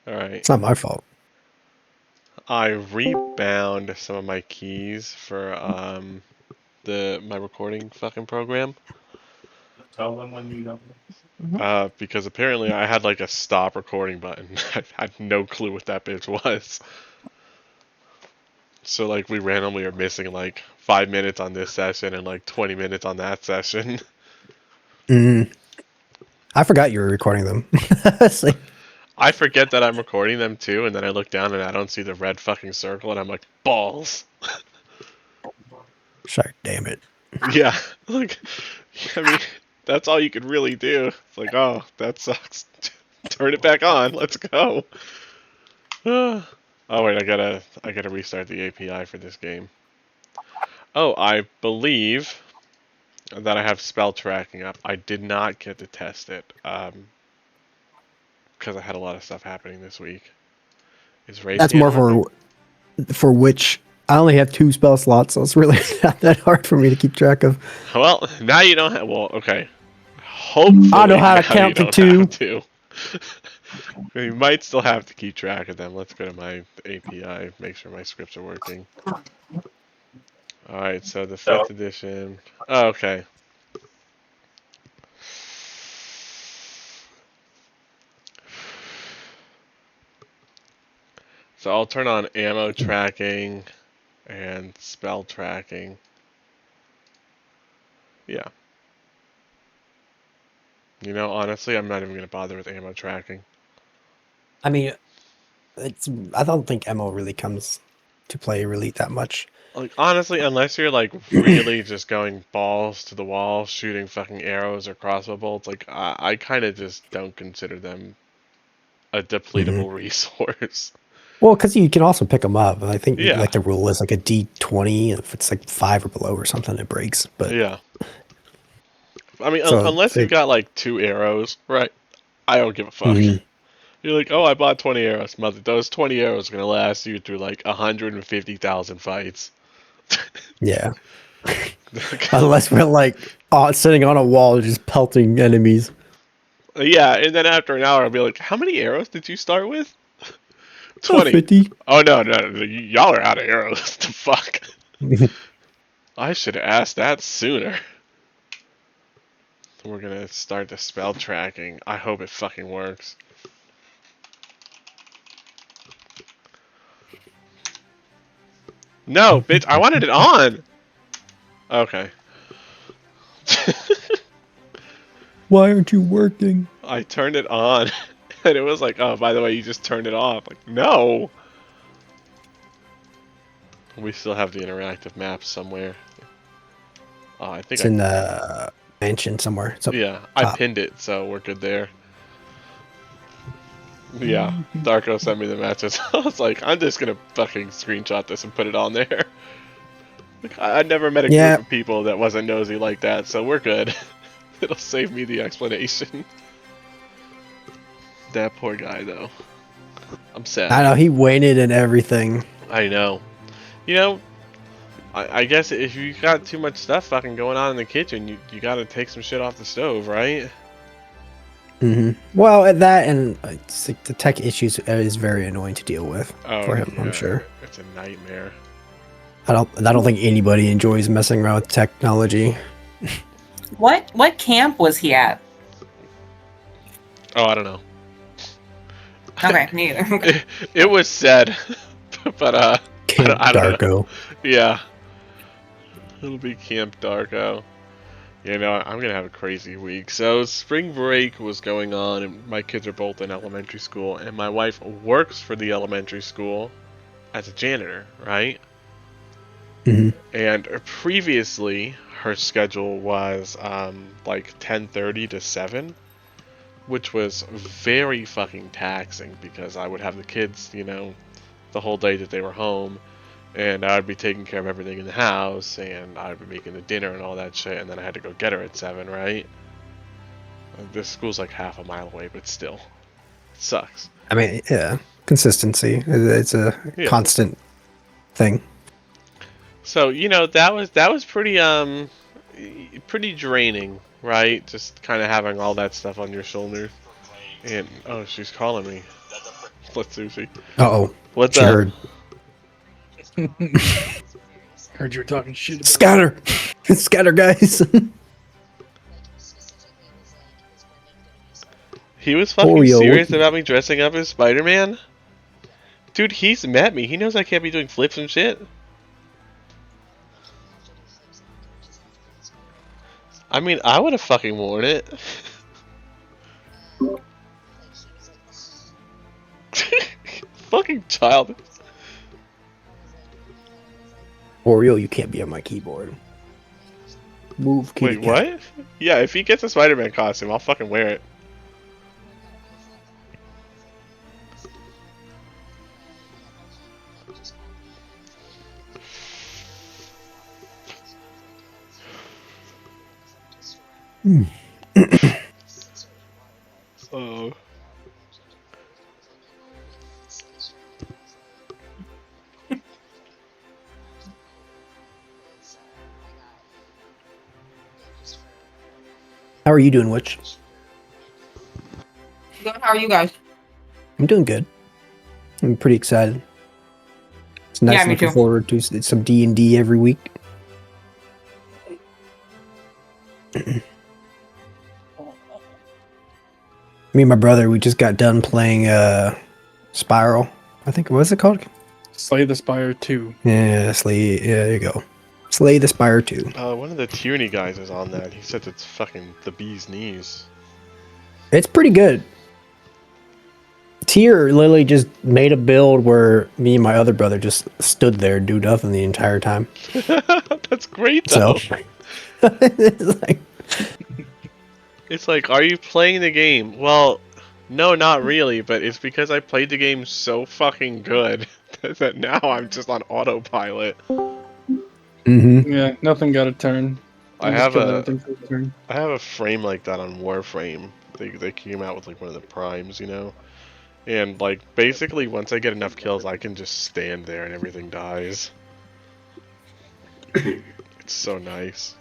Alright. It's not my fault. I rebound some of my keys for my recording fucking program. Tell them when you know. Because apparently I had like a stop recording button. I had no clue what that bitch was. So like we randomly are missing like 5 minutes on this session and like 20 minutes on that session. Mm. I forgot you were recording them. It's like, I forget that I'm recording them too, and then I look down and I don't see the red fucking circle, and I'm like, balls. sorry, damn it. Yeah, like, I mean, that's all you could really do. It's like, oh, that sucks. Turn it back on. Let's go. Oh wait, I gotta restart the API for this game. Oh, I believe that I have spell tracking up. I did not get to test it, because I had a lot of stuff happening this week. Is That's Raytheon more working? for which I only have 2 spell slots, so it's really not that hard for me to keep track of. Well, now you don't have. Well, okay. I know Hopefully how to now you count to don't have 2. to. You might still have to keep track of them. Let's go to my API, make sure my scripts are working. Alright, so the 5th edition. Oh, okay. So I'll turn on ammo tracking and spell tracking. Yeah. You know, honestly, I'm not even going to bother with ammo tracking. I mean, I don't think ammo really comes to play really that much. Like, honestly, unless you're, like, really just going balls to the wall, shooting fucking arrows or crossbow bolts, like, I kind of just don't consider them a depletable resource. Well, because you can also pick them up. I think Yeah. like the rule is like a D20. If it's like 5 or below or something, it breaks. But Yeah. I mean, so unless you've got, like, 2 arrows, right? I don't give a fuck. You're like, oh, I bought 20 arrows. Mother, those 20 arrows are going to last you through, like, 150,000 fights. yeah, unless we're like sitting on a wall just pelting enemies. Yeah, and then after an hour, I'll be like, how many arrows did you start with? Oh, 20. 50. Oh, no, y'all are out of arrows. The fuck? I should have asked that sooner. We're going to start the spell tracking. I hope it fucking works. No, bitch, I wanted it on! Okay. Why aren't you working? I turned it on, and it was like, oh, by the way, you just turned it off. Like, no! We still have the interactive map somewhere. Oh, I think It's in the mansion somewhere. So yeah, I pinned it, so we're good there. Yeah, Darko sent me the matches. I was like, I'm just gonna fucking screenshot this and put it on there. Like, I never met a group of people that wasn't nosy like that, so we're good. It'll save me the explanation. That poor guy, though. I'm sad. I know, he waited and everything. I know. You know, I guess if you got too much stuff fucking going on in the kitchen, you gotta take some shit off the stove, right? Well, that and it's like the tech issues is very annoying to deal with for him. Yeah, I'm sure. It's a nightmare. I don't think anybody enjoys messing around with technology. What camp was he at? Oh, I don't know. Okay, neither. It was said, but Camp I don't know. Darko. Yeah, it'll be Camp Darko. You know, I'm gonna have a crazy week. So spring break was going on, and my kids are both in elementary school, and my wife works for the elementary school as a janitor, right? And previously, her schedule was like 10:30 to 7, which was very fucking taxing because I would have the kids, you know, the whole day that they were home, and I would be taking care of everything in the house, and I would be making the dinner and all that shit, and then I had to go get her at 7, right? This school's like half a mile away, but still, it sucks. I mean, yeah, consistency. It's a constant thing. So, you know, that was pretty draining, right? Just kind of having all that stuff on your shoulders. And oh, she's calling me. Let's sushi. Uh-oh. What's She up? heard. Heard you were talking shit about Scatter! Scatter, guys! He was fucking Oreo, serious what- about me dressing up as Spider-Man? Dude, he's met me. He knows I can't be doing flips and shit. I mean, I would have fucking worn it. Fucking child. Oreo, you can't be on my keyboard. Move, kitty Wait, cat. what? Yeah, if he gets a Spider-Man costume, I'll fucking wear it. Oh. How are you doing, Witch? Good. How are you guys? I'm doing good. I'm pretty excited. It's nice Yeah, me looking too. forward to some D&D every week. Me and my brother, we just got done playing Spiral. I think, what's it called? Slay the Spire 2. Yeah, Slay. Yeah, there you go. Slay the Spire 2. One of the Tierney guys is on that. He said it's fucking the bee's knees. It's pretty good. Tier literally just made a build where me and my other brother just stood there and do nothing the entire time. That's great though. So it's like, It's like, are you playing the game? Well, no, not really, but it's because I played the game so fucking good that now I'm just on autopilot. mm-hmm. Yeah, nothing got a turn. I Just have killed a everything for a turn. I have a frame like that on Warframe. They came out with like one of the primes, you know? And like basically once I get enough kills I can just stand there and everything dies. It's so nice.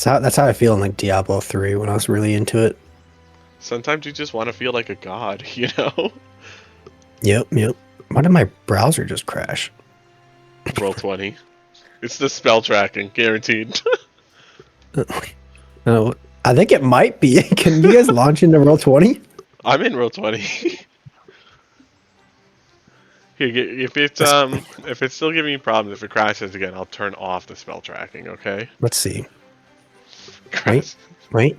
That's how I feel in like Diablo 3 when I was really into it. Sometimes you just want to feel like a god, you know? Yep. Why did my browser just crash? Roll 20. It's the spell tracking, guaranteed. Oh, I think it might be. Can you guys launch into Roll20? I'm in roll 20. Here, if it's still giving me problems, if it crashes again, I'll turn off the spell tracking, okay? Let's see. Crash. Wait.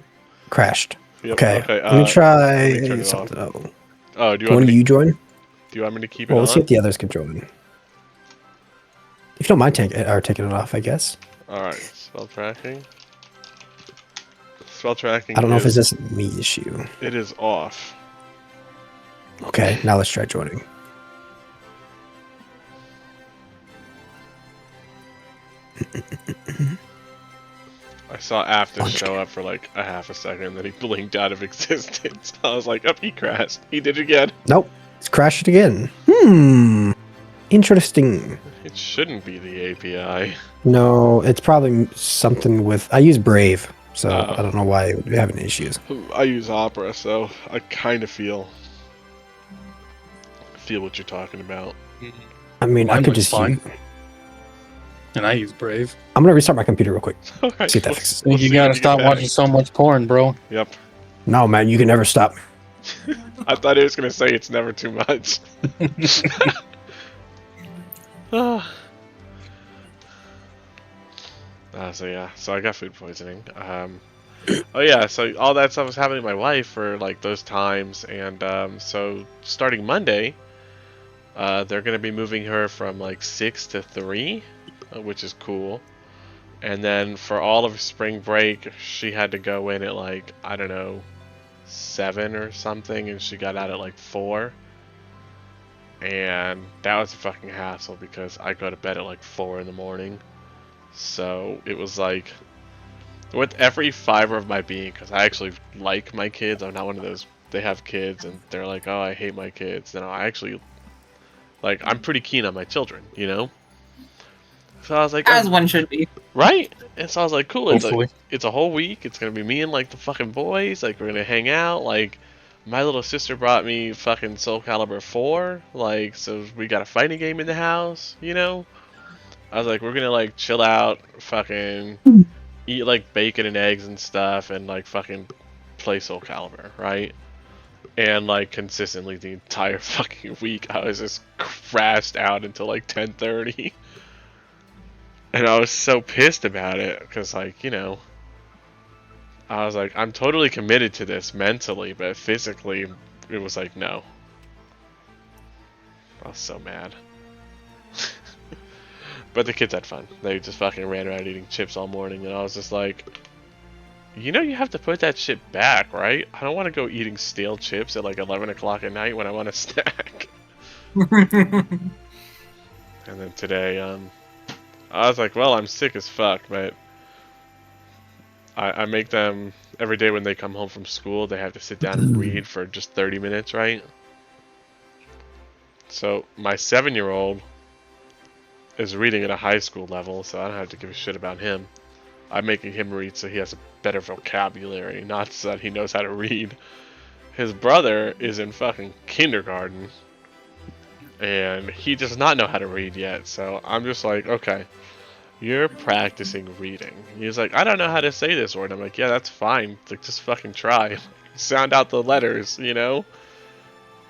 Crashed. Yep, Okay. okay, Let me try let me turn it something. Oh. Oh, do you When want do me you join? do you want me to keep it Well, let's see on? if the others can join. If you don't mind taking it off, I guess. Alright, spell tracking. Spell tracking I don't know if it's just a me issue. it is off. Okay, now let's try joining. I saw after Launch show up for like a half a second, then he blinked out of existence. I was like, oh, he crashed. He did it again. Nope, it's crashed again. Interesting. It shouldn't be the API. No, it's probably something with. I use Brave, so Oh. I don't know why we're having issues. I use Opera, so I kind of feel what you're talking about. I mean, I Mine could looks just. fine. And I use Brave. I'm gonna restart my computer real quick. Alright, See if that we'll- fixes it. we'll You see gotta when stop get back. watching so much porn, bro. Yep. No, man, you can never stop me. I thought he was gonna say it's never too much. So yeah, so I got food poisoning. Oh yeah, so all that stuff was happening to my wife for like those times, and so starting Monday, they're gonna be moving her from like 6 to 3, which is cool. And then for all of spring break, she had to go in at like, I don't know, 7 or something, and she got out at like 4. And that was a fucking hassle because I go to bed at like 4 in the morning. So it was like, with every fiber of my being, because I actually like my kids. I'm not one of those, they have kids and they're like, oh, I hate my kids. No, I actually, like, I'm pretty keen on my children, you know? So I was like, As one should be. right? And so I was like, cool, Hopefully. it's a whole week. It's going to be me and, like, the fucking boys. Like, we're going to hang out. Like, my little sister brought me fucking Soul Calibur 4, like, so we got a fighting game in the house, you know? I was like, we're gonna, like, chill out, fucking eat, like, bacon and eggs and stuff, and, like, fucking play Soul Calibur, right? And, like, consistently the entire fucking week, I was just crashed out until, like, 10:30. And I was so pissed about it, because, like, you know, I was like, I'm totally committed to this mentally, but physically, it was like, no. I was so mad. But the kids had fun. They just fucking ran around eating chips all morning, and I was just like, you know you have to put that shit back, right? I don't want to go eating stale chips at like 11 o'clock at night when I want a snack. And then today, I was like, well, I'm sick as fuck, but I make them, every day when they come home from school, they have to sit down and read for just 30 minutes, right? So my 7-year-old is reading at a high school level, so I don't have to give a shit about him. I'm making him read so he has a better vocabulary, not so that he knows how to read. His brother is in fucking kindergarten, and he does not know how to read yet, so I'm just like, okay, you're practicing reading. He's like, I don't know how to say this word. I'm like, yeah, that's fine. Like, just fucking try. Sound out the letters, you know?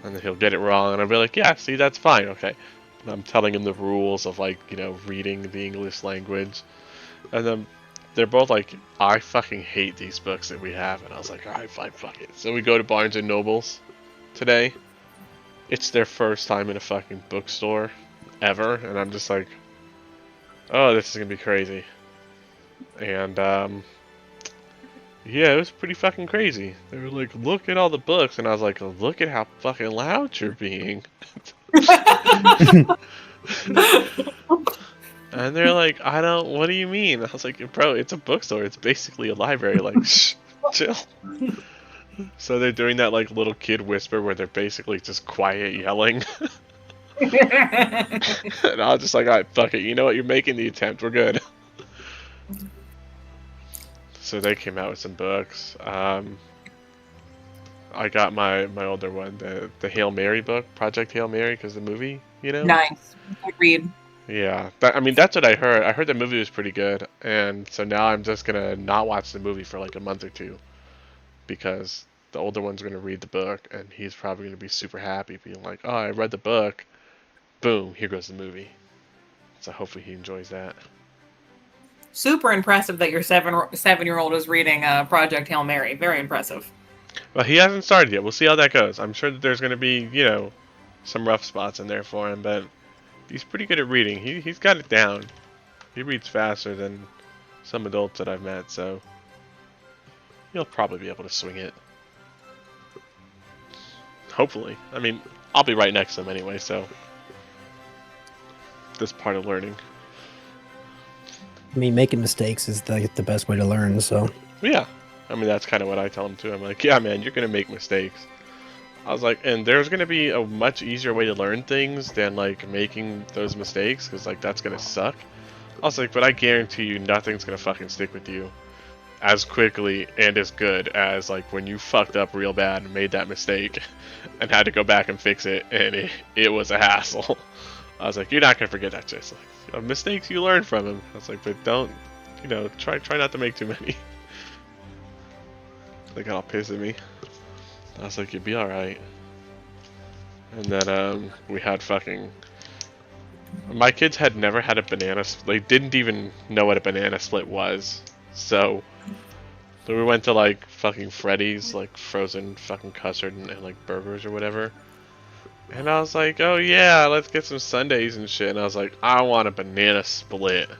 And then he'll get it wrong, and I'll be like, yeah, see, that's fine, okay. And I'm telling him the rules of, like, you know, reading the English language. And then they're both like, I fucking hate these books that we have. And I was like, alright, fine, fuck it. So we go to Barnes & Noble's today. It's their first time in a fucking bookstore ever. And I'm just like, oh, this is gonna be crazy. And, yeah, it was pretty fucking crazy. They were like, look at all the books. And I was like, look at how fucking loud you're being. And they're like, what do you mean? I was like, bro, it's a bookstore. It's basically a library. Like, shh, chill. So they're doing that, like, little kid whisper where they're basically just quiet yelling. And I was just like, alright, fuck it. You know what? You're making the attempt. We're good. So they came out with some books. I got my older one, the Hail Mary book, Project Hail Mary, because the movie, you know? Nice. Good read. Yeah, I mean, that's what I heard. I heard the movie was pretty good, and so now I'm just gonna not watch the movie for like a month or two, because the older one's gonna read the book, and he's probably gonna be super happy, being like, oh, I read the book, boom, here goes the movie. So hopefully he enjoys that. Super impressive that your 7-year-old is reading Project Hail Mary. Very impressive. Well, he hasn't started yet. We'll see how that goes. I'm sure that there's gonna be, you know, some rough spots in there for him, but he's pretty good at reading. He's got it down. He reads faster than some adults that I've met, so he'll probably be able to swing it. Hopefully. I mean, I'll be right next to him anyway, so this part of learning. I mean, making mistakes is the best way to learn, so. Yeah. I mean, that's kind of what I tell him too. I'm like, yeah, man, you're going to make mistakes. I was like, and there's going to be a much easier way to learn things than, like, making those mistakes, because, like, that's going to suck. I was like, but I guarantee you nothing's going to fucking stick with you as quickly and as good as, like, when you fucked up real bad and made that mistake and had to go back and fix it, and it was a hassle. I was like, you're not going to forget that shit. Like, mistakes you learn from them. I was like, but don't, you know, try not to make too many. They got all pissed at me. I was like, you'll be alright. And then, we had fucking... My kids had never had a banana... They didn't even know what a banana split was. So we went to, like, fucking Freddy's, like, frozen fucking custard and like, burgers or whatever. And I was like, oh yeah, let's get some sundaes and shit. And I was like, I want a banana split.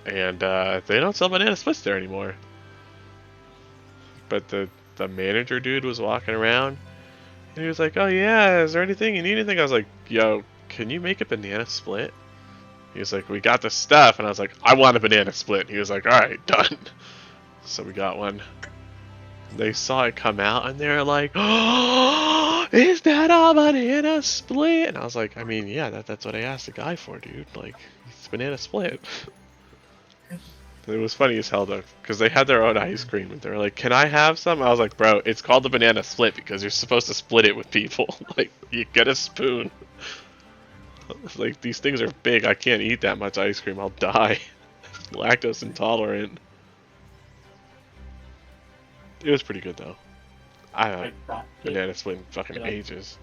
And, they don't sell banana splits there anymore. But the manager dude was walking around, and he was like, oh yeah, is there anything, you need anything? I was like, yo, can you make a banana split? He was like, we got the stuff, and I was like, I want a banana split. He was like, alright, done. So we got one. They saw it come out, and they were like, oh, is that a banana split? And I was like, I mean, yeah, that's what I asked the guy for, dude. Like, it's a banana split. It was funny as hell though, because they had their own ice cream and they were like, "Can I have some?" I was like, "Bro, it's called the banana split because you're supposed to split it with people. Like, you get a spoon." Like, these things are big. I can't eat that much ice cream. I'll die. Lactose intolerant. It was pretty good though. I had banana split in fucking ages.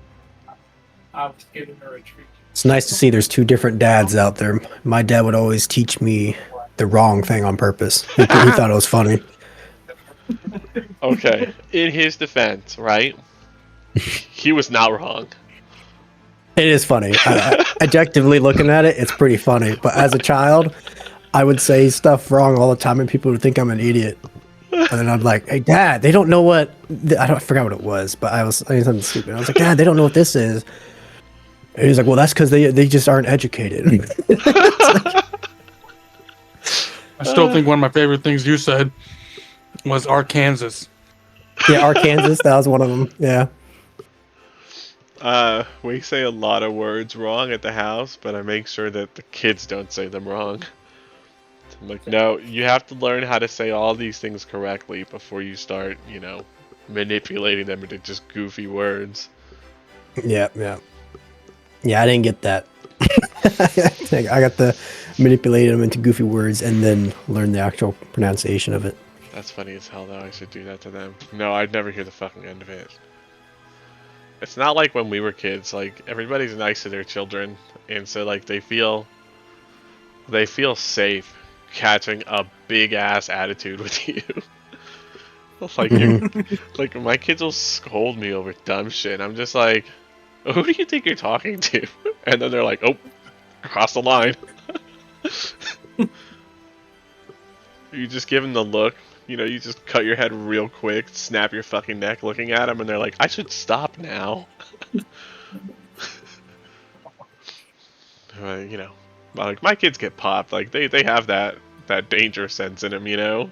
I was giving her a treat. It's nice to see there's two different dads out there. My dad would always teach me the wrong thing on purpose. He thought it was funny. Okay, in his defense, right? He was not wrong. It is funny. Objectively looking at it, it's pretty funny. But as a child, I would say stuff wrong all the time, and people would think I'm an idiot. And then I'm like, "Hey, Dad, they don't know what." I forgot what it was, but I was saying something stupid. I was like, "Dad, they don't know what this is." And he's like, "Well, that's because they just aren't educated." I still think one of my favorite things you said was Arkansas. Yeah, Arkansas, that was one of them. Yeah. We say a lot of words wrong at the house, but I make sure that the kids don't say them wrong. I'm like, no, you have to learn how to say all these things correctly before you start, you know, manipulating them into just goofy words. Yeah, yeah. Yeah, I didn't get that. I got the manipulate them into goofy words and then learn the actual pronunciation of it. That's funny as hell, though. I should do that to them. No, I'd never hear the fucking end of it. It's not like when we were kids. Like, everybody's nice to their children, and so like they feel safe catching a big ass attitude with you. Like like my kids will scold me over dumb shit. I'm just like, who do you think you're talking to? And then they're like, oh, cross the line. You just give them the look. You know, you just cut your head real quick, snap your fucking neck looking at them, and they're like, I should stop now. You know, like my kids get popped. Like they have that danger sense in them, you know?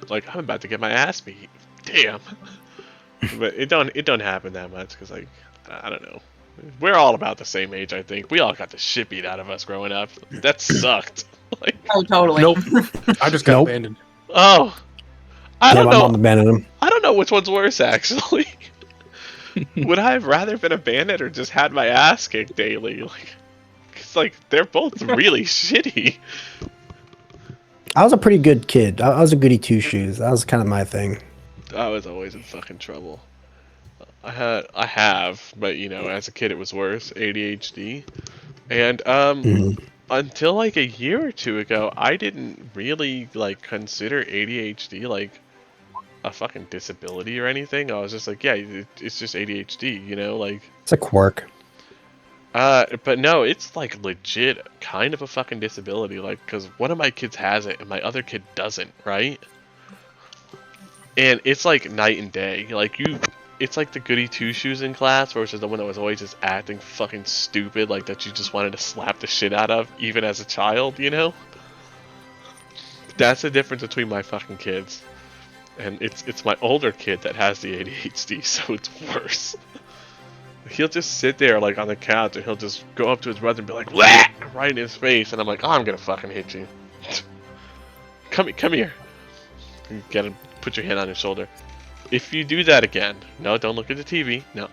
Like, I'm about to get my ass beat. Damn. But it don't happen that much, because like, I don't know. We're all about the same age, I think. We all got the shit beat out of us growing up. That sucked. Like, Oh, totally. Nope. I just got Nope. abandoned. oh, I don't my know. mom abandoned him. I don't know which one's worse, actually. Would I have rather been abandoned or just had my ass kicked daily? Like, it's like they're both really shitty. I was a pretty good kid. I was a goody two shoes. That was kind of my thing. I was always in fucking trouble. I have, but you know, as a kid it was worse. ADHD, and until like a year or two ago, I didn't really like consider ADHD like a fucking disability or anything. I was just like, yeah, it's just ADHD, you know, like. It's a quirk. But no, it's like legit kind of a fucking disability, like, because one of my kids has it and my other kid doesn't, right? And it's like night and day. Like, it's like the goody two-shoes in class, versus the one that was always just acting fucking stupid, like that you just wanted to slap the shit out of, even as a child, you know? That's the difference between my fucking kids. And it's my older kid that has the ADHD, so it's worse. He'll just sit there like on the couch and he'll just go up to his brother and be like, "Wah!" right in his face, and I'm like, oh, I'm gonna fucking hit you. Come here. You gotta put your hand on his shoulder. If you do that again, no, don't look at the TV. No,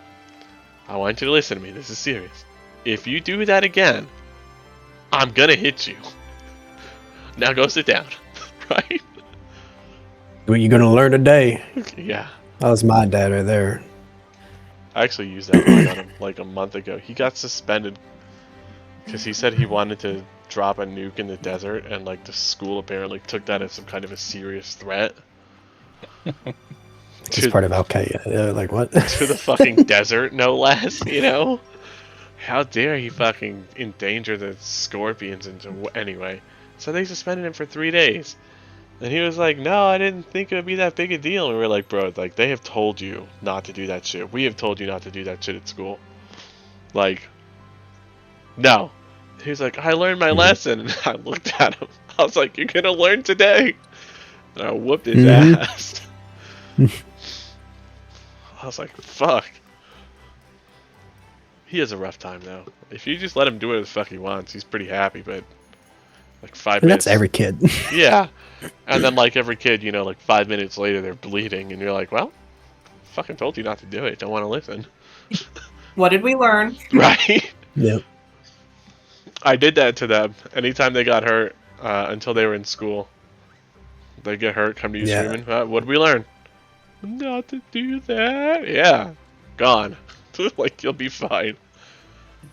I want you to listen to me. This is serious. If you do that again, I'm gonna hit you. Now go sit down, right? What you gonna learn today? Yeah. That was my dad right there. I actually used that line on him like a month ago. He got suspended because he said he wanted to drop a nuke in the desert, and like the school apparently took that as some kind of a serious threat. Just part of Al Qaeda. Like what? To the fucking desert, no less. You know? How dare he fucking endanger the scorpions anyway? So they suspended him for 3 days. And he was like, no, I didn't think it would be that big a deal. And we were like, bro, like, they have told you not to do that shit. We have told you not to do that shit at school. Like, no. He was like, I learned my lesson. And I looked at him. I was like, you're going to learn today. And I whooped his ass. I was like, fuck. He has a rough time, though. If you just let him do what the fuck he wants, he's pretty happy, but Like 5 And minutes. that's every kid. Yeah. And then like every kid, you know, like 5 minutes. And then like every kid, you know, like 5 minutes later they're bleeding and you're like, well, fucking told you not to do it. Don't want to listen. What did we learn? Right? Yep. I did that to them. Anytime they got hurt, until they were in school. They get hurt, come to you Yeah. screaming. What did we learn? Not to do that. Yeah. Gone. Like, you'll be fine.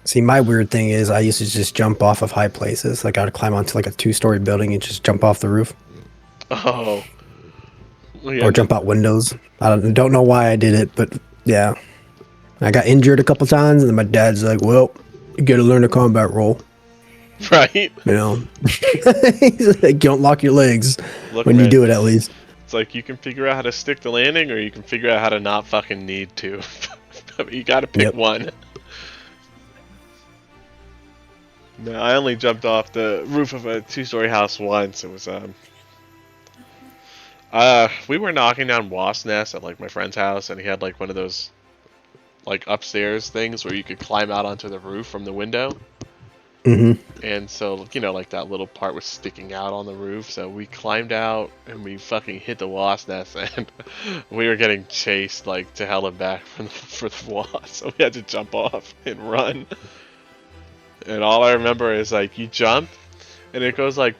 See, my weird thing is I used to just jump off of high places. Like I'd climb onto like a 2-story building and just jump off the roof Oh. Yeah, or jump out windows. I don't know why I did it, but yeah. I got injured a couple times, and then my dad's like, "Well, you got to learn a combat role." Right? You know, he's like, "Don't lock your legs Look, when you man, do it, at least." it's like you can figure out how to stick the landing, or you can figure out how to not fucking need to. You gotta pick Yep. one. No, I only jumped off the roof of a 2-story house once. It was we were knocking down wasp nests at like my friend's house, and he had like one of those like upstairs things where you could climb out onto the roof from the window. Mm-hmm. And so, you know, like that little part was sticking out on the roof. So we climbed out and we fucking hit the wasp nest, and we were getting chased like to hell and back for the wasp. So we had to jump off and run. And all I remember is like you jump, and it goes like,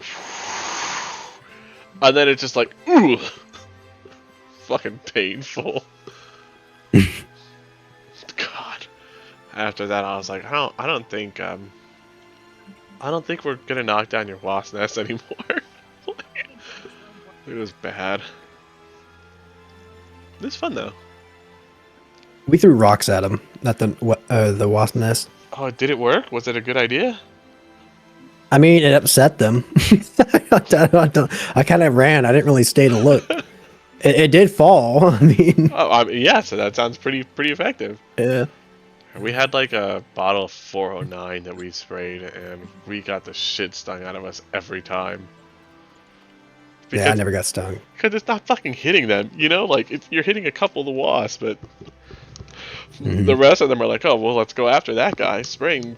and then it's just like, ooh, fucking painful. God. After that, I was like, I don't think we're gonna knock down your wasp nest anymore. It was bad. It was fun though. We threw rocks at him at the wasp nest. Oh, did it work? Was it a good idea? I mean, it upset them. I kind of ran. I didn't really stay to look. It did fall. I mean, Oh, yeah. So that sounds pretty effective. yeah. We had like a bottle of 409 that we sprayed, and we got the shit stung out of us every time. Yeah, I never got stung. Because it's not fucking hitting them, you know? Like, you're hitting a couple of the wasps, but the rest of them are like, oh, well, let's go after that guy. Spraying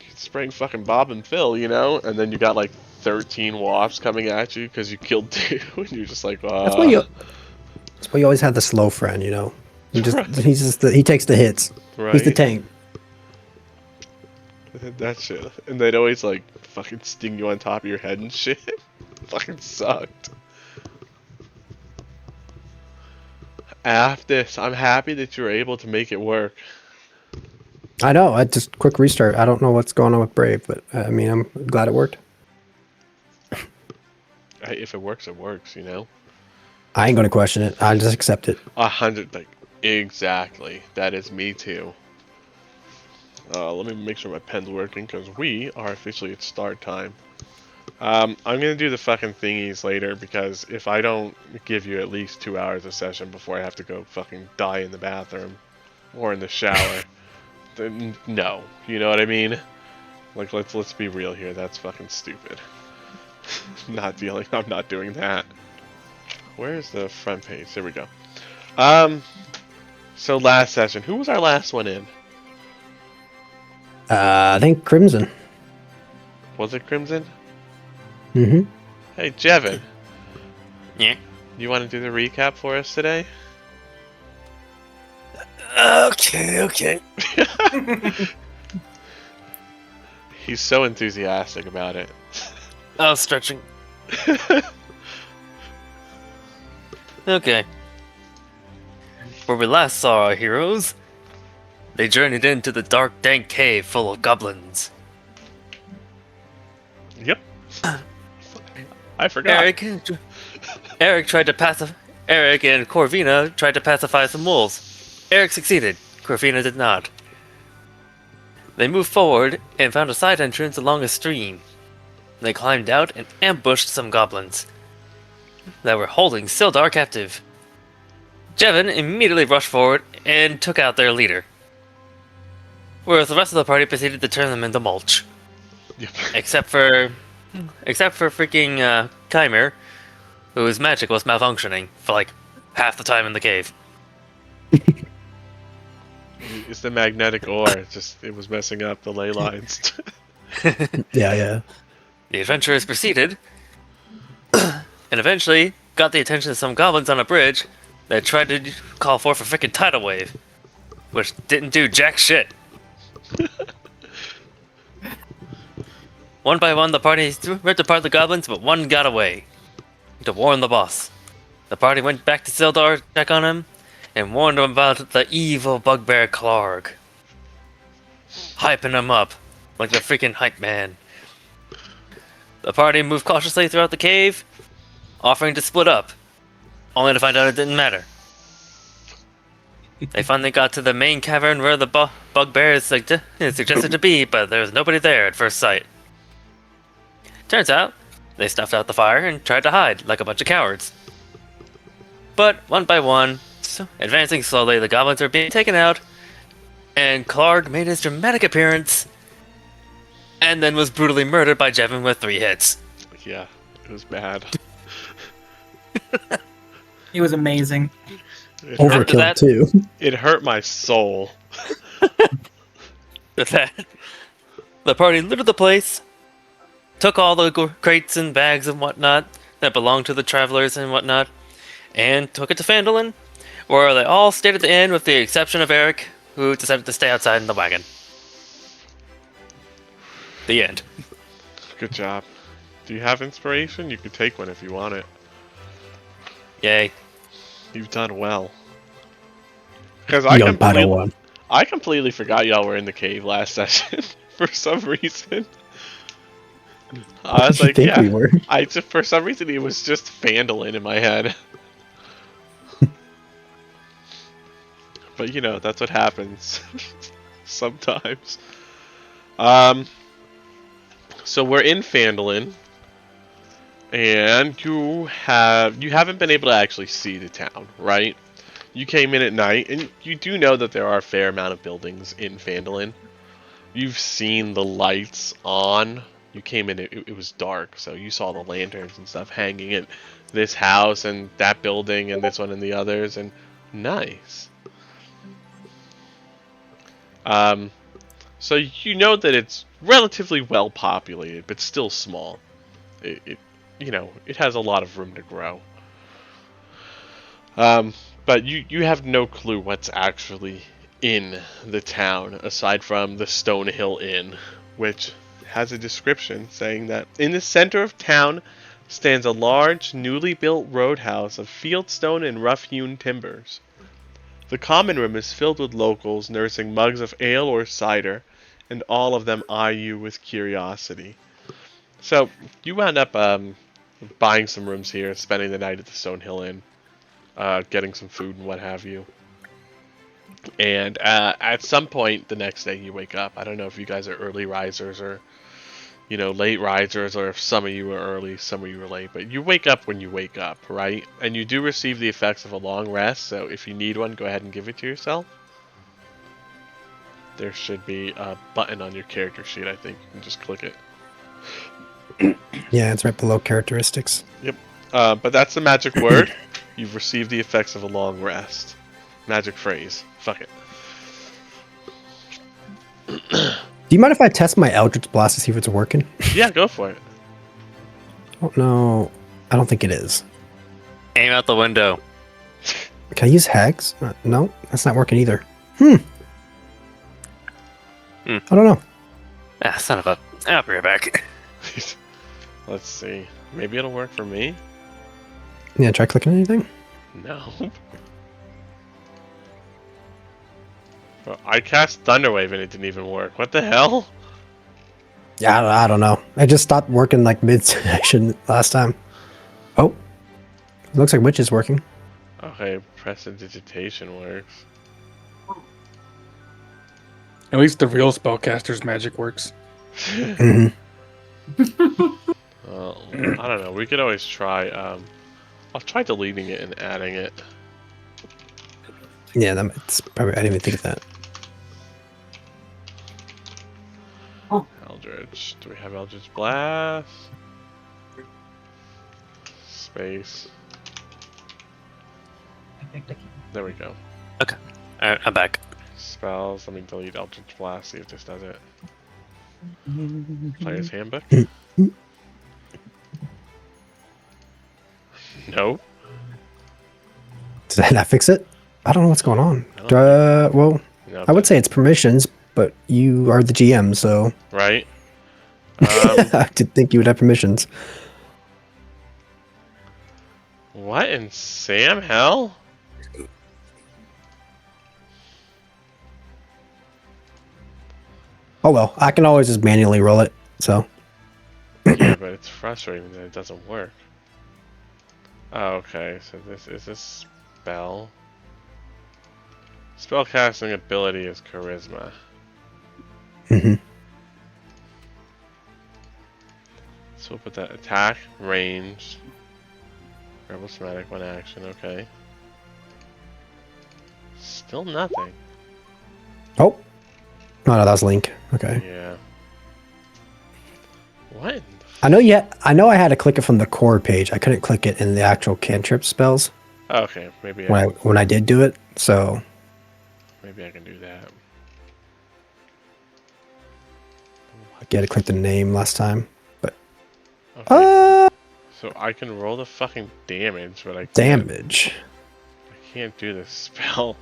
fucking Bob and Phil, you know? And then you got like 13 wasps coming at you because you killed 2, and you're just like, That's why you always have the slow friend, you know? He takes the hits. right? He's the tank. That shit. And they'd always like fucking sting you on top of your head and shit. Fucking sucked. After this, I'm happy that you were able to make it work. I know. I just quick restart. I don't know what's going on with Brave, but I mean, I'm glad it worked. If it works, it works, you know? I ain't gonna question it. I just accept it. 100, like, exactly. That is me too. Let me make sure my pen's working, because we are officially at start time. I'm gonna do the fucking thingies later, because if I don't give you at least 2 hours of session before I have to go fucking die in the bathroom or in the shower, then no. You know what I mean? Like, let's be real here. That's fucking stupid. I'm not doing that. Where's the front page? There we go. So last session, who was our last one in? I think Crimson. Was it Crimson? Mm-hmm. Hey, Jevin. Yeah. You want to do the recap for us today? Okay. He's so enthusiastic about it. I was stretching. Okay. Where we last saw our heroes, they journeyed into the dark, dank cave full of goblins. Yep. I forgot. Eric tried to pacify. Eric and Corvina tried to pacify some wolves. Eric succeeded. Corvina did not. They moved forward and found a side entrance along a stream. They climbed out and ambushed some goblins that were holding Sildar captive. Jevin immediately rushed forward and took out their leader, whereas the rest of the party proceeded to turn them into mulch. Yep. Except for freaking Chimera, whose magic was malfunctioning for like half the time in the cave. It's the magnetic ore. It was messing up the ley lines. Yeah. The adventurers proceeded and eventually got the attention of some goblins on a bridge that tried to call forth a freaking tidal wave, which didn't do jack shit. One by one, the party ripped apart the goblins, but one got away to warn the boss. The party went back to Sildar to check on him and warned him about the evil bugbear Clarg, hyping him up like the freaking hype man. The party moved cautiously throughout the cave, offering to split up, only to find out it didn't matter. They finally got to the main cavern where the bugbear is suggested to be, but there was nobody there at first sight. Turns out, they snuffed out the fire and tried to hide like a bunch of cowards. But one by one, advancing slowly, the goblins were being taken out, and Clark made his dramatic appearance, and then was brutally murdered by Jevin with 3 hits. Yeah, it was bad. He was amazing. Overkill that- too. It hurt my soul. With that, the party looted the place, took all the crates and bags and whatnot that belonged to the travelers and whatnot, and took it to Phandelver, where they all stayed at the inn with the exception of Eric, who decided to stay outside in the wagon. The end. Good job. Do you have inspiration? You could take one if you want it. Yay. You've done well. Because Young Padawan. I completely forgot y'all were in the cave last session for some reason. I was What like, did you think yeah. we were? I just, for some reason, it was just Phandelver in my head. But you know, that's what happens sometimes. So we're in Phandelver, and you haven't been able to actually see the town, right? You came in at night, and you do know that there are a fair amount of buildings in Phandelver. You've seen the lights on. You came in, it was dark, so you saw the lanterns and stuff hanging at this house and that building and this one and the others, and nice. So you know that it's relatively well populated, but still small. It has a lot of room to grow. But you have no clue what's actually in the town, aside from the Stonehill Inn, which has a description saying that in the center of town stands a large, newly built roadhouse of fieldstone and rough-hewn timbers. The common room is filled with locals nursing mugs of ale or cider, and all of them eye you with curiosity. So, you wound up buying some rooms here, spending the night at the Stonehill Inn, getting some food and what have you. And at some point the next day you wake up. I don't know if you guys are early risers or late risers, or if some of you are early, some of you are late, but you wake up when you wake up, right? And you do receive the effects of a long rest, so if you need one, go ahead and give it to yourself. There should be a button on your character sheet, I think. You can just click it. Yeah, it's right below characteristics. Yep. But that's the magic word. You've received the effects of a long rest. Magic phrase. Fuck it. Do you mind if I test my Eldritch Blast to see if it's working? Yeah, go for it. Oh, no, I don't think it is. Aim out the window. Can I use Hex? No, that's not working either. I don't know. Ah, son of a... I'll be right back. Let's see. Maybe it'll work for me? Yeah, try clicking anything. No. Bro, I cast Thunderwave and it didn't even work. What the hell? Yeah, I don't know. I just stopped working like mid-session last time. Oh, looks like Witch is working. Okay, prestidigitation works. At least the real spellcaster's magic works. Hmm. Well, I don't know. We could always try. I'll try deleting it and adding it. Yeah, it's probably. I didn't even think of that. Eldritch. Do we have Eldritch Blast? Space. I think they can. There we go. Alright, I'm back. Spells. Let me delete Eldritch Blast. See if this does it. Player's Handbook. No. Does that not fix it? I don't know what's going on. I don't Well, No, I would say it's permissions, but you are the GM, so right. I did think you would have permissions. What in Sam hell? Oh well, I can always just manually roll it. So Yeah, but it's frustrating that it doesn't work. Oh, okay, so this is a spell. Spellcasting ability is charisma. Mhm. So we'll put that attack, range, rebel somatic, one action, okay. Still nothing. Oh, no, that was Link. Okay. Yeah. What in the I know I had to click it from the core page. I couldn't click it in the actual cantrip spells Okay, maybe when I did do it. So maybe I can do that. I had to click the name last time. But Okay, so I can roll the fucking damage, but I damage. can't do the spell.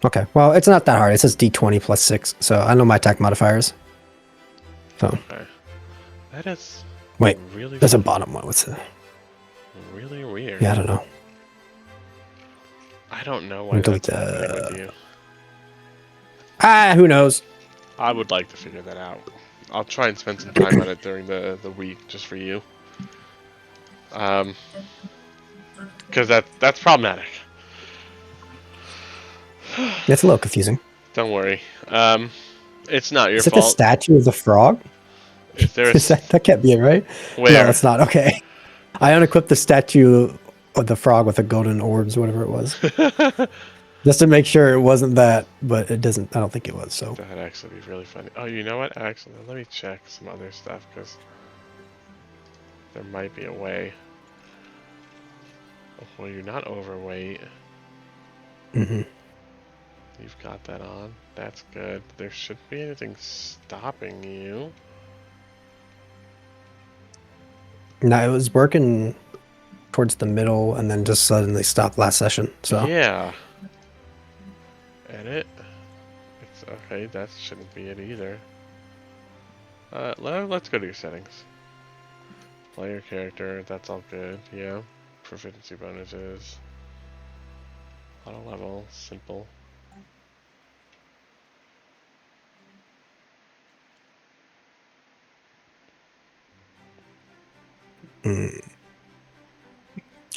Okay, well, it's not that hard. It says D20 plus 6, so I know my attack modifiers. So Okay. That is wait, really there's a bottom one. What's it? really weird. Yeah, I don't know. I don't know Let why me delete that's happening with you. Who knows? I would like to figure that out. I'll try and spend some time on it during the week just for you. Because that's problematic. It's a little confusing. Don't worry. It's not your Is it the fault. statue of the frog? Is there a That can't be it, right? where? No, it's not. Okay. I unequipped the statue of the frog with the golden orbs, whatever it was, just to make sure it wasn't that. But it doesn't. I don't think it was. So That'd actually be really funny. Oh, you know what? Actually, let me check some other stuff because there might be a way. Well, you're not overweight. hmm You've got that on. That's good. There shouldn't be anything stopping you. no, it was working towards the middle, and then just suddenly stopped last session. So Yeah. Edit. It's okay. That shouldn't be it either. Let's go to your settings. Player character. That's all good. Yeah. Proficiency bonuses. Auto level. Simple.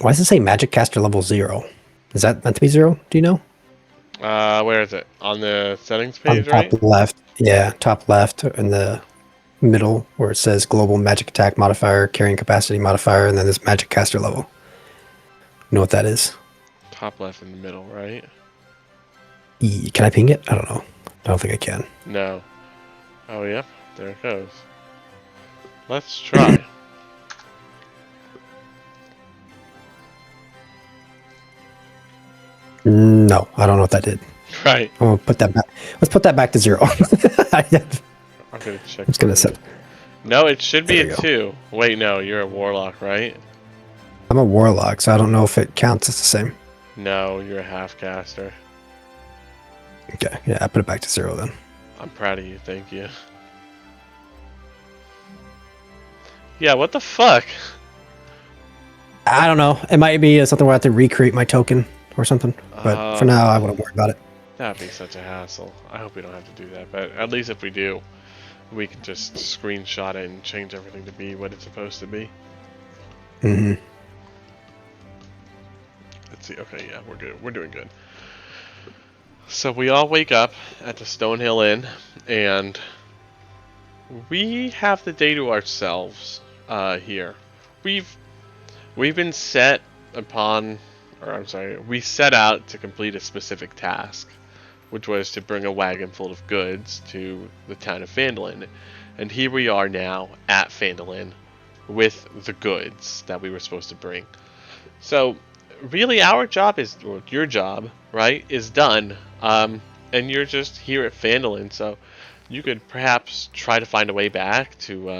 why does it say Magic Caster level 0? Is that meant to be 0? Do you know? Where is it? On the settings On the page, right? top left. Yeah, top left in the middle where it says Global Magic Attack modifier, Carrying Capacity modifier, and then this Magic Caster level. You know what that is? Top left in the middle, right? Can I ping it? I don't know. I don't think I can. No. Oh, yep. There it goes. Let's try. No, I don't know what that did. Right. I'm gonna put that back. Let's put that back to 0. I'm gonna check. It's gonna set. No, it should be There a you go. 2. Wait, no, you're a warlock, right? I'm a warlock, so I don't know if it counts as the same. No, you're a half caster. Okay, yeah, I put it back to 0 then. I'm proud of you, thank you. Yeah, what the fuck? I don't know. It might be something where I have to recreate my token or something. But for now, I wouldn't worry about it. That'd be such a hassle. I hope we don't have to do that, but at least if we do, we can just screenshot it and change everything to be what it's supposed to be. hmm Let's see. Okay, yeah, we're good. We're doing good. So we all wake up at the Stonehill Inn, and we have the day to ourselves here. We've been set upon, or I'm sorry, we set out to complete a specific task, which was to bring a wagon full of goods to the town of Phandelver. And here we are now at Phandelver with the goods that we were supposed to bring. So really our job is, or your job, right, is done. And you're just here at Phandelver, so you could perhaps try to find a way back to,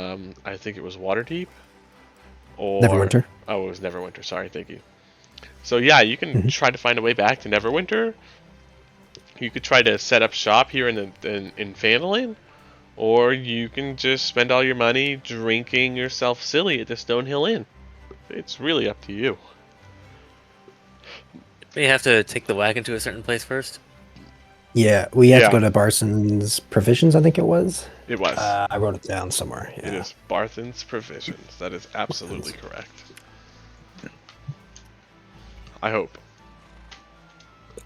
I think it was Waterdeep, or Neverwinter. Oh, it was Neverwinter. Sorry, thank you. So yeah, you can try to find a way back to Neverwinter. You could try to set up shop here in Phandelver, or you can just spend all your money drinking yourself silly at the Stonehill Inn. It's really up to you. We have to take the wagon to a certain place first. Yeah, we had Yeah. to go to Barson's Provisions, I think it was. It was. I wrote it down somewhere. Yeah. It is Barthen's Provisions. That is absolutely correct. I hope.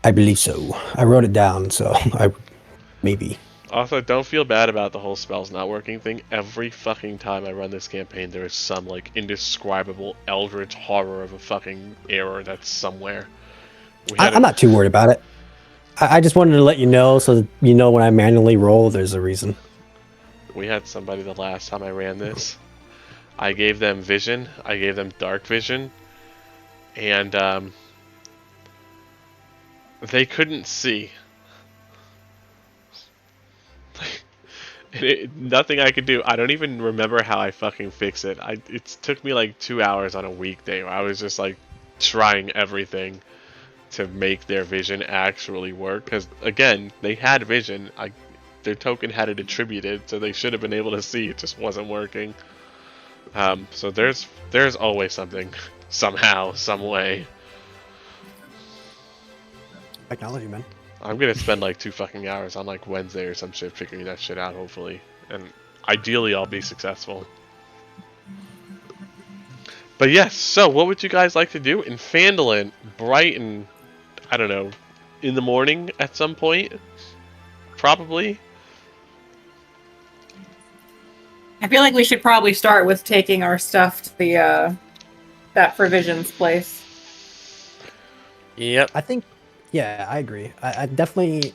I believe so. I wrote it down, so maybe. Also, don't feel bad about the whole spells not working thing. Every fucking time I run this campaign, there is some, like, indescribable eldritch horror of a fucking error that's somewhere. I'm not too worried about it. I just wanted to let you know so that you know when I manually roll, there's a reason. We had somebody the last time I ran this. I gave them vision. I gave them dark vision. And, they couldn't see. Nothing I could do. I don't even remember how I fucking fix it. It took me like 2 hours on a weekday where I was just like trying everything to make their vision actually work. Because again, they had vision. Their token had it attributed, so they should have been able to see. It just wasn't working. So there's always something, somehow, some way. Technology, man. I'm gonna spend like 2 fucking hours on like Wednesday or some shit figuring that shit out, hopefully. And ideally I'll be successful. But yes, so what would you guys like to do in Phandelver, bright and, I don't know, in the morning at some point? Probably. I feel like we should probably start with taking our stuff to the that Provisions place. Yep. I think, yeah, I agree. I definitely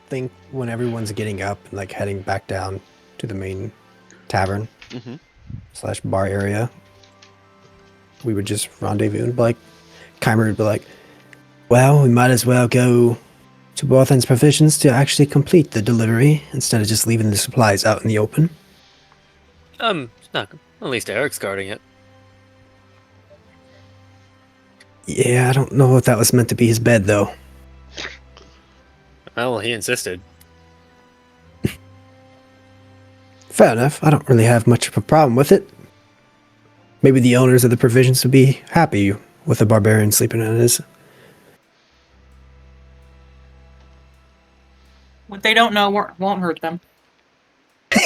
think when everyone's getting up and like heading back down to the main tavern / bar area, we would just rendezvous and be like, Keimer would be like, well, we might as well go to Barthen's Provisions to actually complete the delivery instead of just leaving the supplies out in the open. It's not. At least Eric's guarding it. Yeah, I don't know if that was meant to be his bed, though. Well, he insisted. Fair enough. I don't really have much of a problem with it. Maybe the owners of the Provisions would be happy with a barbarian sleeping in his. What they don't know won't hurt them.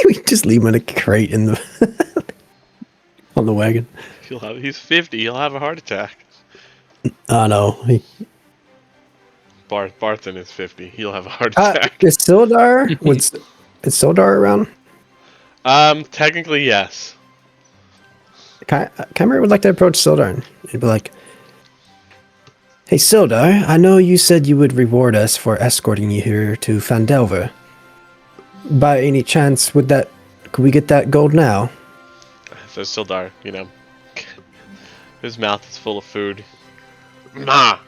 We just leave him in a crate in the on the wagon. He's 50. He'll have a heart attack. Oh no. Barthen is 50. He'll have a heart attack. Is Sildar? Is Sildar around? Technically, yes. Keimer would like to approach Sildar and he'd be like, hey Sildar, I know you said you would reward us for escorting you here to Phandelver. By any chance, could we get that gold now? So Sildar, you know, his mouth is full of food. Ma!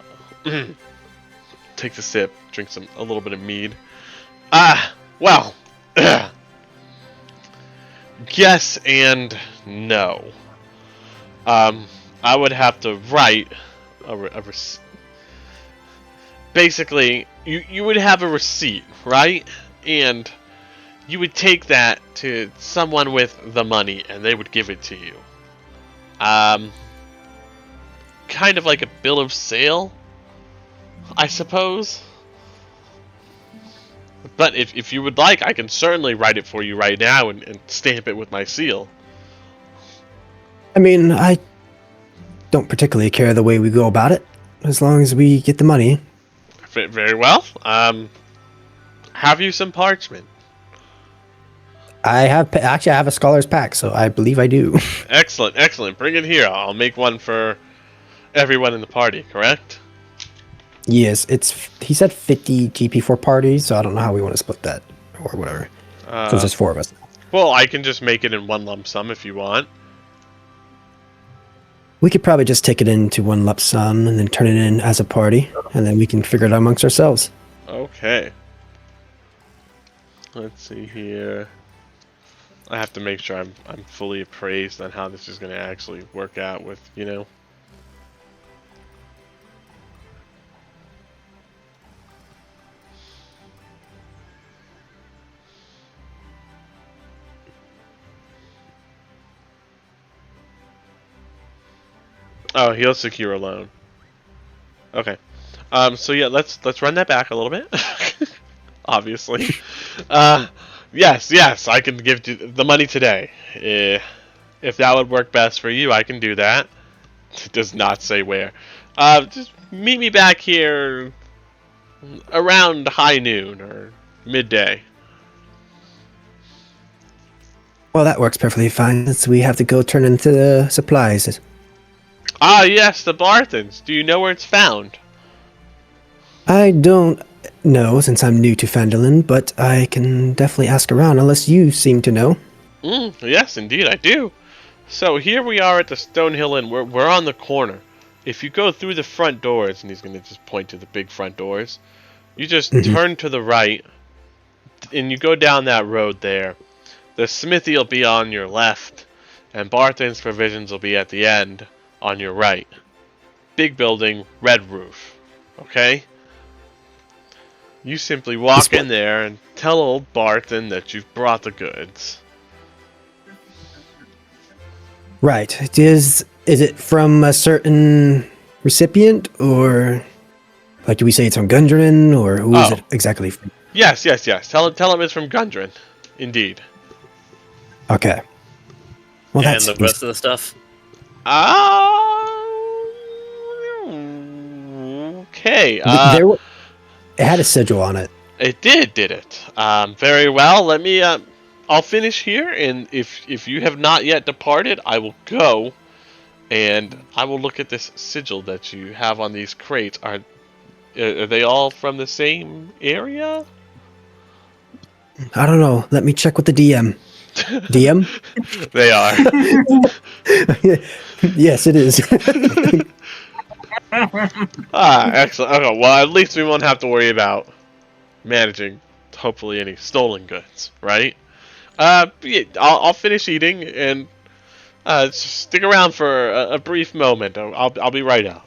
Takes a sip, drinks a little bit of mead. Well, yes and no. I would have to write basically, you would have a receipt, right? And you would take that to someone with the money, and they would give it to you. Kind of like a bill of sale, I suppose. But if you would like, I can certainly write it for you right now and stamp it with my seal. I mean, I don't particularly care the way we go about it, as long as we get the money. Very well. Have you some parchment? I have a scholar's pack, so I believe I do. Excellent, excellent. Bring it here. I'll make one for everyone in the party, correct? Yes, he said 50 GP for parties, so I don't know how we want to split that or whatever. Since there's 4 of us. Well, I can just make it in one lump sum if you want. We could probably just take it into one lump sum and then turn it in as a party, and then we can figure it out amongst ourselves. Okay. Let's see here. I have to make sure I'm fully appraised on how this is going to actually work out with, you know. Oh, he'll secure a loan. Okay. So yeah, let's run that back a little bit. Obviously. Yes, I can give you the money today. If that would work best for you, I can do that. It does not say where. Just meet me back here around high noon or midday. Well, that works perfectly fine, since we have to go turn into the supplies. Ah, yes, the Barthens. Do you know where it's found? I don't know, since I'm new to Phandelver, but I can definitely ask around, unless you seem to know. Yes, indeed, I do. So here we are at the Stonehill Inn. We're on the corner. If you go through the front doors, and he's going to just point to the big front doors, you just turn to the right, and you go down that road there. The smithy will be on your left, and Barthen's Provisions will be at the end on your right. Big building, red roof. Okay? You simply walk in there and tell old Barthen that you've brought the goods. Right. Is it from a certain recipient, or like do we say it's from Gundren, or who is it exactly from? Yes. Tell him it's from Gundren. Indeed. Okay. Well, And that's the rest of the stuff? Okay. It had a sigil on it. It did it? Very well. Let me. I'll finish here, and if you have not yet departed, I will go, and I will look at this sigil that you have on these crates. Are they all from the same area? I don't know. Let me check with the DM. DM? They are. Yes, it is. Excellent. Okay, well, at least we won't have to worry about managing, hopefully, any stolen goods, right? Yeah, I'll finish eating and just stick around for a brief moment. I'll be right out.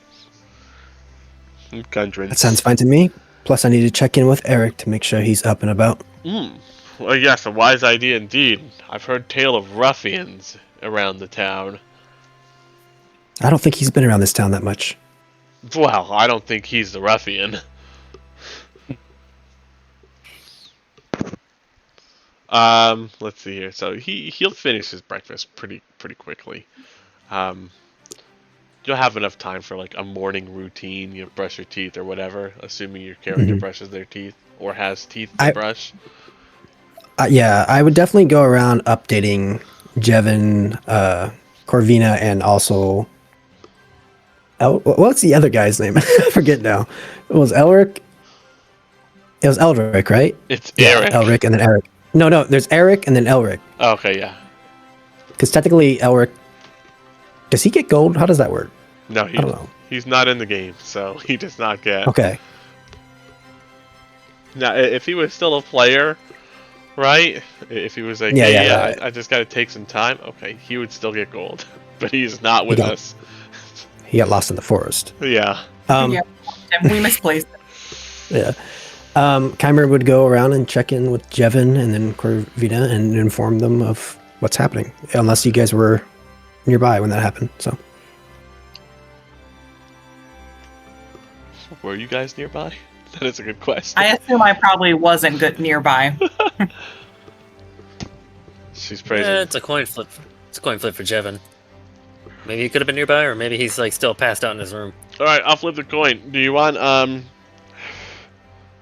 Gundren. That sounds fine to me. Plus, I need to check in with Eric to make sure he's up and about. Well, yes, a wise idea indeed. I've heard tale of ruffians around the town. I don't think he's been around this town that much. Well, I don't think he's the ruffian. Let's see here. So he'll finish his breakfast pretty quickly. You'll have enough time for like a morning routine. You brush your teeth or whatever, assuming your character brushes their teeth or has teeth to brush. Yeah, I would definitely go around updating Jevin, Corvina, and also what's the other guy's name? I forget now. It was Elric. It was Elric, right? It's Eric. Elric and then Eric. No, there's Eric and then Elric. Oh, okay, yeah. Because technically Elric, does he get gold? How does that work? No, I don't know. He's not in the game, so he does not get. Okay. Now, if he was still a player, right? If he was like, I just got to take some time. Okay, he would still get gold, but he's not with us. He got lost in the forest. Yeah. Yeah, we misplaced it. Yeah. Kymer would go around and check in with Jevin and then Corvina and inform them of what's happening, unless you guys were nearby when that happened. So. Were you guys nearby? That is a good question. I assume I probably wasn't good nearby. She's praising. It's a coin flip. It's a coin flip for Jevin. Maybe he could have been nearby, or maybe he's like still passed out in his room. All right, I'll flip the coin. Do you want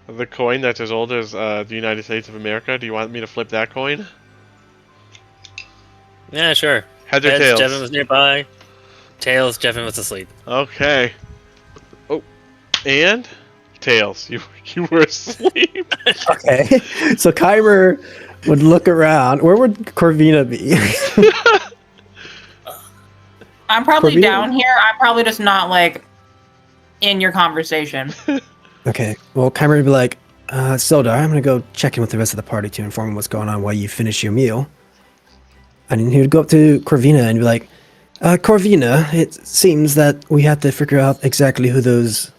the coin that's as old as the United States of America? Do you want me to flip that coin? Yeah, sure. Heads or tails? Jevin was nearby. Tails, Jevin was asleep. Okay. Oh, and tails. You were asleep. Okay. So Kymer would look around. Where would Corvina be? I'm probably Corvina? down here. I'm probably just not like in your conversation. Okay. Well, Kymer would be like, Sildar, I'm going to go check in with the rest of the party to inform them what's going on while you finish your meal. And he would go up to Corvina and be like, Corvina, it seems that we have to figure out exactly who those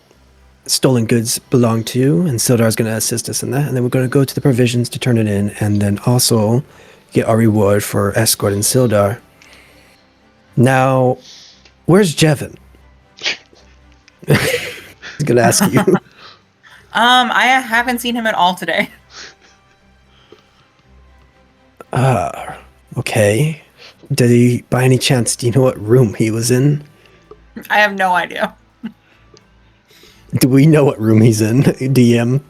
stolen goods belong to, and Sildar's going to assist us in that. And then we're going to go to the provisions to turn it in, and then also get our reward for escorting Sildar. Now, where's Jevin? He's going to ask you. I haven't seen him at all today. Okay. Did he, by any chance, do you know what room he was in? I have no idea. Do we know what room he's in, DM?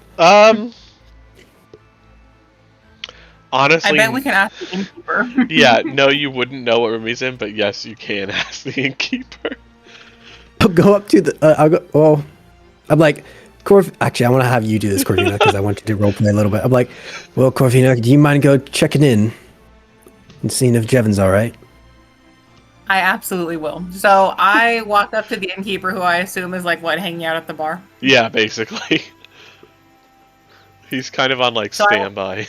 Honestly, I bet we can ask the innkeeper. yeah, no, you wouldn't know what room he's in, but yes, you can ask the innkeeper. I'll go up to the. I'll go. Well, I'm like, actually, I want to have you do this, Corvina, because I want you to roleplay a little bit. I'm like, well, Corvina, do you mind go checking in and seeing if Jevin's all right? I absolutely will. So I walk up to the innkeeper, who I assume is like what, hanging out at the bar. Yeah, basically. He's kind of on like So standby.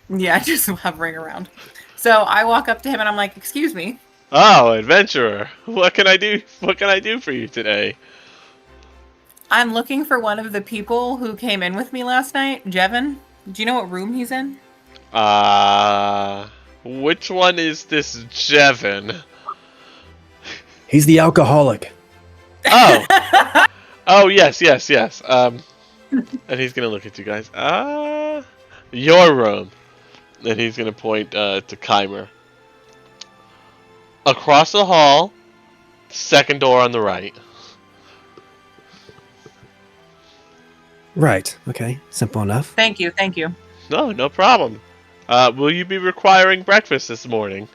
Yeah, just hovering around. So I walk up to him and I'm like, "Excuse me." Oh, adventurer! What can I do? What can I do for you today? I'm looking for one of the people who came in with me last night, Jevin. Do you know what room he's in? Which one is this Jevin? He's the alcoholic. Oh! Oh, yes. And he's gonna look at you guys. Your room. And he's gonna point to Keimer. Across the hall, second door on the right. Right. Okay. Simple enough. Thank you. No problem. Will you be requiring breakfast this morning?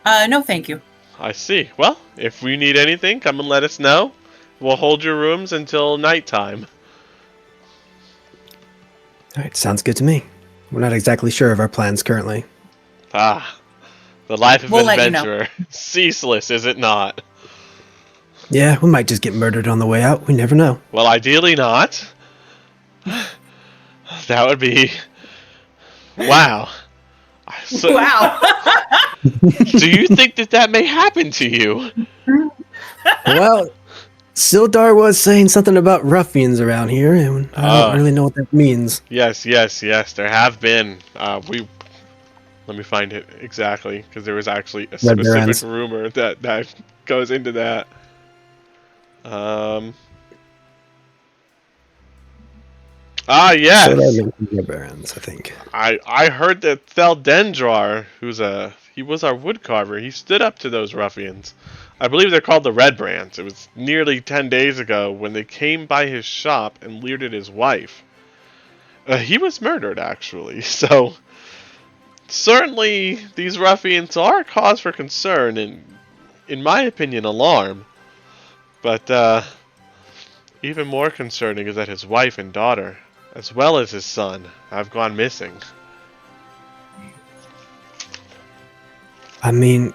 No, thank you. I see. Well, if we need anything, come and let us know. We'll hold your rooms until nighttime. All right. Sounds good to me. We're not exactly sure of our plans currently. The life of We'll an let you know. adventurer. Ceaseless, is it not? Yeah, we might just get murdered on the way out. We never know. Well, ideally not. That would be... Wow. So, Wow. do you think that may happen to you? Well, Sildar was saying something about ruffians around here, and I don't really know what that means. Yes. There have been. Let me find it exactly, because there was actually a Red specific Barons. rumor that goes into that. Yes. Sildar mentioned Red Barons, I think. I heard that Phandelver, he was our woodcarver, he stood up to those ruffians. I believe they're called the Red Brands. It was nearly 10 days ago when they came by his shop and leered at his wife. He was murdered, actually, so... Certainly, these ruffians are a cause for concern and, in my opinion, alarm. But, even more concerning is that his wife and daughter, as well as his son, have gone missing. I mean,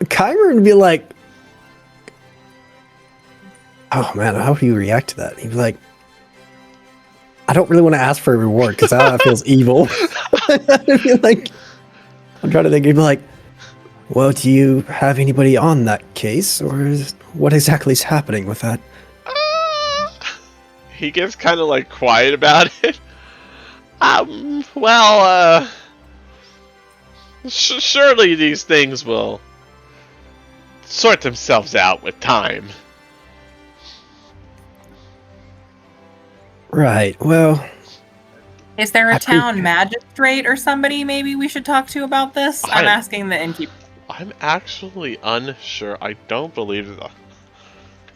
Kyber would be like, oh man, how would you react to that? He'd be like, I don't really want to ask for a reward because that feels evil. I'd be like, I'm trying to think. He'd be like, well, do you have anybody on that case, or what exactly is happening with that? He gets kind of like quiet about it. Surely these things will sort themselves out with time. Right. Well, Is there a town magistrate or somebody maybe we should talk to about this? I'm asking the innkeeper. I'm actually unsure. I don't believe that.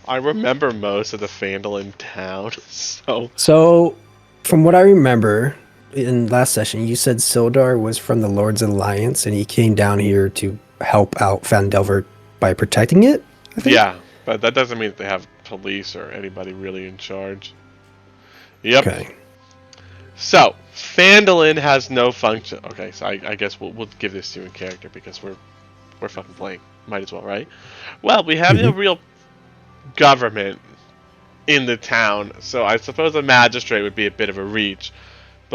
I remember most of the Phandle in town, so... So, from what I remember, in last session, you said Sildar was from the Lord's Alliance, and he came down here to help out Phandelver by protecting it? I think? Yeah, but that doesn't mean that they have police or anybody really in charge. Yep. Okay. So, Phandalin has no function. Okay, so I guess we'll give this to you in character because we're fucking playing. Might as well, right? Well, we have no real government in the town, so I suppose a magistrate would be a bit of a reach.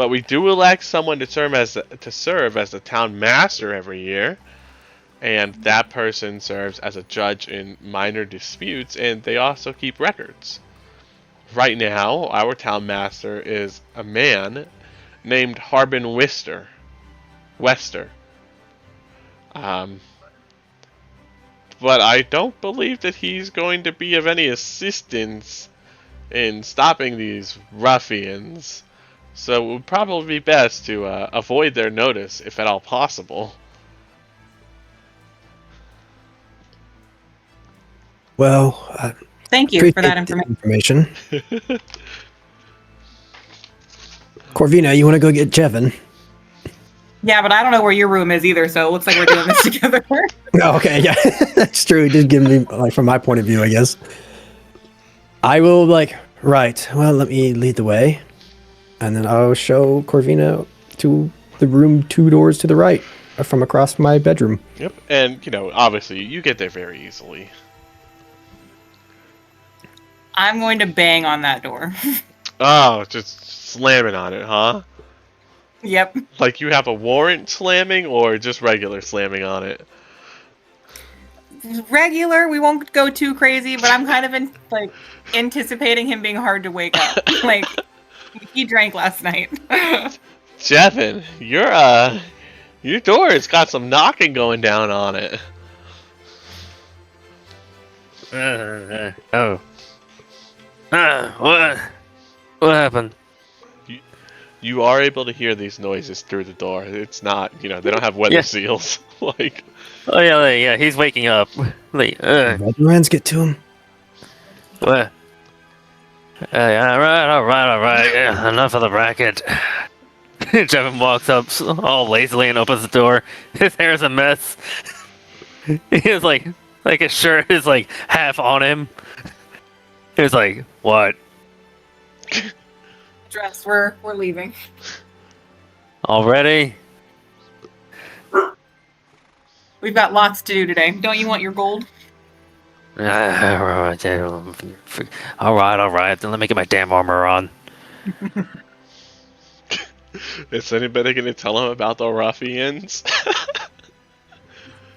But we do elect someone to serve as the town master every year, and that person serves as a judge in minor disputes, and they also keep records. Right now, our town master is a man named Harbin Wester. But I don't believe that he's going to be of any assistance in stopping these ruffians. So it would probably be best to avoid their notice, if at all possible. Well, I Thank you for that appreciate the information. information. Corvina, you want to go get Jevin? Yeah, but I don't know where your room is either, so it looks like we're doing this together. Oh, okay, yeah, that's true. Just give me, like, from my point of view, I guess. I will, right, well, let me lead the way. And then I'll show Corvina to the room 2 doors to the right, from across my bedroom. Yep, and, obviously, you get there very easily. I'm going to bang on that door. Oh, just slamming on it, huh? Yep. Like you have a warrant slamming, or just regular slamming on it? Regular, we won't go too crazy, but I'm kind of anticipating him being hard to wake up. Like, he drank last night. Jevin, your door has got some knocking going down on it. What happened? You are able to hear these noises through the door. It's not, they don't have weather seals. Like, Oh yeah, he's waking up. Veterans get to him. What? All right. Yeah, enough of the racket. Jevin walks up all lazily and opens the door. His hair's a mess. He's like his shirt is like half on him. He's like, what? Dress, we're leaving. Already? We've got lots to do today. Don't you want your gold? All right. Then let me get my damn armor on. is anybody going to tell him about the ruffians?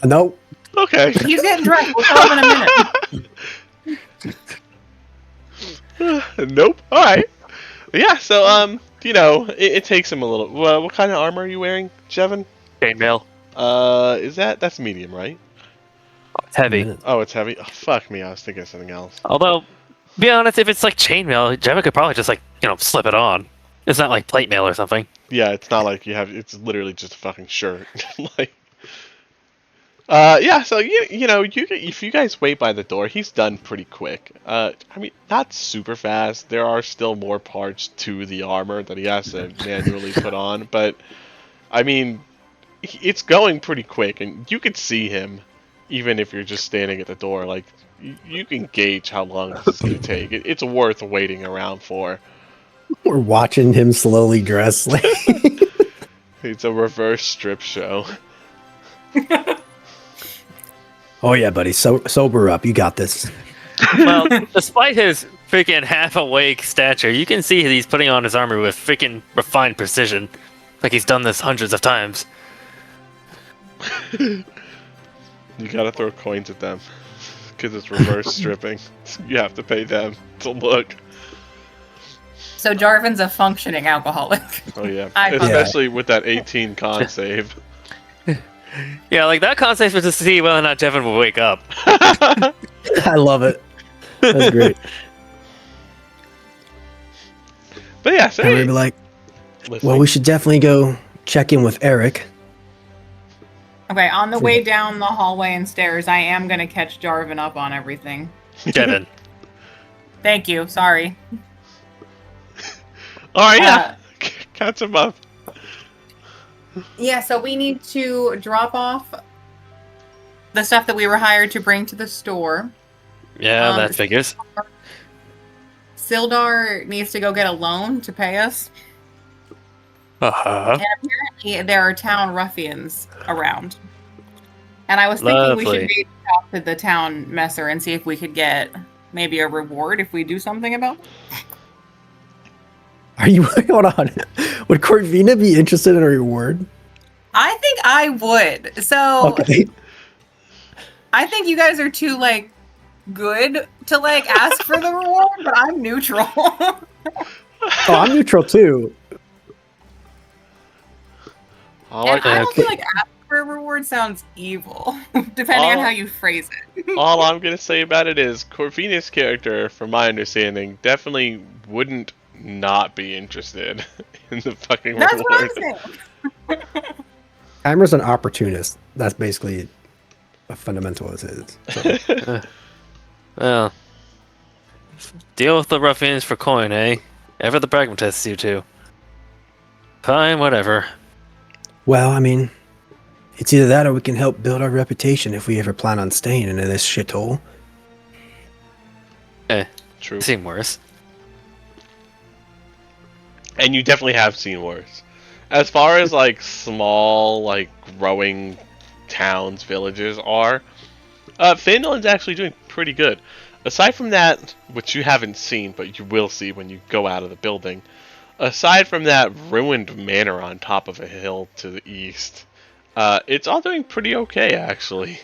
Nope. Okay. He's getting dressed. We'll tell him in a minute. Nope. All right. Yeah. So it takes him a little. What kind of armor are you wearing, Jevin? Chainmail. That's medium, right? It's heavy. Oh, it's heavy. Oh, fuck me. I was thinking of something else. Although, be honest, if it's like chainmail, Jevin could probably just slip it on. It's not like plate mail or something. Yeah, it's not like you have. It's literally just a fucking shirt. Yeah. So if you guys wait by the door, he's done pretty quick. I mean, not super fast. There are still more parts to the armor that he has to manually put on, but I mean, it's going pretty quick, and you can see him, even if you're just standing at the door. Like, you can gauge how long this is going to take. It's worth waiting around for. We're watching him slowly dress. It's a reverse strip show. Oh yeah, buddy. Sober up. You got this. Well, despite his freaking half-awake stature, you can see he's putting on his armor with freaking refined precision. Like he's done this hundreds of times. You gotta throw coins at them. Because it's reverse stripping. You have to pay them to look. So Jarvan's a functioning alcoholic. Oh yeah. I- Especially with that 18 con save. Yeah, like that concept was to see whether or not Jevin will wake up. I love it. That's great. But yeah, so And we'd be like, well, we should definitely go check in with Eric. Okay, on the way down the hallway and stairs, I am going to catch Jarvan up on everything. Jevin. Thank you. Sorry. Alright, yeah. Catch him up. Yeah, so we need to drop off the stuff that we were hired to bring to the store. Yeah, that figures. Sildar needs to go get a loan to pay us. Uh-huh. And apparently there are town ruffians around. And I was thinking we should Lovely. maybe talk to the town messer and see if we could get maybe a reward if we do something about it. Are you hold on? Would Corvina be interested in a reward? I think I would. So Okay. I think you guys are too like good to like ask for the reward, but I'm neutral. Oh, I'm neutral too. All And I I, don't feel like asking for a reward sounds evil, depending on how you phrase it. all I'm gonna say about it is Corvina's character, from my understanding, definitely wouldn't not be interested in the fucking That's reward. what I'm saying. Hammer's an opportunist. That's basically a fundamental as it is. So, Well, deal with the ruffians for coin, eh? Ever the pragmatists, you two. Fine, whatever. well, I mean, it's either that or we can help build our reputation if we ever plan on staying in this shithole. True. Seen worse. And you definitely have seen worse. As far as like small, like growing towns, villages are, Phandelver's actually doing pretty good. Aside from that, which you haven't seen, but you will see when you go out of the building. Aside from that ruined manor on top of a hill to the east, it's all doing pretty okay, actually.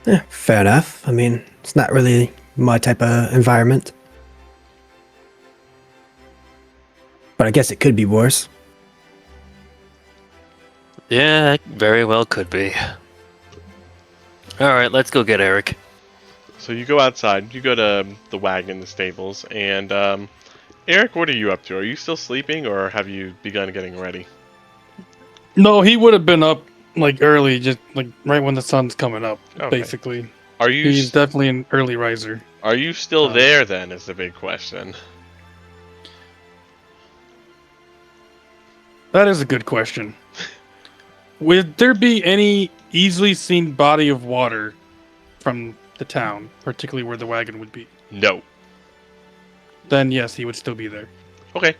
Yeah, fair enough. I mean, it's not really my type of environment. But I guess it could be worse. Yeah, it very well could be. Alright, let's go get Eric. So you go outside, you go to the wagon, the stables, and Eric, what are you up to? Are you still sleeping, or have you begun getting ready? No, he would have been up like early, just like right when the sun's coming up. Okay. Basically, Are you he's definitely an early riser. are you still there then? Is the big question. That is a good question. Would there be any easily seen body of water from the town, particularly where the wagon would be? No. Then yes, he would still be there. Okay.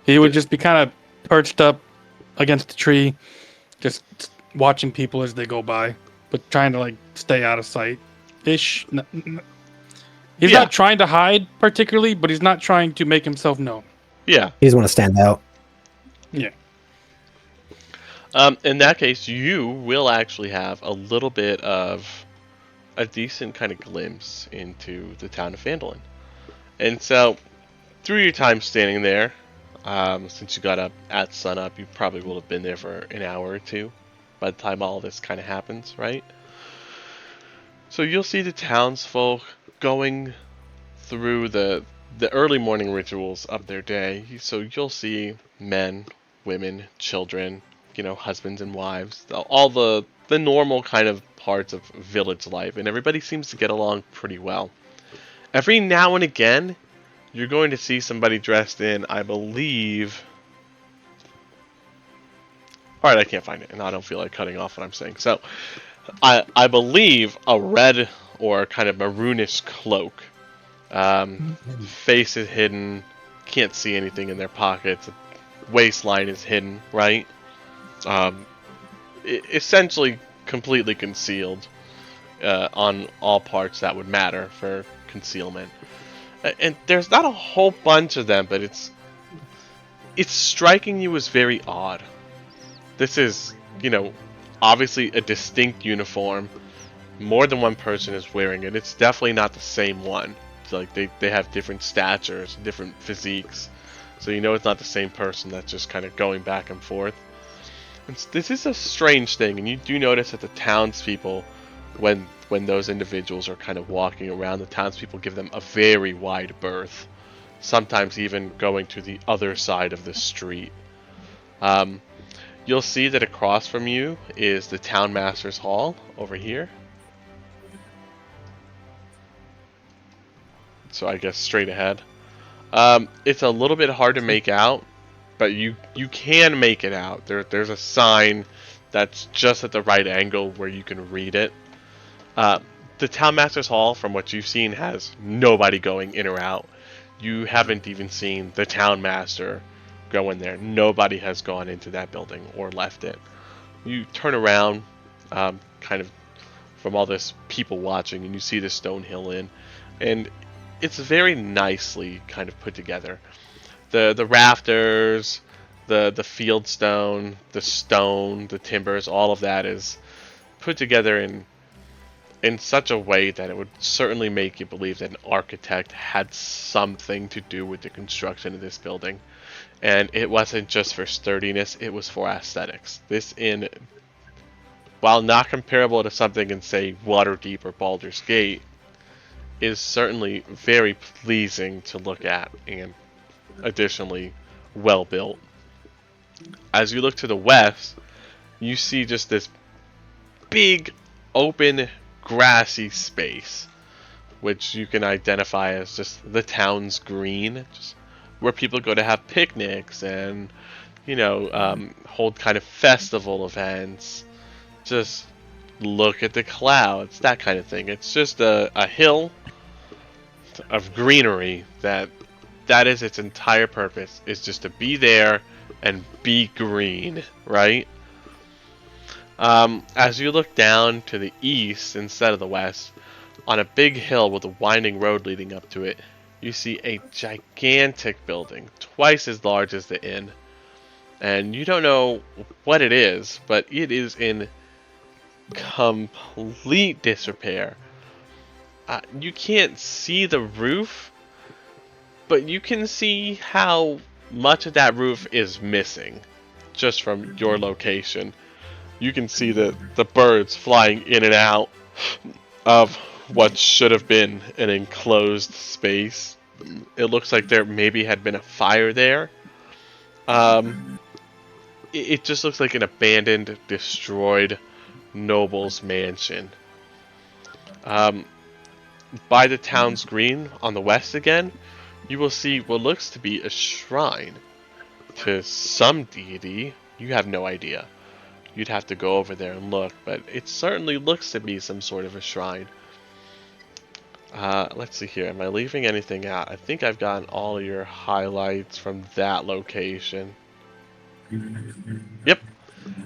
He would just be kind of perched up against a tree, just watching people as they go by, but trying to like stay out of sight. Ish. He's Yeah. not trying to hide particularly, but he's not trying to make himself known. Yeah. He just want to stand out. Yeah. In that case, you will actually have a little bit of a decent kind of glimpse into the town of Phandelver. And so, through your time standing there, since you got up at sunup, you probably will have been there for an hour or two by the time all this kind of happens, right? So you'll see the townsfolk going through the early morning rituals of their day. So you'll see men, women, children, husbands and wives, all the normal kind of parts of village life, and everybody seems to get along pretty well. Every now and again, you're going to see somebody dressed in, I believe... Alright, I can't find it, and I don't feel like cutting off what I'm saying. So, I believe a red or kind of maroonish cloak. Face is hidden, can't see anything in their pockets, waistline is hidden, right? Essentially completely concealed on all parts that would matter for concealment. And there's not a whole bunch of them, but it's striking you as very odd. This is, obviously a distinct uniform. More than one person is wearing it. It's definitely not the same one. It's like they have different statures, different physiques. So it's not the same person that's just kind of going back and forth. This is a strange thing, and you do notice that the townspeople, when those individuals are kind of walking around, the townspeople give them a very wide berth, sometimes even going to the other side of the street. You'll see that across from you is the townmaster's hall over here. So I guess straight ahead. It's a little bit hard to make out, but you can make it out. There's a sign that's just at the right angle where you can read it. The Townmaster's Hall, from what you've seen, has nobody going in or out. You haven't even seen the Townmaster go in there. Nobody has gone into that building or left it. You turn around, kind of from all this people watching, and you see the Stone Hill Inn, and it's very nicely kind of put together. The rafters, the field stone, the stone, the timbers, all of that is put together in such a way that it would certainly make you believe that an architect had something to do with the construction of this building. And it wasn't just for sturdiness, it was for aesthetics. This inn, while not comparable to something in, say, Waterdeep or Baldur's Gate, is certainly very pleasing to look at and additionally well built. As you look to the west, you see just this big open grassy space, which you can identify as just the town's green, just where people go to have picnics and, hold kind of festival events. Just look at the clouds, that kind of thing. It's just a hill of greenery that is its entire purpose, is just to be there and be green, right? As you look down to the east instead of the west, on a big hill with a winding road leading up to it, you see a gigantic building, twice as large as the inn. And you don't know what it is, but it is in complete disrepair. You can't see the roof, but you can see how much of that roof is missing just from your location. You can see the birds flying in and out of what should have been an enclosed space. It looks like there maybe had been a fire there. It just looks like an abandoned, destroyed noble's mansion. By the town's green on the west again, you will see what looks to be a shrine to some deity. You have no idea. You'd have to go over there and look, but it certainly looks to be some sort of a shrine. Let's see here. Am I leaving anything out? I think I've gotten all your highlights from that location. Yep.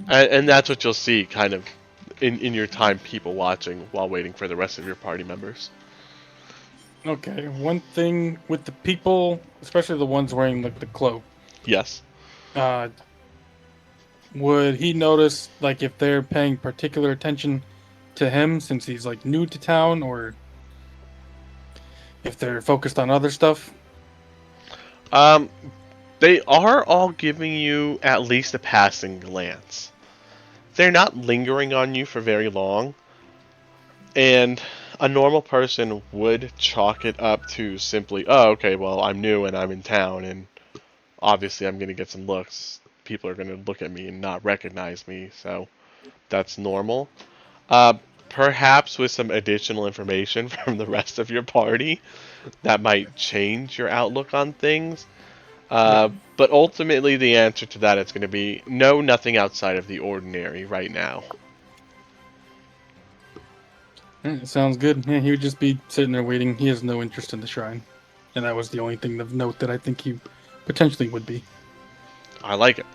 And that's what you'll see kind of in your time people watching while waiting for the rest of your party members. Okay, one thing with the people, especially the ones wearing like the cloak, Yes. would he notice like if they're paying particular attention to him since he's like new to town, or if they're focused on other stuff? They are all giving you at least a passing glance. They're not lingering on you for very long. And a normal person would chalk it up to simply, oh, okay, well, I'm new and I'm in town, and obviously I'm going to get some looks. People are going to look at me and not recognize me, so that's normal. Perhaps with some additional information from the rest of your party, that might change your outlook on things. But ultimately, the answer to that is going to be no, nothing outside of the ordinary right now. Sounds good. Yeah, he would just be sitting there waiting. He has no interest in the shrine. And that was the only thing of note that I think he potentially would be. I like it.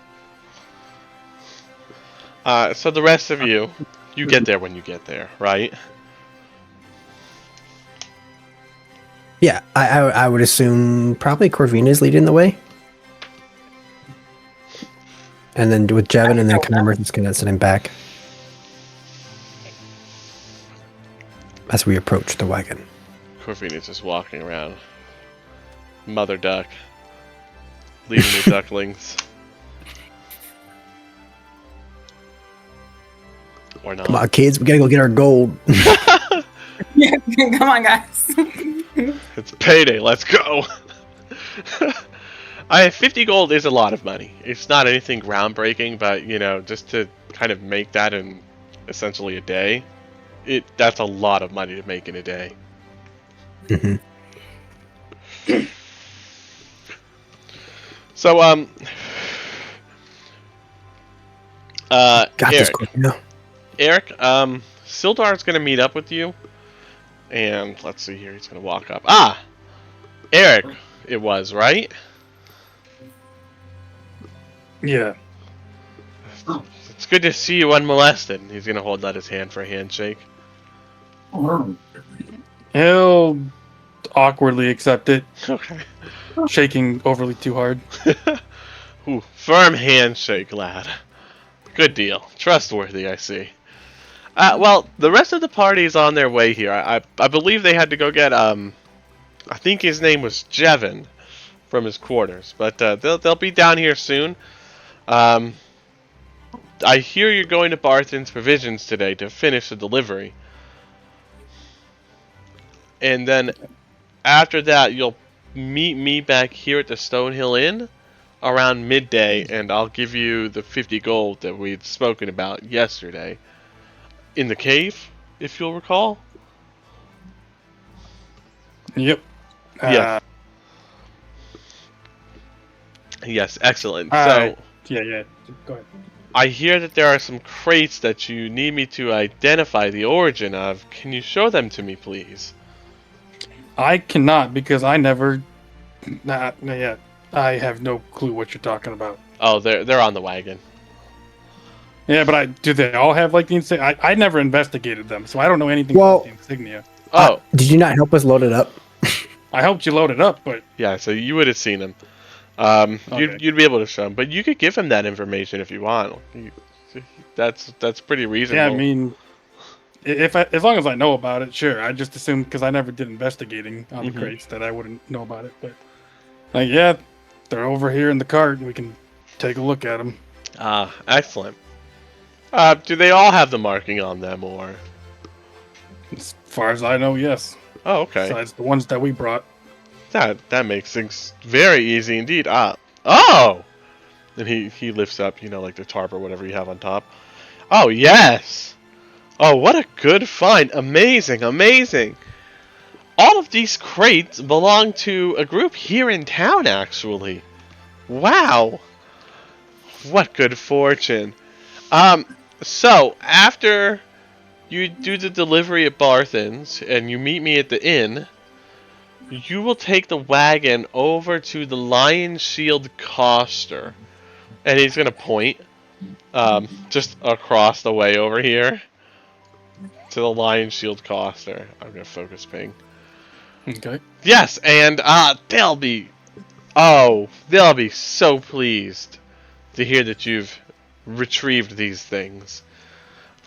So the rest of you get there when you get there, right? Yeah, I would assume probably Corvina's leading the way. And then with Jevin, and then Cameron's just going to send him back as we approach the wagon. Corvina's just walking around. Mother duck. Leading the ducklings. Or not. Come on, kids, we got to go get our gold. Yeah, come on, guys. It's payday, let's go! 50 gold is a lot of money. It's not anything groundbreaking, but, just to kind of make that in essentially a day, that's a lot of money to make in a day. Mm-hmm. So, Got this, Eric, Corvina. Eric, Sildar's gonna meet up with you, and let's see here, he's gonna walk up. Ah! Eric, it was, right? Yeah. It's good to see you unmolested. He's gonna hold out his hand for a handshake. He'll awkwardly accept it, Okay. shaking overly too hard. Ooh, firm handshake, lad. Good deal. Trustworthy, I see. Well, the rest of the party is on their way here. I believe they had to go get, I think his name was Jevin from his quarters. But they'll be down here soon. I hear you're going to Barthen's Provisions today to finish the delivery. And then after that, you'll meet me back here at the Stonehill Inn around midday, and I'll give you the 50 gold that we'd spoken about yesterday. In the cave, if you'll recall. Yep. Yeah. Yes, excellent. Yeah. So, Go ahead. I hear that there are some crates that you need me to identify the origin of. Can you show them to me, please? I cannot because I never. Not yet. I have no clue what you're talking about. Oh, they're on the wagon. Yeah, but do they all have like the insignia? I never investigated them, so I don't know anything Well- about the insignia. Oh, Did you not help us load it up? I helped you load it up, but yeah. So you would have seen them. Okay. You'd be able to show him, but you could give him that information if you want. That's pretty reasonable. yeah, I mean, as long as I know about it, sure. I just assumed because I never did investigating on the crates that I wouldn't know about it. But like, yeah, they're over here in the cart, and we can take a look at them. Excellent. Do they all have the marking on them, or? As far as I know, yes. Oh, okay. Besides the ones that we brought. That makes things very easy indeed. Oh! And he lifts up, like the tarp or whatever you have on top. Oh, yes! Oh, what a good find. Amazing, amazing. All of these crates belong to a group here in town, actually. Wow. What good fortune. So, after you do the delivery at Barthen's, and you meet me at the inn, you will take the wagon over to the Lion Shield Coster. And he's going to point just across the way over here to the Lion Shield Coster. I'm going to focus ping. Okay. Yes, and they'll be so pleased to hear that you've retrieved these things.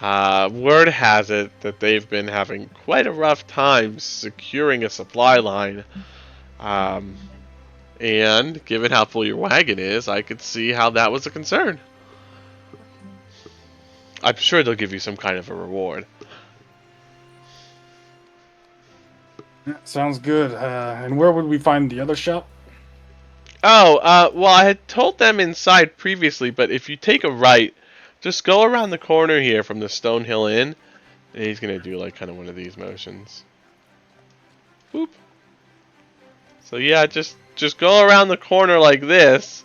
Word has it that they've been having quite a rough time securing a supply line. And given how full your wagon is, I could see how that was a concern. I'm sure they'll give you some kind of a reward. Sounds good. And where would we find the other shop? Oh, well, I had told them inside previously, but if you take a right, just go around the corner here from the Stonehill Inn, and he's gonna do like kind of one of these motions. Boop. So yeah, just go around the corner like this,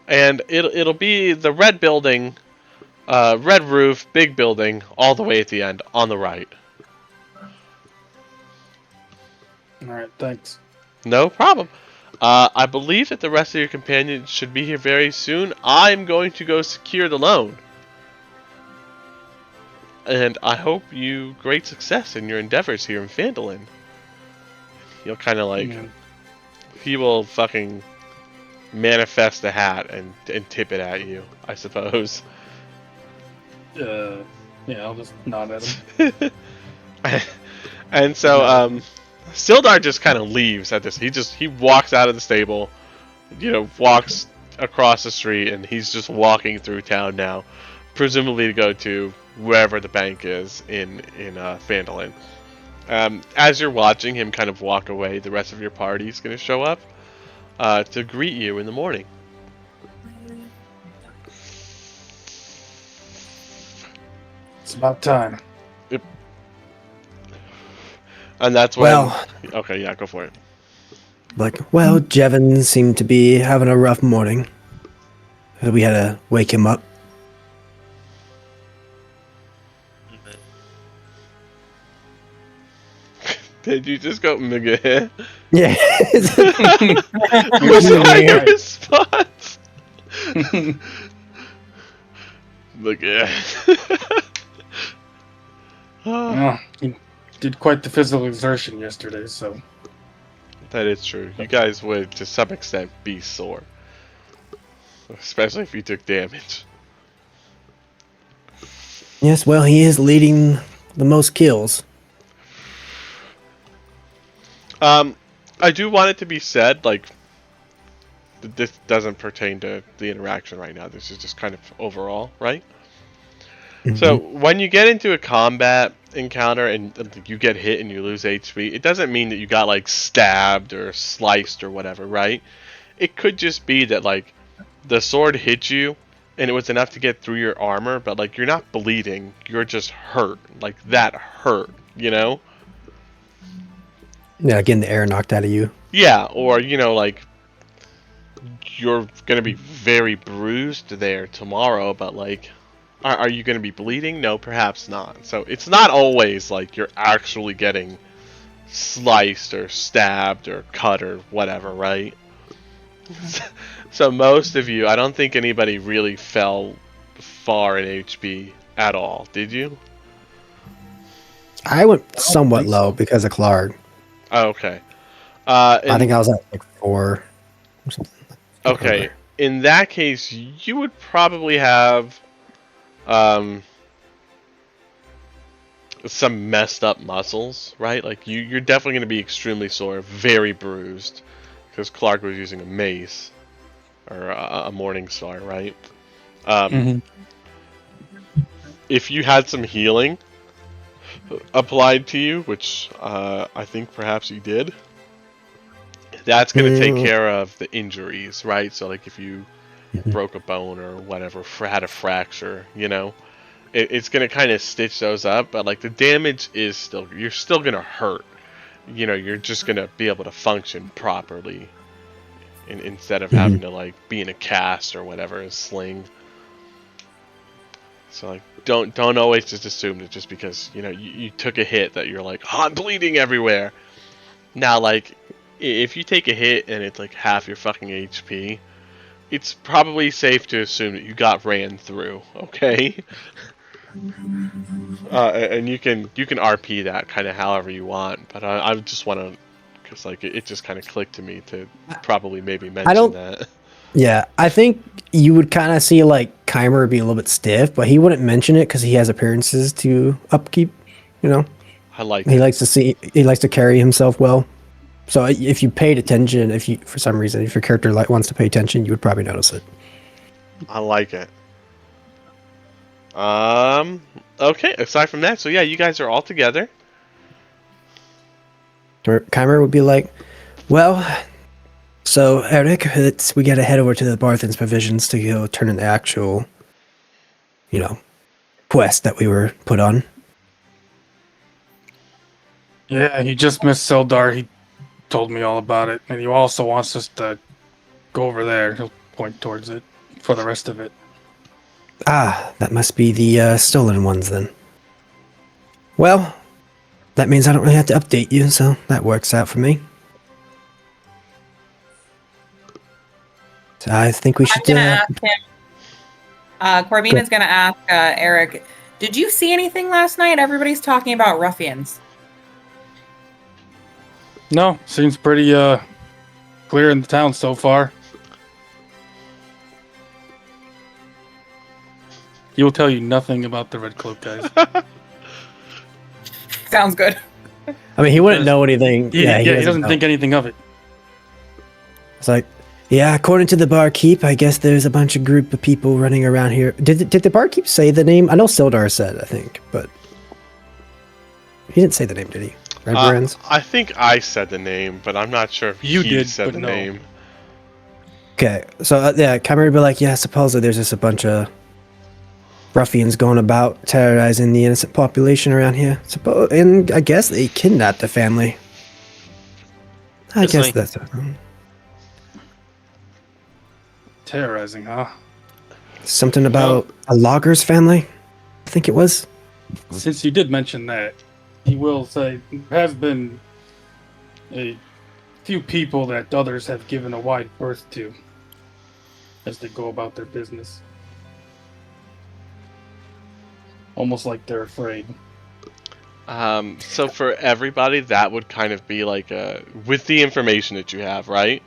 and it'll be the red building, red roof, big building, all the way at the end on the right. All right, thanks. No problem. I believe that the rest of your companions should be here very soon. I'm going to go secure the loan. And I hope you great success in your endeavors here in Phandelver. He'll kind of like... Yeah. He will fucking manifest a hat and tip it at you, I suppose. Yeah, I'll just nod at him. And so, Sildar just kind of leaves at this. He walks out of the stable, walks across the street, and he's just walking through town now, presumably to go to wherever the bank is in Phandelver. As you're watching him kind of walk away, the rest of your party is going to show up to greet you in the morning. It's about time. And that's when... Well, Okay, yeah, go for it. Jevin seemed to be having a rough morning. We had to wake him up. Did you just go mega? Yeah. Was that your response? Mega. Well, he did quite the physical exertion yesterday, so That is true. You guys would, to some extent, be sore. Especially if you took damage. Yes, well, he is leading the most kills. I do want it to be said, like, this doesn't pertain to the interaction right now. This is just kind of overall, right? So when you get into a combat encounter and you get hit and you lose HP, it doesn't mean that you got like stabbed or sliced or whatever, right? It could just be that like the sword hit you and it was enough to get through your armor, but like you're not bleeding, you're just hurt. Like that hurt, you know? Yeah, getting the air knocked out of you. Yeah, or you know, like you're gonna be very bruised there tomorrow, but like are you going to be bleeding? No, perhaps not. So it's not always like you're actually getting sliced or stabbed or cut or whatever, right? So most of you, I don't think anybody really fell far in HP at all. Did you? I went somewhat think low so. because of Clark. Oh, okay. I think I was at like 4 or something. Okay. In that case, you would probably have some messed up muscles, right? Like you're definitely going to be extremely sore, very bruised, because Clark was using a mace or a Morning Star, right? If you had some healing applied to you, which I think perhaps you did, that's going to take care of the injuries, right? So like if you broke a bone or whatever, had a fracture, you know, it's going to kind of stitch those up, but like the damage is still, you're still going to hurt. You know, you're just going to be able to function properly instead of having to like be in a cast or whatever, a sling. So like don't always just assume that just because, you know, you took a hit that you're like, oh, I'm bleeding everywhere. Now like if you take a hit and it's like half your fucking HP, it's probably safe to assume that you got ran through, okay? And you can RP that kind of however you want, but I just want to, because like it just kind of clicked to me to probably maybe mention that. Yeah, I think you would kind of see like Keimer be a little bit stiff, but he wouldn't mention it because he has appearances to upkeep. You know, I like he it. likes to carry himself well. So if you paid attention, if you for some reason if your character wants to pay attention, you would probably notice it. I like it. Okay, aside from that, so yeah, you guys are all together. Keimer would be like, "Well, so Eric, we got to head over to the Barthen's provisions to go turn in the actual, you know, quest that we were put on." Yeah, he just missed Sildar. He told me all about it, and he also wants us to go over there. He'll point towards it for the rest of it. Ah, that must be the stolen ones then. Well, that means I don't really have to update you, so that works out for me. So I think we should. I'm gonna ask him. Corvina's gonna ask Eric, did you see anything last night? Everybody's talking about ruffians. No, seems pretty clear in the town so far. He will tell you nothing about the Red Cloak guys. Sounds good. I mean, he wouldn't know anything. He doesn't know. think anything of it. It's like, yeah, according to the barkeep, I guess there's a bunch of group of people running around here. Did the barkeep say the name? I know Sildar said, I think, but he didn't say the name, did he? Red Brands? I think I said the name, but I'm not sure if You he did, said but the no. name. Okay, so yeah, Keimer would be like, yeah, supposedly there's just a bunch of ruffians going about terrorizing the innocent population around here. And I guess they kidnapped the family. I Just guess like- that's Terrorizing, huh? something about a logger's family. I think it was. Since you did mention that, he will say there has been a few people that others have given a wide berth to as they go about their business. Almost like they're afraid. So for everybody, that would kind of be like with the information that you have, right?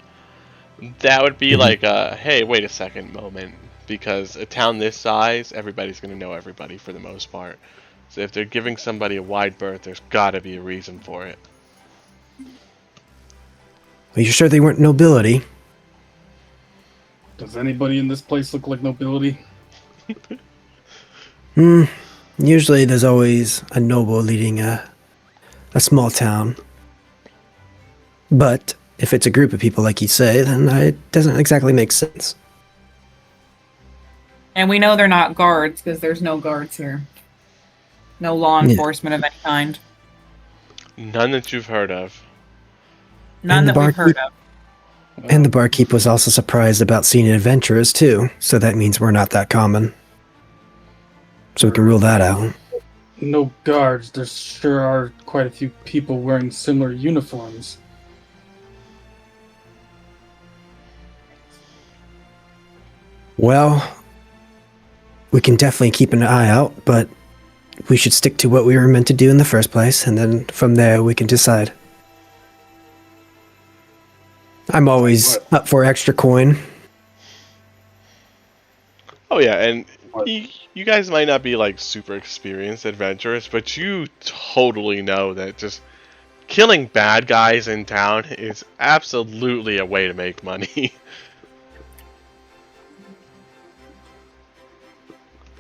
That would be like a, hey, wait a second moment. Because a town this size, everybody's going to know everybody for the most part. So if they're giving somebody a wide berth, there's got to be a reason for it. Are you sure they weren't nobility? Does anybody in this place look like nobility? Usually there's always a noble leading a small town. But if it's a group of people like you say, then it doesn't exactly make sense. And we know they're not guards because there's no guards here. No law Yeah. enforcement of any kind. None that you've heard of. None And the that we've heard barkeep- of. And the barkeep was also surprised about seeing adventurers too, so that means we're not that common. So we can rule that out. No guards. There sure are quite a few people wearing similar uniforms. Well, we can definitely keep an eye out, but we should stick to what we were meant to do in the first place, and then from there we can decide. I'm always up for extra coin. Oh yeah, and What? you guys might not be like super experienced adventurers, but you totally know that just killing bad guys in town is absolutely a way to make money.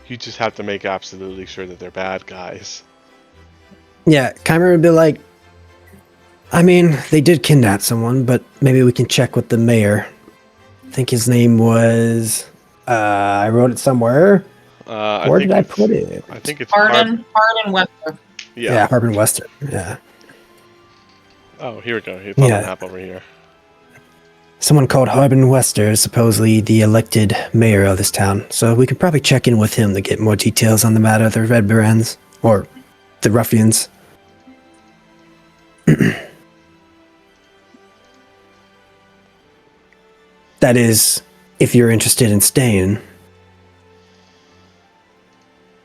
You just have to make absolutely sure that they're bad guys. Yeah, Chimer would be like, I mean, they did kidnap someone, but maybe we can check with the mayor. I think his name was... I wrote it somewhere. Where did I put it? I think it's Hardin Wester. Yeah, Harbin Western. Yeah. Oh, here we go. It's on Yeah. the map over here. Someone called Harbin Wester is supposedly the elected mayor of this town, so we could probably check in with him to get more details on the matter of the Red Barons, or the ruffians. That is, if you're interested in staying.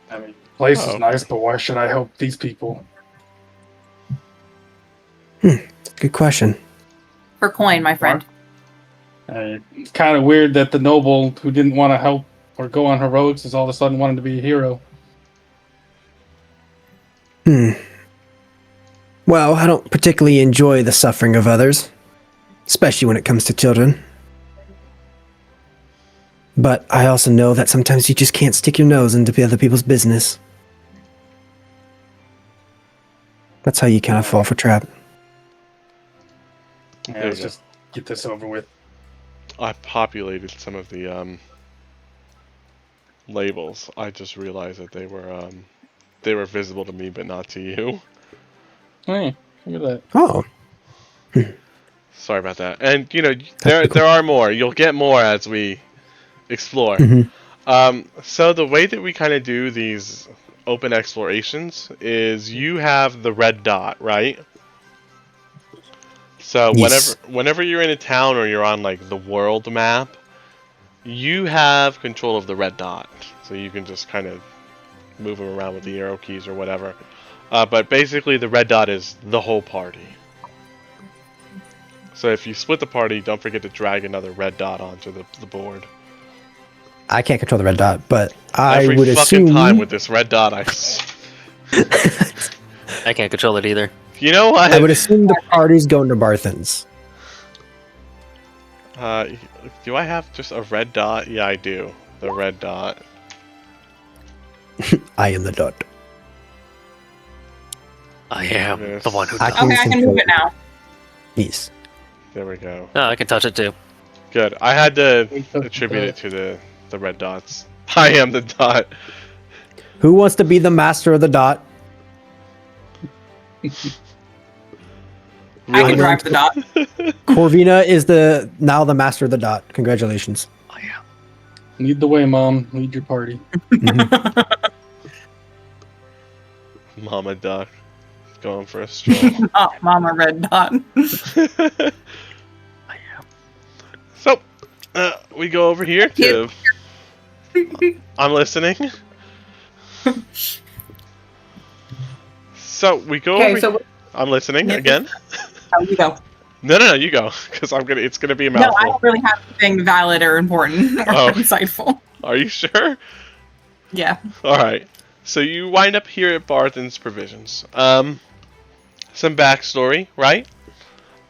I mean, the place Oh. is nice, but why should I help these people? Good question. For coin, my friend. It's kind of weird that the noble who didn't want to help or go on heroics is all of a sudden wanting to be a hero. Well, I don't particularly enjoy the suffering of others, especially when it comes to children. But I also know that sometimes you just can't stick your nose into other people's business. That's how you kind of fall for trap. Yeah, There let's you go. just get this over with. I populated some of the labels. I just realized that they were visible to me, but not to you. Hey, look at that. Oh, Sorry about that. And there are more. You'll get more as we explore. So the way that we kind of do these open explorations is you have the red dot, right? So Yes. whenever you're in a town or you're on like the world map, you have control of the red dot. So you can just kind of move them around with the arrow keys or whatever. But basically the red dot is the whole party. So if you split the party, don't forget to drag another red dot onto the board. I can't control the red dot, but I Every would fucking assume. time with this red dot, I can't control it either. You know what? I would assume the party's going to Barthens. Do I have just a red dot? Yeah, I do. The red dot. I am the dot. I am Yes. the one who. I Okay, I can control move it now. Yes. There we go. No, I can touch it too. Good. I had to attribute it to the red dots. I am the dot. Who wants to be the master of the dot? I Really? can drive the dot. Corvina is now the master of the dot. Congratulations. I am. Lead the way, Mom. Lead your party. Mama duck. Going for a stroll. Oh, Mama Red Dot. I am. So, we go over here to... I'm listening. So we go Okay, over. so I'm listening Yeah. again. how you go? No, you go, because it's gonna be a No, I mouthful. don't really have anything valid or important or Oh. insightful. Are you sure? Yeah. All right. So you wind up here at Barthen's Provisions. Some backstory, right?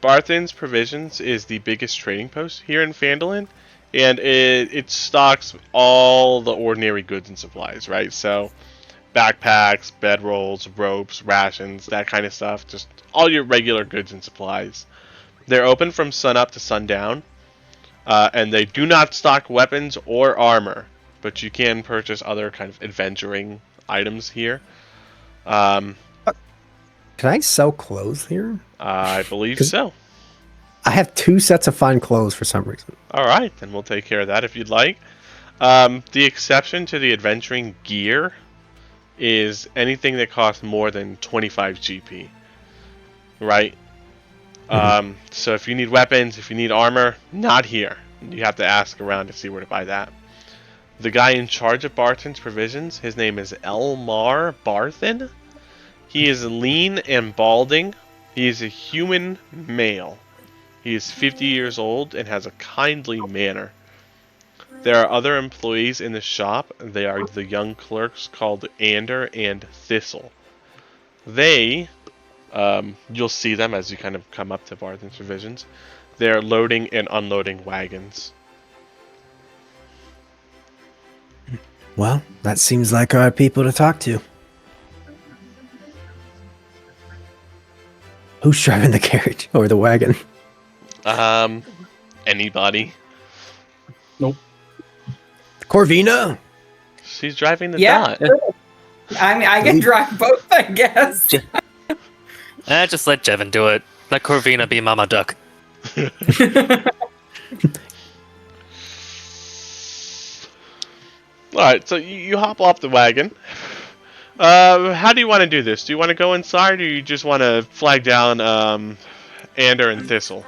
Barthen's Provisions is the biggest trading post here in Phandelver, and it stocks all the ordinary goods and supplies, right? So backpacks, bedrolls, ropes, rations, that kind of stuff. Just all your regular goods and supplies. They're open from sunup to sundown, and they do not stock weapons or armor, but you can purchase other kind of adventuring items here. Can I sell clothes here? I believe 'Cause- so. I have 2 sets of fine clothes for some reason. All right, then we'll take care of that if you'd like. The exception to the adventuring gear is anything that costs more than 25 GP. Right? So if you need weapons, if you need armor, not here. You have to ask around to see where to buy that. The guy in charge of Barthen's Provisions, his name is Elmar Barthen. He is lean and balding. He is a human male. He is 50 years old and has a kindly manner. There are other employees in the shop. They are the young clerks called Ander and Thistle. They, you'll see them as you kind of come up to Barthen's Provisions. They're loading and unloading wagons. Well, that seems like our people to talk to. Who's driving the carriage or the wagon? Anybody? Corvina? She's driving the Yeah. dot. I mean, I can drive both, I guess. Just let Jevin do it. Let Corvina be Mama Duck. Alright, so you hop off the wagon. How do you want to do this? Do you want to go inside, or you just want to flag down Ander and Thistle?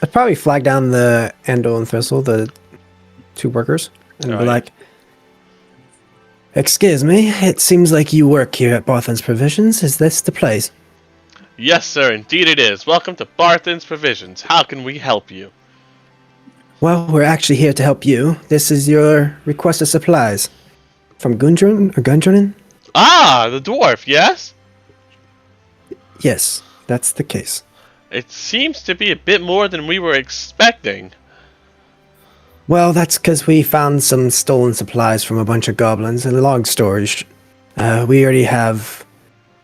I'd probably flag down the Endo and Thistle, the 2 workers, and be Alright. like, "Excuse me, it seems like you work here at Barthen's Provisions. Is this the place?" Yes, sir, indeed it is. Welcome to Barthen's Provisions. How can we help you? Well, we're actually here to help you. This is your request of supplies. From Gundren or Gundrenin? Ah, the dwarf, yes? Yes, that's the case. It seems to be a bit more than we were expecting. Well, that's because we found some stolen supplies from a bunch of goblins. And long story, we already have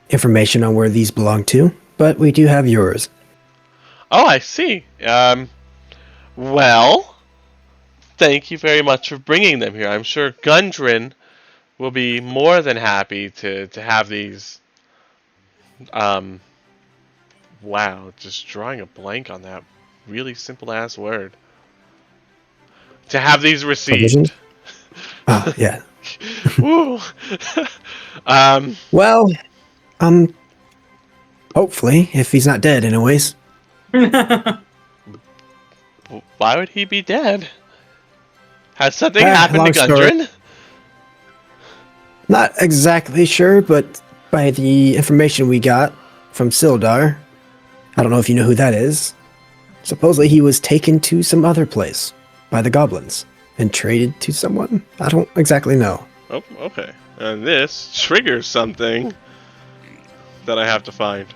information on where these belong to, but we do have yours. Oh, I see. Well, thank you very much for bringing them here. I'm sure Gundren will be more than happy to have these. Wow, just drawing a blank on that really simple ass word. To have these received. Provisions? Oh, yeah. Woo. Well, hopefully, if he's not dead anyways. Why would he be dead? Has something Ah, happened to long story. Gundren? Not exactly sure, but by the information we got from Sildar, I don't know if you know who that is. Supposedly he was taken to some other place by the goblins and traded to someone. I don't exactly know. Oh, okay. And this triggers something that I have to find.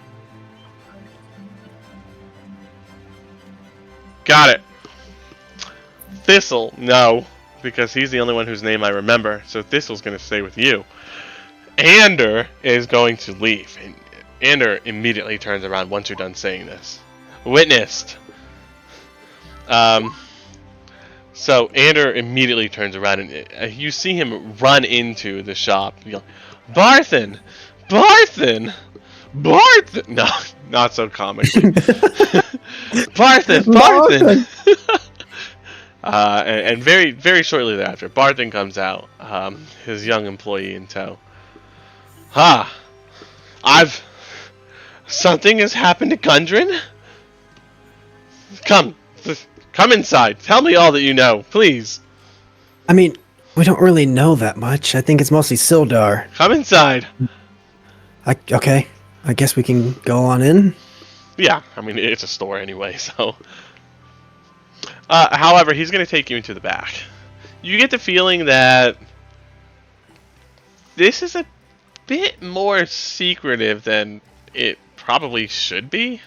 Got it. Thistle, no, because he's the only one whose name I remember, so Thistle's going to stay with you. Ander is going to leave. And Ander immediately turns around once you're done saying this. Witnessed. So Ander immediately turns around and you see him run into the shop. You go, Barthen! Barthen! Barthen! No, not so comically. Barthen! Barthen! And very, very shortly thereafter, Barthen comes out, his young employee in tow. Something has happened to Gundren? Come inside. Tell me all that you know, please. I mean, we don't really know that much. I think it's mostly Sildar. Come inside. Okay. I guess we can go on in. Yeah, I mean, it's a store anyway, so. However, he's going to take you into the back. You get the feeling that this is a bit more secretive than it probably should be.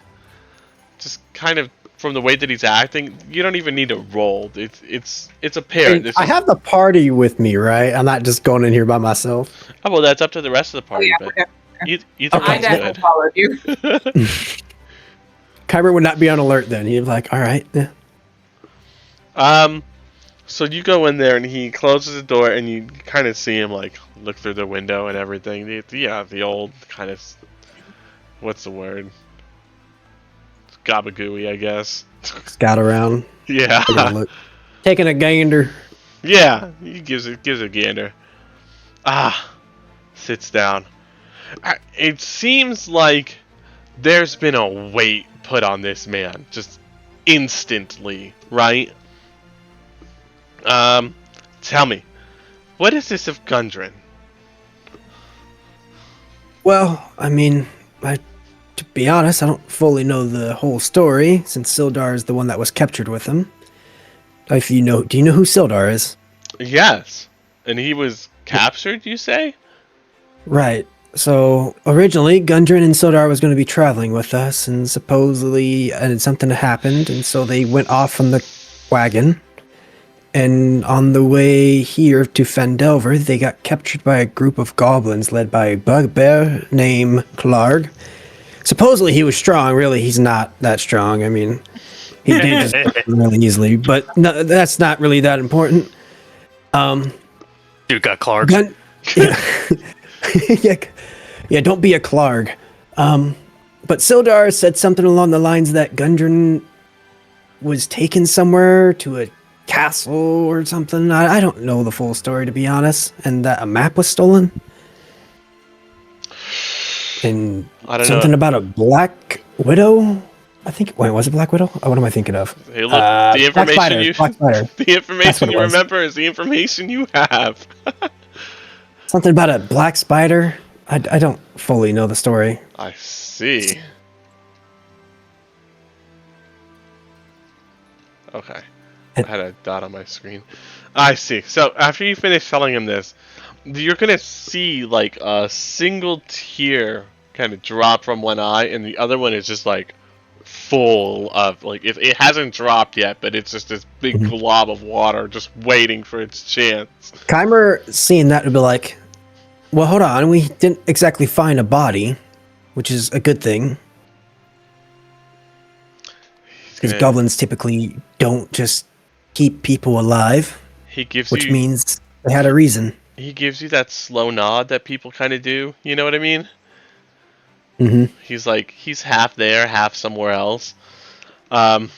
Just kind of from the way that he's acting, you don't even need to roll. It's apparent. I have the party with me, right? I'm not just going in here by myself. Oh well, that's up to the rest of the Oh, party. yeah, But okay. either I one's definitely good. followed you. Kyber would not be on alert then. He'd be like, all right, yeah. So you go in there and he closes the door and you kind of see him like look through the window and everything. The old kind of, what's the word? Gabagooey, I guess. Scout around. Yeah. Taking a look. Taking a gander. Yeah, he gives a gander. Sits down. It seems like there's been a weight put on this man, just instantly, right? Tell me, what is this of Gundren? Well, I mean, to be honest, I don't fully know the whole story, since Sildar is the one that was captured with him. If you know, do you know who Sildar is? Yes, and he was captured, you say? Right. So originally, Gundren and Sildar was going to be traveling with us, and supposedly, something happened, and so they went off from the wagon. And on the way here to Phandelver, they got captured by a group of goblins led by a bugbear named Clark. Supposedly he was strong. Really, he's not that strong. I mean, he did just really easily, but no, that's not really that important. Dude got Clark. Yeah, don't be a Clark. But Sildar said something along the lines that Gundren was taken somewhere to a castle or something. I don't know the full story, to be honest. And that a map was stolen. And I don't something know. about a Black Widow. I think. Wait, was it Black Widow? Oh, what am I thinking of? Hey, look, the information Black Spider. the information what you it was. remember is the information you have. Something about a black spider. I don't fully know the story. I see. Okay. I had a dot on my screen. I see. So after you finish telling him this, you're gonna see like a single tear kind of drop from one eye, and the other one is just like full of like it hasn't dropped yet, but it's just this big glob of water just waiting for its chance. Kymer seeing that would be like, well, hold on. We didn't exactly find a body, which is a good thing. Because gonna- goblins typically don't just keep people alive, He gives which you means they had a reason. he gives you that slow nod that people kind of do. You know what I mean? Mm-hmm. He's like he's half there, half somewhere else. And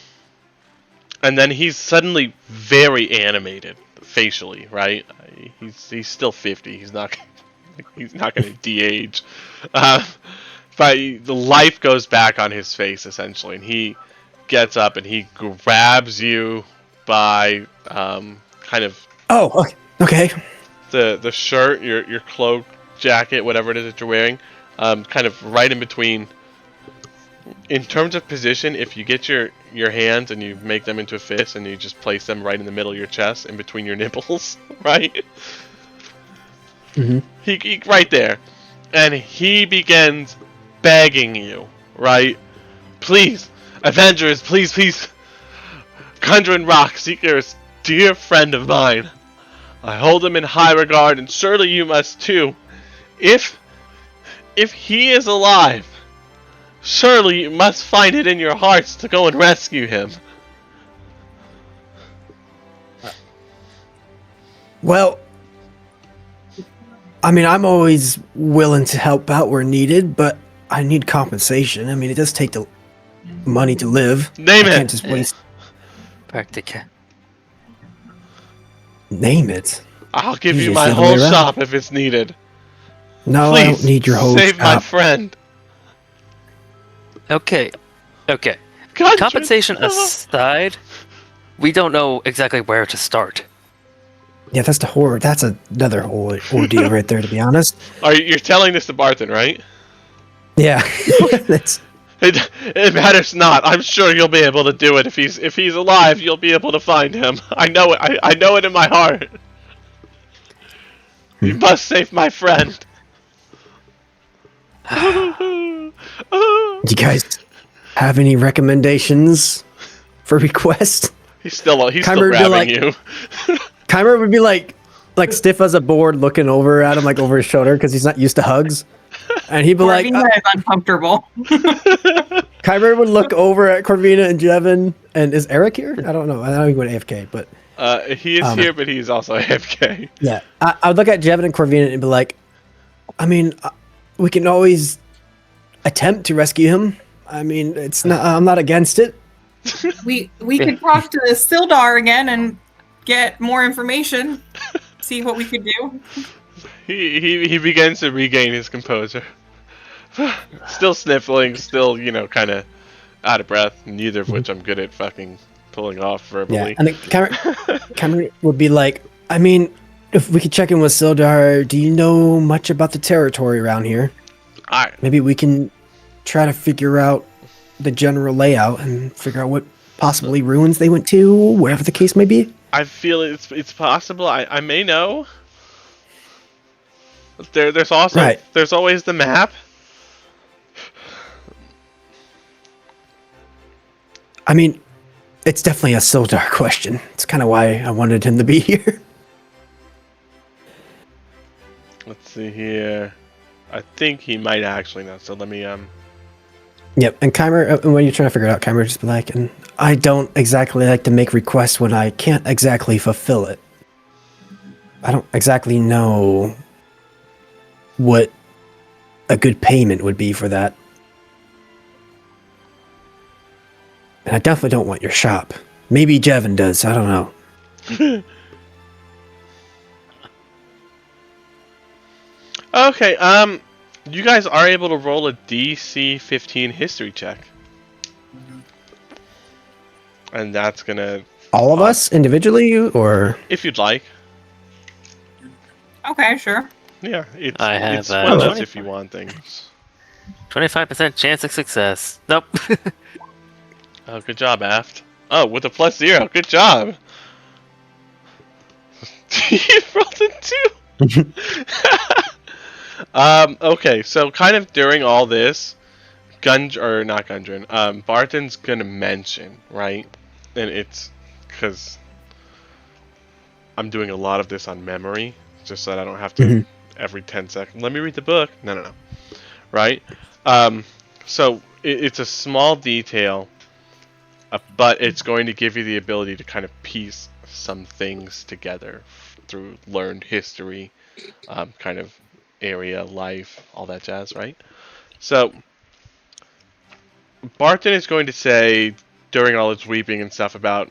then he's suddenly very animated facially, right? He's still 50. He's not going to de-age. But the life goes back on his face essentially, and he gets up and he grabs you by kind of Oh, okay. the shirt, your cloak, jacket, whatever it is that you're wearing, kind of right in between. In terms of position, if you get your hands and you make them into a fist and you just place them right in the middle of your chest, in between your nipples, right? Mm-hmm. He right there, and he begins begging you, right? Please, Avengers, please, Conjuring Rock Seekers, dear friend of mine. I hold him in high regard, and surely you must too. If he is alive, surely you must find it in your hearts to go and rescue him. Well, I mean, I'm always willing to help out where needed, but I need compensation. I mean, it does take the money to live. Name I it. can't just waste. Practica. Name it. I'll give you Usually my it's the other whole way around. shop if it's needed. No, Please I don't need your whole save my shop. friend. Okay. Conjuring- Compensation aside, we don't know exactly where to start. Yeah, that's another whole ordeal right there, to be honest. You're telling this to Barton, right? Yeah. That's It matters not. I'm sure you'll be able to do it if he's alive. You'll be able to find him. I know it. I know it in my heart. You must save my friend. Do you guys have any recommendations for requests? He's still Kymer would be grabbing like- you. Kymer would be like stiff as a board, looking over at him like over his shoulder because he's not used to hugs, and he'd be like, Corvina is uncomfortable. Kymer would look over at Corvina and Jevin, and is Eric here? I don't know. I know he went AFK, but He is here, but he's also AFK. yeah, I would look at Jevin and Corvina and be like, I mean, we can always attempt to rescue him. I mean, it's not. I'm not against it. We could talk to Sildar again and get more information. See what we could do. He begins to regain his composure. Still sniffling, still, kind of out of breath, neither of which I'm good at fucking pulling off Yeah, verbally. and then Kymer would be like, I mean, if we could check in with Sildar, do you know much about the territory around here? Maybe we can try to figure out the general layout and figure out what possibly ruins they went to, wherever the case may be. I feel it's possible. I may know. There's also Right. there's always the map. I mean, it's definitely a Sildar question. It's kind of why I wanted him to be here. Let's see here. I think he might actually know. So let me Yep, and Kymer, when you're trying to figure it out, Kymer just be like, and I don't exactly like to make requests when I can't exactly fulfill it. I don't exactly know what a good payment would be for that. And I definitely don't want your shop. Maybe Jevin does, I don't know. Okay, you guys are able to roll a DC 15 history check. And that's gonna... All of us individually, or? If you'd like. Okay, sure. Yeah, it's I have, it's one of those 25. if you want things. 25% chance of success. Nope. Oh, good job, Aft. Oh, with a +0. Good job. You rolled a 2. Okay, so kind of during all this, Barton's gonna mention, right? And it's because I'm doing a lot of this on memory, just so that I don't have to every 10 seconds. Let me read the book. No. Right? So it's a small detail, but it's going to give you the ability to kind of piece some things together through learned history, kind of area, life, all that jazz, right? So, Barton is going to say, during all his weeping and stuff, about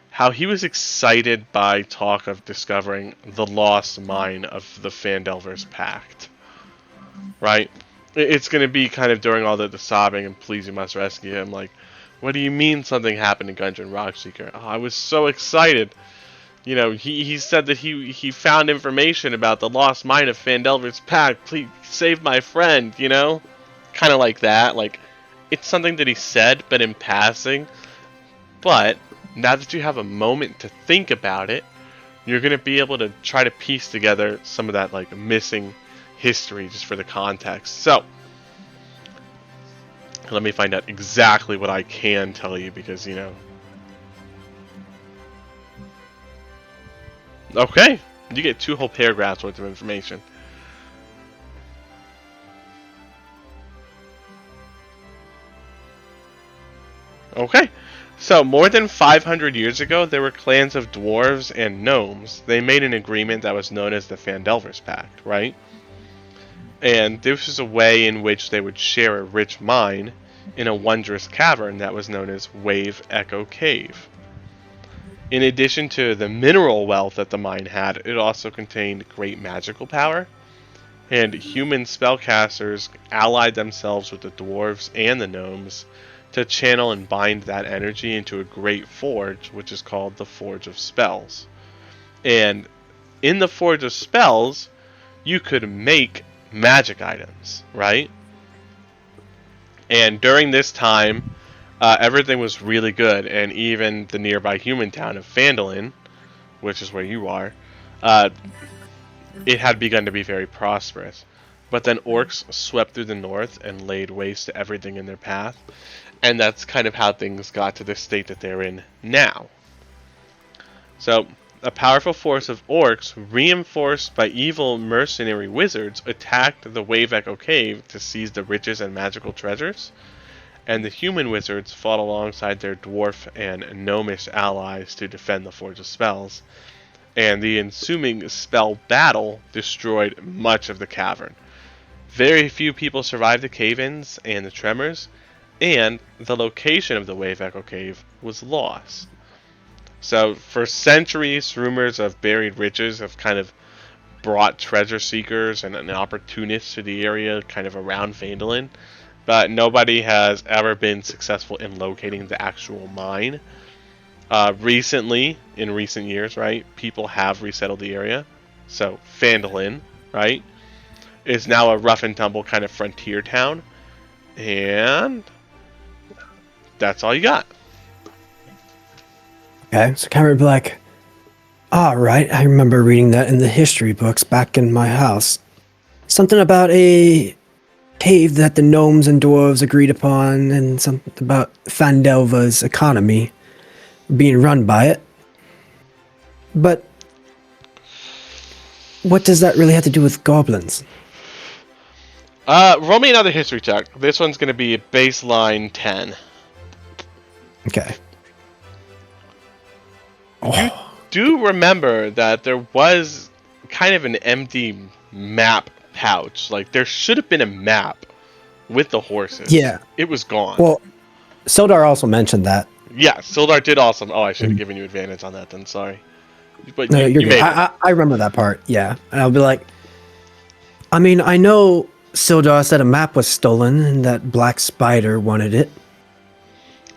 how he was excited by talk of discovering the lost mine of the Phandelver's Pact. Right? It's going to be kind of during all the sobbing and please you must rescue him, like, what do you mean something happened to Gundren Rockseeker? Oh, I was so excited. You know, he said that he found information about the lost mine of Phandelver's Pact. Please save my friend, you know? Kind of like that. Like, it's something that he said, but in passing. But, now that you have a moment to think about it, you're going to be able to try to piece together some of that, like, missing history just for the context. So, let me find out exactly what I can tell you, because, you know... Okay, you get 2 whole paragraphs worth of information. Okay, so more than 500 years ago, there were clans of dwarves and gnomes. They made an agreement that was known as the Phandelver's Pact, right? And this was a way in which they would share a rich mine in a wondrous cavern that was known as Wave Echo Cave. In addition to the mineral wealth that the mine had, it also contained great magical power, and human spellcasters allied themselves with the dwarves and the gnomes to channel and bind that energy into a great forge, which is called the Forge of Spells. And in the Forge of Spells, you could make magic items, right? And during this time, everything was really good, and even the nearby human town of Phandelver, which is where you are, uh, it had begun to be very prosperous. But then orcs swept through the north and laid waste to everything in their path, and that's kind of how things got to the state that they're in now. So, a powerful force of orcs, reinforced by evil mercenary wizards, attacked the Wave Echo Cave to seize the riches and magical treasures, and the human wizards fought alongside their dwarf and gnomish allies to defend the Forge of Spells, and the ensuing spell battle destroyed much of the cavern. Very few people survived the cave-ins and the tremors, and the location of the Wave Echo Cave was lost. So, for centuries, rumors of buried riches have kind of brought treasure seekers and opportunists to the area kind of around Phandelver, but nobody has ever been successful in locating the actual mine. Recently, in recent years, right, people have resettled the area. So, Phandelver, right, is now a rough and tumble kind of frontier town, and that's all you got. Okay, so Cameron would be like, all right, I remember reading that in the history books back in my house. Something about a cave that the gnomes and dwarves agreed upon, and something about Phandelver's economy being run by it. But what does that really have to do with goblins? Roll me another history check. This one's going to be baseline 10. Okay. You do remember that there was kind of an empty map pouch. Like, there should have been a map with the horses. Yeah. It was gone. Well, Sildar also mentioned that. Yeah, Sildar did awesome. Oh, I should have given you advantage on that then, sorry. But No, you're you good. made it. I remember that part, yeah. And I'll be like, I mean, I know Sildar said a map was stolen and that Black Spider wanted it.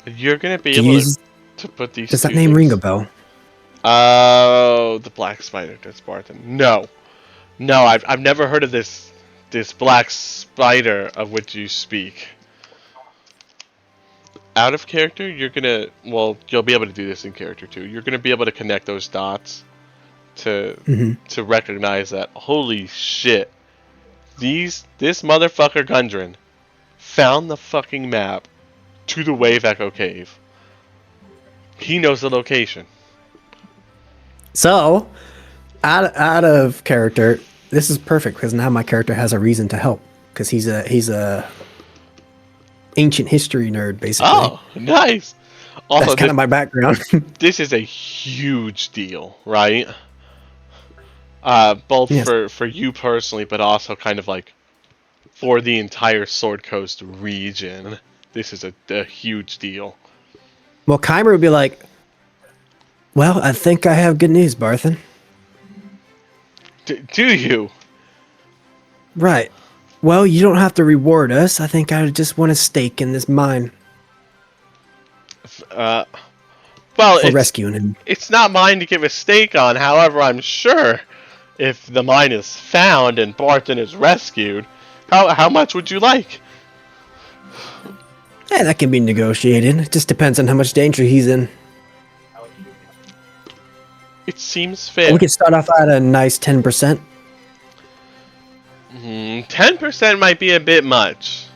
You're going to be Do able you- to put these Does that two name things- ring a bell? Oh, the Black Spider, that's Barton. No. No, I've never heard of this Black Spider of which you speak. Out of character, you're gonna, well, you'll be able to do this in character too. You're gonna be able to connect those dots to recognize that, holy shit, this motherfucker Gundren found the fucking map to the Wave Echo Cave. He knows the location. So, out of character, this is perfect because now my character has a reason to help because he's a ancient history nerd basically. Oh, nice. Also, That's kind of my background. this is a huge deal, right? Both Yes. for you personally, but also kind of like for the entire Sword Coast region. This is a huge deal. Well, Keimer would be like, well, I think I have good news, Barthen. Do you? Right. Well, you don't have to reward us. I think I just want a stake in this mine Well, for rescuing him. it's not mine to give a stake on. However, I'm sure if the mine is found and Barton is rescued, how much would you like? Yeah, that can be negotiated. It just depends on how much danger he's in. It seems fair. We could start off at a nice 10%. 10% might be a bit much.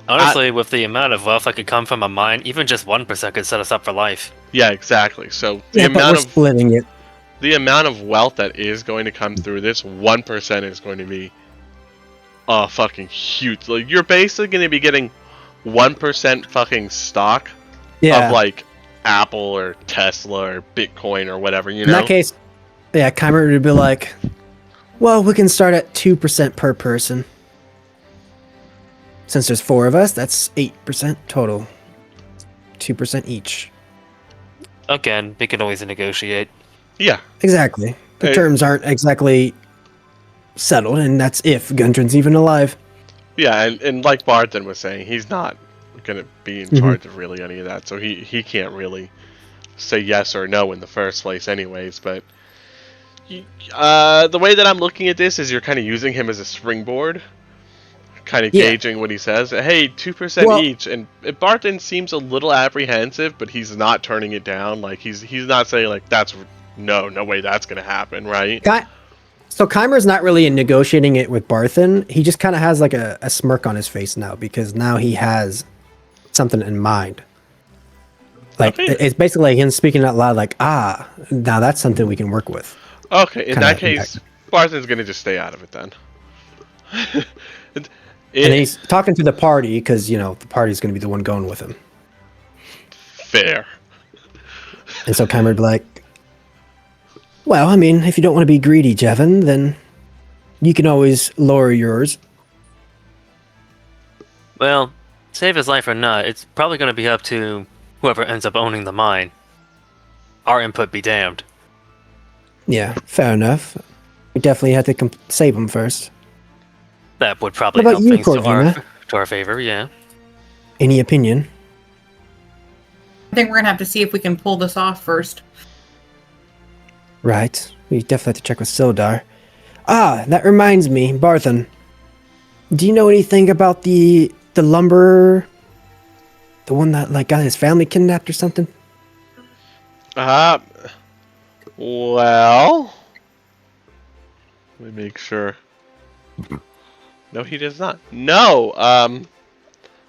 Honestly, with the amount of wealth that could come from a mine, even just 1% could set us up for life. Yeah, exactly. So the Yeah, but we're amount of splitting it. the amount of wealth that is going to come through this 1% is going to be fucking huge. Like, you're basically going to be getting 1% fucking stock Yeah. of like Apple or Tesla or Bitcoin or whatever, you In know. that case, yeah, Keimer would be like, well, we can start at 2% per person. Since there's 4 of us, that's 8% total. 2% each. Again, we can always negotiate. Yeah. Exactly. The Hey. terms aren't exactly settled, and that's if Gundren's even alive. Yeah, and like Barton was saying, he's not going to be in charge of really any of that, so he can't really say yes or no in the first place anyways, but the way that I'm looking at this is you're kind of using him as a springboard, kind of Yeah. gauging what he says. Hey, 2% Well- each, and Barton seems a little apprehensive, but he's not turning it down. Like he's not saying like that's no way that's gonna happen, right? So Keimer's not really negotiating it with Barthen. He just kind of has like a smirk on his face now because now he has something in mind. Like Okay. it's basically like him speaking out loud, like, now that's something we can work with. Okay, in Kinda that case, Barton's gonna just stay out of it then. And then he's talking to the party because the party's going to be the one going with him. Fair. And so Keimer would be like, well, I mean, if you don't want to be greedy, Jevin, then you can always lower yours. Well, save his life or not, it's probably going to be up to whoever ends up owning the mine. Our input be damned. Yeah, fair enough. We definitely have to save him first. That would probably What about help you, things to Corvina? our favor, yeah. Any opinion? I think we're gonna have to see if we can pull this off first. Right. We definitely have to check with Sildar. That reminds me, Barthen. Do you know anything about the lumberer? The one that got his family kidnapped or something? Well, let me make sure. No, he does not. No,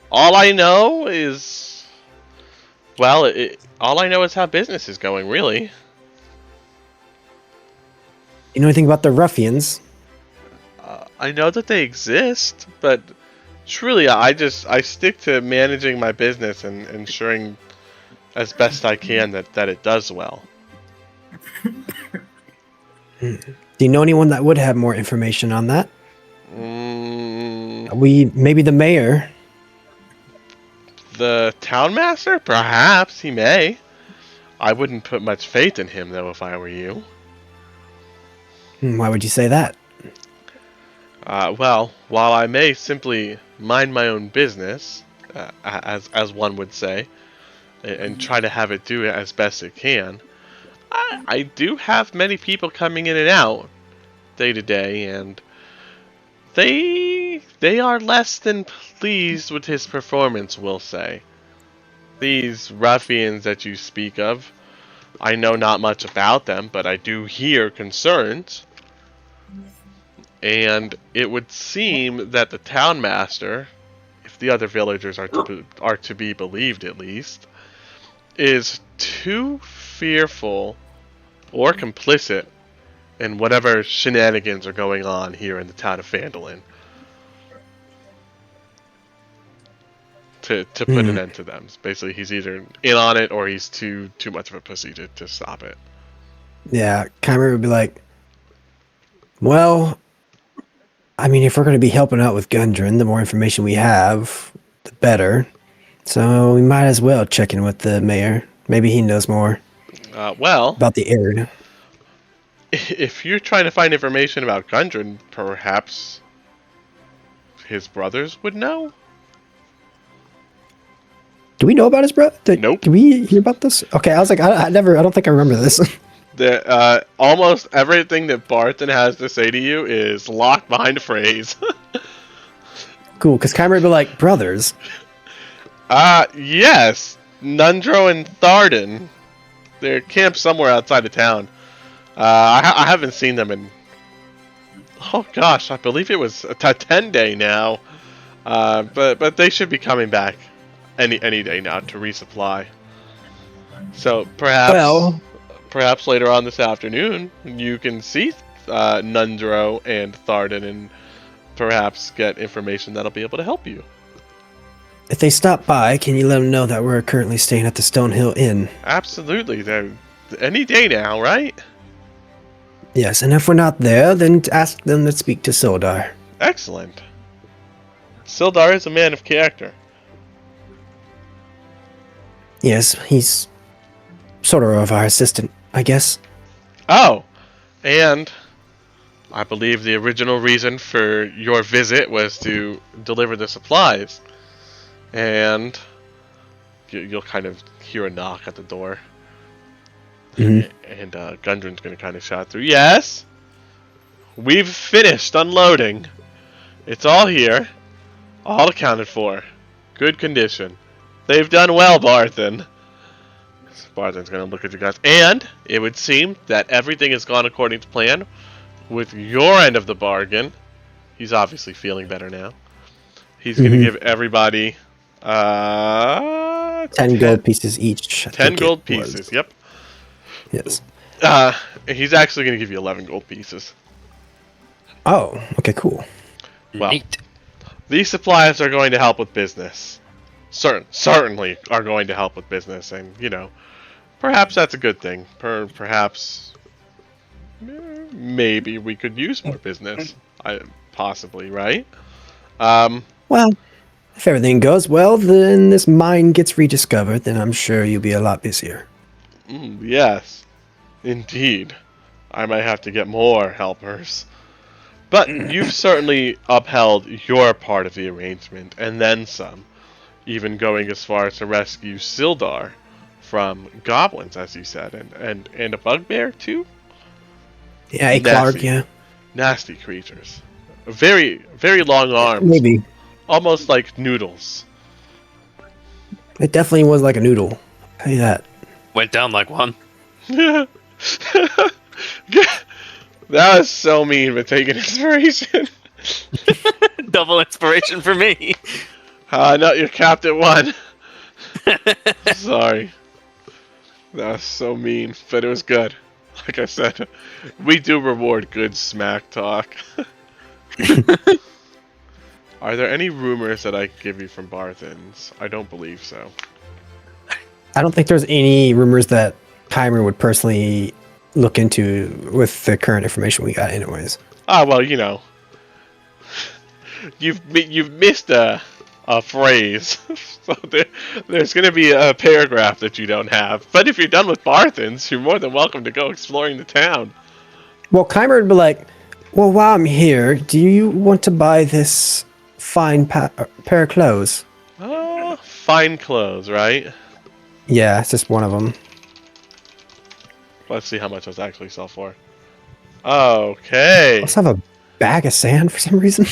all I know is, well, all I know is how business is going, really. You know anything about the ruffians? I know that they exist, but truly, I stick to managing my business and ensuring as best I can that it does well. Do you know anyone that would have more information on that? Maybe the mayor. The town master? Perhaps he may. I wouldn't put much faith in him, though, if I were you. Why would you say that? Well, while I may simply mind my own business, as one would say, and try to have it do it as best it can, I do have many people coming in and out day to day, and they are less than pleased with his performance, we'll say. These ruffians that you speak of, I know not much about them, but I do hear concerns. And it would seem that the town master, if the other villagers are to be believed at least, is too fearful or complicit in whatever shenanigans are going on here in the town of Phandelver to put an end to them. Basically, he's either in on it or he's too much of a pussy to stop it. Yeah, Keimer would be like, well, I mean, if we're going to be helping out with Gundren, the more information we have, the better. So we might as well check in with the mayor. Maybe he knows more Well, about the area. if you're trying to find information about Gundren, perhaps his brothers would know? Do we know about his brother? Nope. Did we hear about this? Okay, I was like, I don't think I remember this. Almost everything that Barton has to say to you is locked behind a phrase. Cool, because Keimer would be like, brothers? Yes. Nundro and Tharden. They're camped somewhere outside of town. I haven't seen them in... Oh gosh, I believe it was a 10-day now. But they should be coming back any day now to resupply. So perhaps later on this afternoon you can see Nundro and Tharden and perhaps get information that'll be able to help you. If they stop by, can you let them know that we're currently staying at the Stonehill Inn? Absolutely. They're any day now, right? Yes, and if we're not there, then ask them to speak to Sildar. Excellent. Sildar is a man of character. Yes, he's sort of our assistant, I guess. Oh, and I believe the original reason for your visit was to deliver the supplies. And you'll kind of hear a knock at the door. Mhm. And Gundren's going to kind of shout through, "Yes? We've finished unloading. It's all here. All accounted for. Good condition. They've done well, Barthen. Barthen's gonna look at you guys. And it would seem that everything has gone according to plan with your end of the bargain. He's obviously feeling better now. He's gonna give everybody 10 gold pieces each. I 10 think it gold was. pieces, yep. Yes. He's actually gonna give you 11 gold pieces. Oh, okay, cool. Well, Neat. these supplies are going to help with business. Certainly are going to help with business, and perhaps that's a good thing. Perhaps maybe we could use more business. Possibly, right? Well, if everything goes well, then this mine gets rediscovered, then I'm sure you'll be a lot busier. Yes, indeed. I might have to get more helpers. But you've certainly upheld your part of the arrangement, and then some. Even going as far as to rescue Sildar from goblins, as you said, and a bugbear, too? Yeah, hey, Clark, yeah. Nasty creatures. Very, very long arms. Maybe. Almost like noodles. It definitely was like a noodle. I'll tell you that. Went down like one. That was so mean, but taking inspiration. Double inspiration for me. No, you're capped at 1. Sorry. That was so mean, but it was good. Like I said, we do reward good smack talk. Are there any rumors that I can give you from Barthens? I don't believe so. I don't think there's any rumors that Kymer would personally look into with the current information we got anyways. Well, you've missed a phrase. So there's going to be a paragraph that you don't have. But if you're done with Barthens, you're more than welcome to go exploring the town. Well, Kymer would be like, well, while I'm here, do you want to buy this fine pair of clothes? Fine clothes, right? Yeah, it's just one of them. Let's see how much those actually sell for. Okay. I also have a bag of sand for some reason.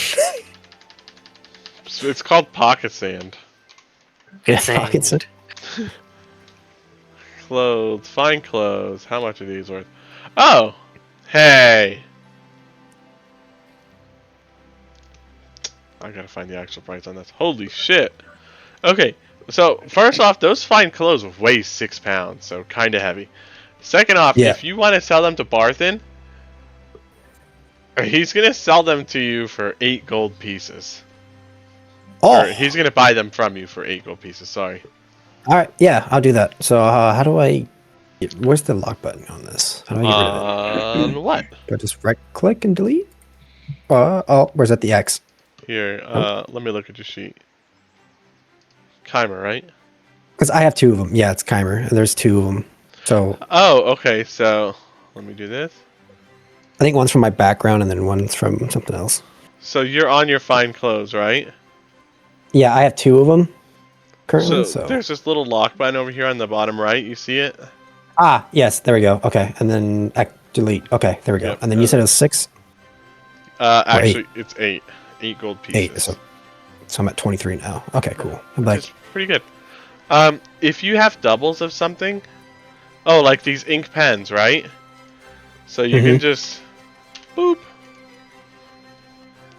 It's called pocket sand. Good Pocket sand. sand. Clothes, fine clothes. How much are these worth? Oh, hey. I gotta find the actual price on this. Holy shit. Okay, so first off, those fine clothes weigh 6 pounds, so kind of heavy. Second off, Yeah. if you want to sell them to Barthen, he's gonna sell them to you for 8 gold pieces. Oh, Or he's gonna buy them from you for 8 gold pieces. Sorry. all right. Yeah, I'll do that. So how do I... Where's the lock button on this? How do I get rid of it? What? Do I just right click and delete? Where's that the X? Here, let me look at your sheet. Kymer, right? Because I have 2 of them. Yeah, it's Kymer, and there's 2 of them. So Oh, okay. So let me do this. I think one's from my background, and then one's from something else. So you're on your fine clothes, right? Yeah, I have 2 of them currently. So So, there's this little lock button over here on the bottom right. You see it? yes, there we go. Okay, and then delete. Okay, there we go. Yep, And then you said it was 6, Actually, it's 8. 8 gold 8. pieces. So I'm at 23 now. Okay, cool. I'm like, It's pretty good. If you have doubles of something, like these ink pens, right? So you can just boop.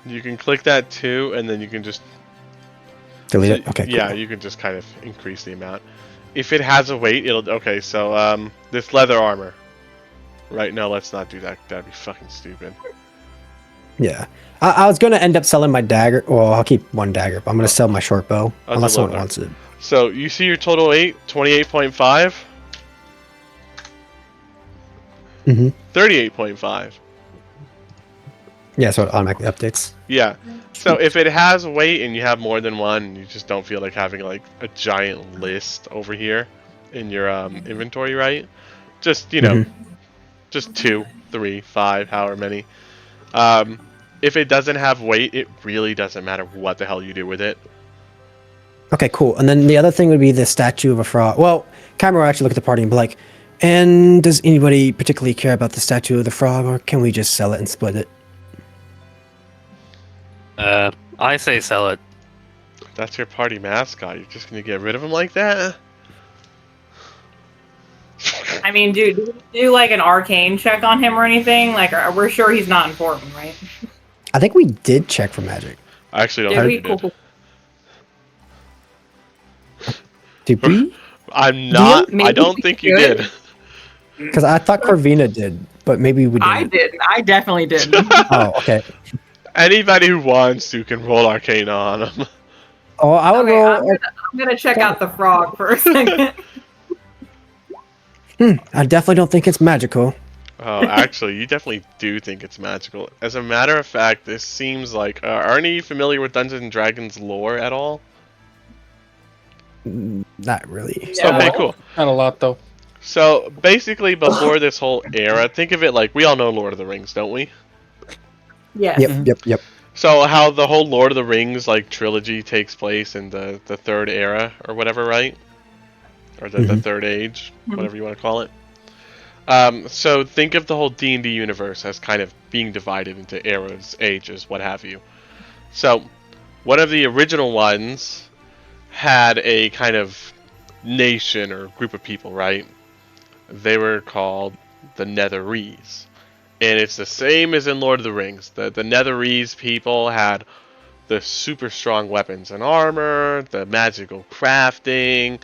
You can click that too, and then you can just delete it. Okay, cool. Yeah, you can just kind of increase the amount. If it has a weight, it'll okay. So this leather armor. Right? No, let's not do that. That'd be fucking stupid. Yeah. I was going to end up selling my dagger. Well, I'll keep one dagger, but I'm going to sell my short bow. That's Unless a someone loader. wants it. So you see your total 28.5, Mm-hmm. 38.5. Yeah, so it automatically updates. Yeah. So if it has weight and you have more than one, and you just don't feel like having like a giant list over here in your inventory, right? Just just 2, 3, 5, however many. If it doesn't have weight, it really doesn't matter what the hell you do with it. Okay, cool. And then the other thing would be the statue of a frog. Well, Kymer will actually look at the party and be like, and does anybody particularly care about the statue of the frog, or can we just sell it and split it? I say sell it. That's your party mascot. You're just gonna get rid of him like that? I mean, do like an arcane check on him or anything? Like, we're sure he's not important, right? I think we did check for magic. I actually don't Did think we? you Cool, did. cool. Did we? I'm not. I Maybe don't we think you should. did. Because I thought Corvina did, but maybe we didn't. I didn't. I definitely didn't. Oh, okay. Anybody who wants to can roll Arcana on him. Oh, I would Okay, roll. I'm gonna check out the frog for a second. I definitely don't think it's magical. Oh, actually, you definitely do think it's magical. As a matter of fact, this seems like... aren't you familiar with Dungeons and Dragons lore at all? Not really. Yeah. Okay, cool. Not a lot though. So, basically, before this whole era, think of it like... We all know Lord of the Rings, don't we? Yes. Yep. So, how the whole Lord of the Rings, like, trilogy takes place in the third era, or whatever, right? Or the third age, whatever you want to call it. So think of the whole D&D universe as kind of being divided into eras, ages, what have you. So, one of the original ones had a kind of nation or group of people, right? They were called the Netherese. And it's the same as in Lord of the Rings. The Netherese people had the super strong weapons and armor, the magical crafting.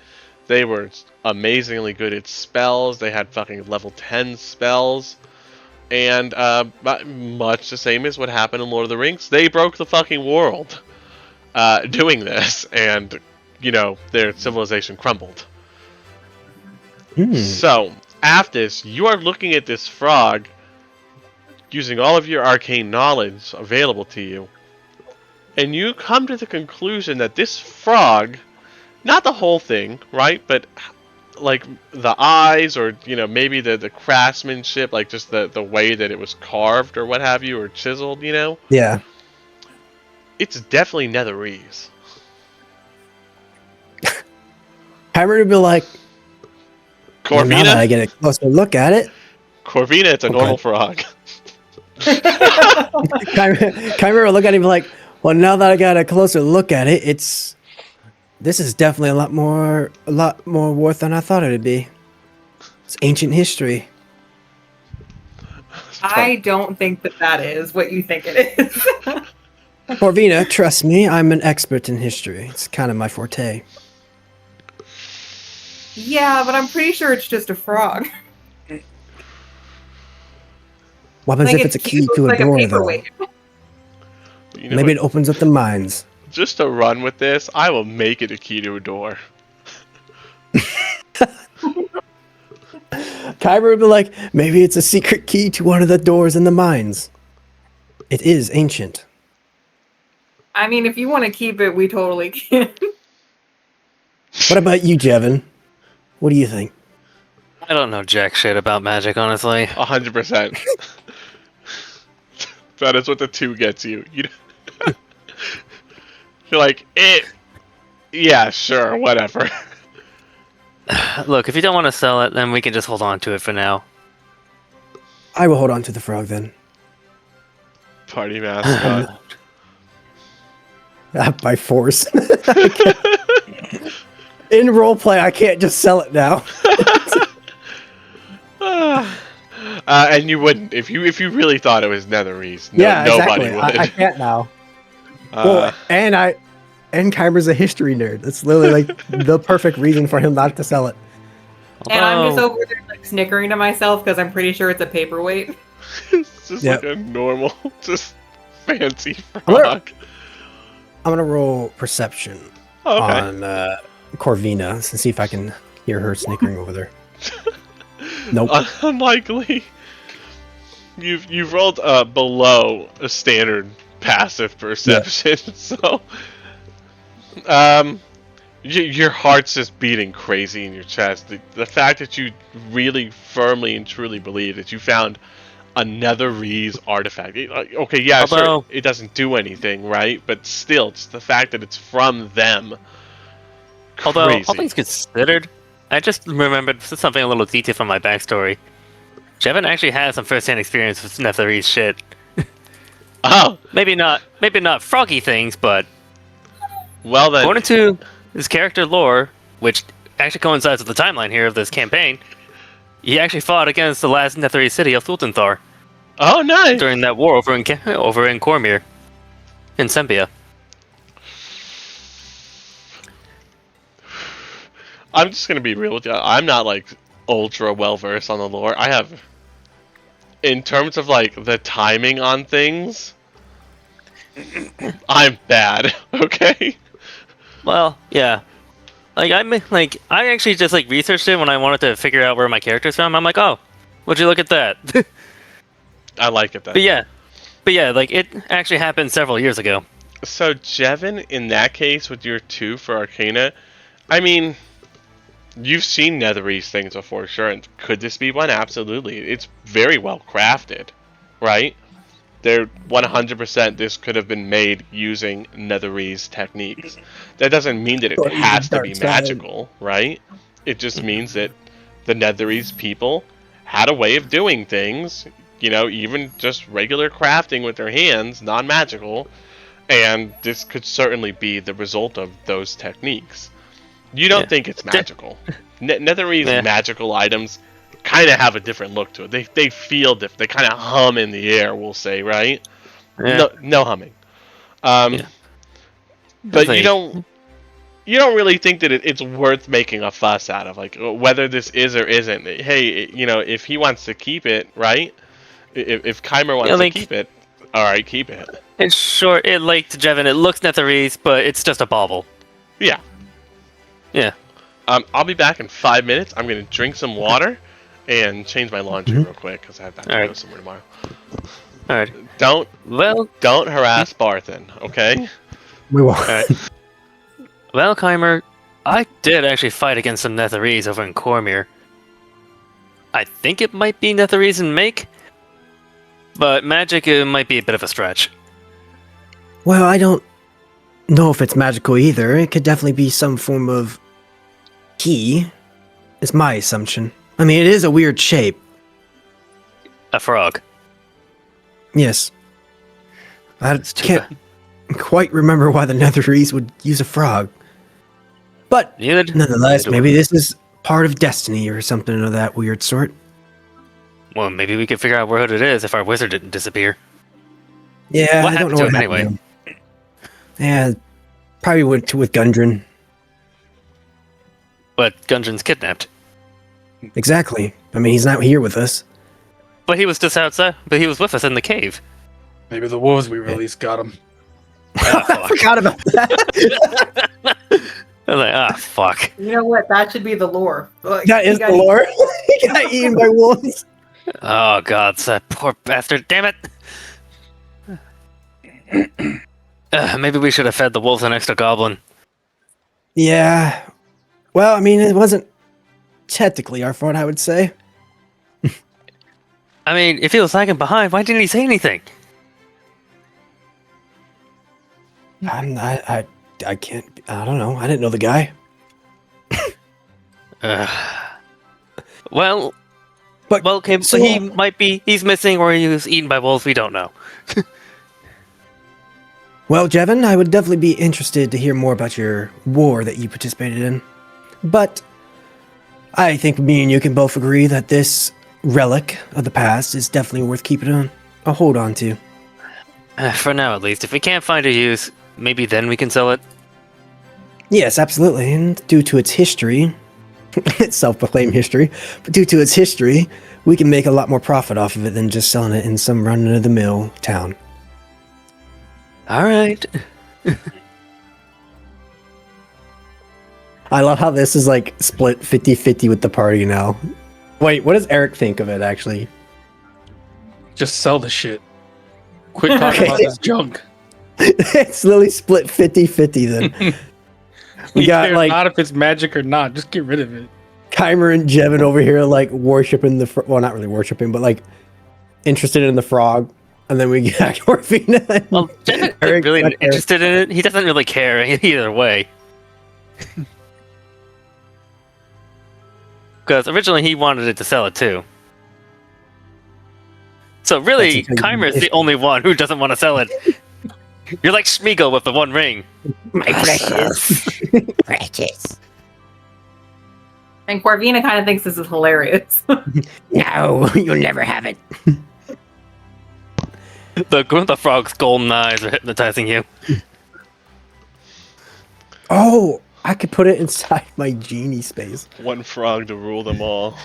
They were amazingly good at spells. They had fucking level 10 spells. And much the same as what happened in Lord of the Rings. They broke the fucking world doing this. And, you know, their civilization crumbled. So, after this, you are looking at this frog using all of your arcane knowledge available to you. And you come to the conclusion that this frog... Not the whole thing, right? But like the eyes, or you know, maybe the craftsmanship, like just the way that it was carved or what have you, or chiseled, you know. Yeah. It's definitely Netherese. Kyrie would be like, well, now that I Corvina, get a closer look at it. Corvina, it's a normal frog. Kyrie would look at it and be like, well, now that I got a closer look at it, this is definitely a lot more worth than I thought it'd be. It's ancient history. I don't think that is what you think it is. Corvina, trust me, I'm an expert in history. It's kind of my forte. Yeah, but I'm pretty sure it's just a frog. What happens if it's a key to a like door, a though? paperweight. You know Maybe it what? opens up the minds. Just to run with this, I will make it a key to a door. Kyber would be like, maybe it's a secret key to one of the doors in the mines. It is ancient. I mean, if you want to keep it, we totally can. What about you, Jevin? What do you think? I don't know jack shit about magic, honestly. 100%. That is what the 2 gets you. You're like, yeah, sure, whatever. Look, if you don't want to sell it, then we can just hold on to it for now. I will hold on to the frog then. Party mascot. By force. In roleplay, I can't just sell it now. And you wouldn't if you really thought it was Netherese. Nobody exactly. would. I can't now. Well, and Kyber's a history nerd. That's literally like the perfect reason for him not to sell it. And I'm just Although- over there like snickering to myself because I'm pretty sure it's a paperweight. It's just Yep. like a normal, just fancy gonna- frog. I'm gonna roll perception Okay. on Corvina and see if I can hear her snickering over there. Nope. Unlikely. You've rolled below a standard passive perception, so your heart's just beating crazy in your chest. The fact that you really firmly and truly believe that you found a Netherese artifact. Okay, yeah, Although- sure, it doesn't do anything, right? But still, just the fact that it's from them. Although, Crazy. all things considered, I just remembered something a little detail from my backstory. Jevin actually has some first-hand experience with Netherese shit. Oh, Maybe not froggy things, but Well then, According to his character lore, which actually coincides with the timeline here of this campaign, he actually fought against the last Netherese city of Thultanthar oh nice. during that war over in Cormyr, in Sempia. I'm just gonna be real with you. I'm not like ultra well versed on the lore. I have, in terms of like the timing on things, I'm bad. Okay. Well, yeah. Like I actually just like researched it when I wanted to figure out where my character's from. I'm like, oh, would you look at that? I like it then. But yeah, like it actually happened several years ago. So Jevin, in that case, with your 2 for Arcana, I mean, you've seen Netherese things before, sure. And could this be one? Absolutely. It's very well crafted, right? They're 100%. This could have been made using Netherese techniques. That doesn't mean that it Or has to even be dark side. magical, right? It just means that the Netherese people had a way of doing things. You know, even just regular crafting with their hands, non-magical, and this could certainly be the result of those techniques. You don't Yeah. think it's magical. Netherese Yeah. magical items kind of have a different look to it. They feel different. They kind of hum in the air, we'll say, right? Yeah. No humming. Yeah. But Like- you don't really think that it's worth making a fuss out of, like whether this is or isn't. Hey, you know, if he wants to keep it, right? If Keimer wants like- to keep it, all right, keep it. In short, to Jevin, it looks Netherese, but it's just a bauble. Yeah. Yeah. I'll be back in 5 minutes. I'm gonna drink some water and change my laundry real quick because I have to go Alright. somewhere tomorrow. All right. Don't Well, harass Barthen, okay? We won't. all right. Well, Keimer, I did actually fight against some Netherese over in Cormyr. I think it might be Netherese in make, but magic it might be a bit of a stretch. Well, I don't know if it's magical either. It could definitely be some form of key. Is my assumption. I mean, it is a weird shape. A frog. Yes. I It's too can't bad. quite remember why the Netherese would use a frog. But Neither. nonetheless, neither maybe would- this is part of destiny or something of that weird sort. Well, maybe we could figure out where it is if our wizard didn't disappear. Yeah, What I don't happened know to what him happened anyway? to him. Yeah, probably went to with Gundren. But Gundren's kidnapped. Exactly. I mean, he's not here with us. But he was just outside. But he was with us in the cave. Maybe the wolves we released got him. I forgot about that. I was like, fuck. You know what? That should be the lore. Like, That you is the gotta- lore. He got eaten by wolves. Oh god, that poor bastard! Damn it! Maybe we should have fed the wolves an extra goblin. Yeah. Well, I mean, it wasn't technically our fault, I would say. I mean, if he was lagging behind, why didn't he say anything? I can't. I don't know. I didn't know the guy. Well, But okay, so he might be—he's missing, or he was eaten by wolves. We don't know. well, Jevin, I would definitely be interested to hear more about your war that you participated in. But I think me and you can both agree that this relic of the past is definitely worth keeping a hold on to. For now, at least. If we can't find a use, maybe then we can sell it. Yes, absolutely. And due to its history, its self-proclaimed history, but due to its history, we can make a lot more profit off of it than just selling it in some run-of-the-mill town. All right. I love how this is like split 50-50 with the party now. Wait, what does Eric think of it, actually? Just sell the shit. Quit talking about this junk. It's literally split 50-50 then. We got, care like- not if it's magic or not. Just get rid of it. Keimer and Jevin over here like worshiping well, not really worshiping, but like interested in the frog. And then we got Corvina. Well, Jeff isn't Eric really back there. interested in it. He doesn't really care either way. Because originally he wanted it to sell it too. So really, That's because Keimer is he's- the only one who doesn't want to sell it. You're like Schmiegel with the one ring. My precious. Precious. And Corvina kind of thinks this is hilarious. No, you'll never have it. The frog's golden eyes are hypnotizing you. Oh, I could put it inside my genie space. One frog to rule them all.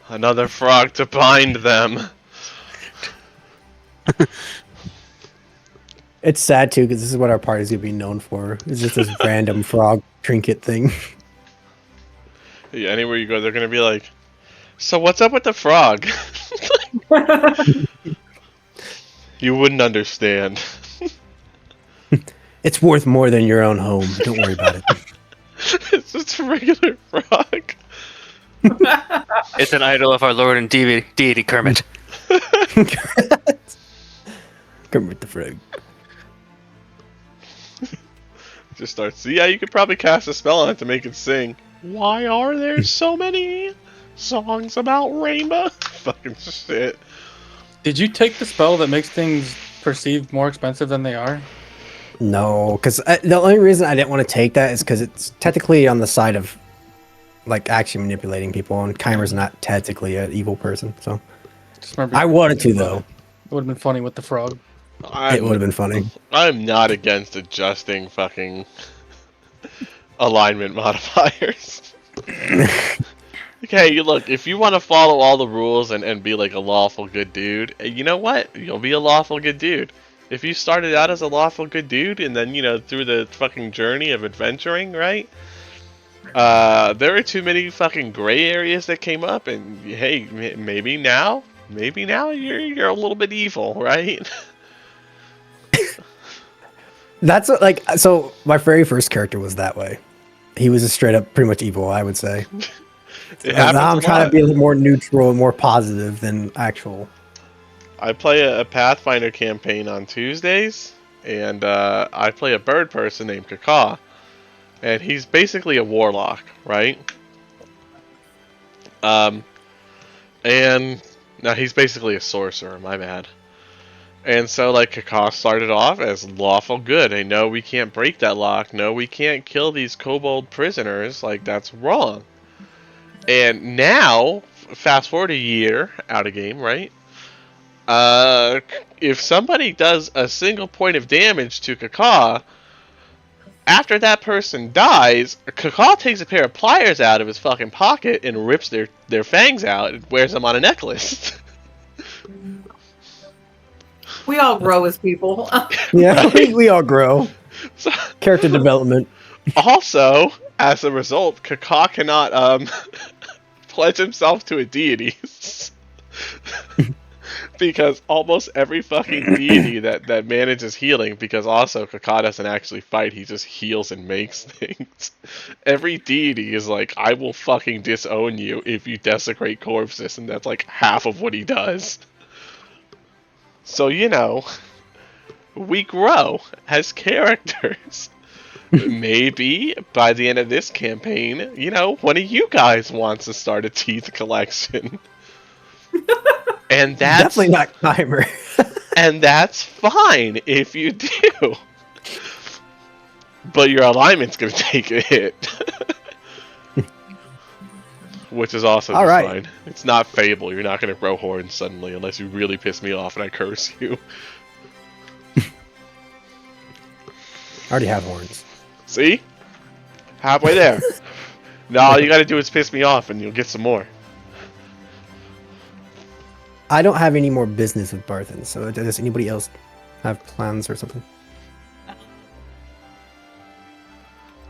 Another frog to bind them. It's sad too because this is what our party's gonna be known for. It's just this random frog trinket thing. Yeah, anywhere you go, they're gonna be like, "So what's up with the frog?" You wouldn't understand. It's worth more than your own home. Don't worry about it. It's just a regular frog. It's an idol of our Lord and deity Kermit. Kermit the Frog. Just starts. Yeah, you could probably cast a spell on it to make it sing. Why are there so many songs about rainbow? Fucking shit. Did you take the spell that makes things perceived more expensive than they are? No, because the only reason I didn't want to take that is because it's technically on the side of like actually manipulating people, and Keimer's not technically an evil person. So Just remember, I wanted to though. It would have been funny with the frog. It would have been funny. I'm not against adjusting fucking alignment modifiers. Okay, you look, if you want to follow all the rules and be like a lawful good dude, you know what? You'll be a lawful good dude. If you started out as a lawful good dude and then, you know, through the fucking journey of adventuring, right? There are too many fucking gray areas that came up, and hey, maybe now you're a little bit evil, right? That's what, like, so my very first character was that way. He was a straight up pretty much evil, I would say. It Now happens I'm a trying lot. to be a little more neutral and more positive than actual. I play a Pathfinder campaign on Tuesdays, and I play a bird person named Kaka, and he's basically a warlock, right? And no, he's basically a sorcerer. My bad. And so, like, Kaka started off as lawful good. Hey, no, we can't break that lock. No, we can't kill these kobold prisoners. Like, that's wrong. And now, fast forward a year out of game, right? If somebody does a single point of damage to Kaka, after that person dies, Kaka takes a pair of pliers out of his fucking pocket and rips their fangs out and wears them on a necklace. We all grow as people. Yeah, we all grow. So, Character development. also, as a result, Kaka cannot pledge himself to a deity. Because almost every fucking deity that manages healing, because also Kaka doesn't actually fight, he just heals and makes things. Every deity is like, I will fucking disown you if you desecrate corpses, and that's like half of what he does. So, you know, we grow as characters. Maybe by the end of this campaign, you know, one of you guys wants to start a teeth collection. And that's Definitely not Keimer. and that's fine if you do. But your alignment's gonna take a hit. Which is also All just right. fine. It's not Fable. You're not gonna grow horns suddenly unless you really piss me off and I curse you. I already have horns. See? Halfway there. Now all you gotta do is piss me off and you'll get some more. I don't have any more business with Barthen, so does anybody else have plans or something?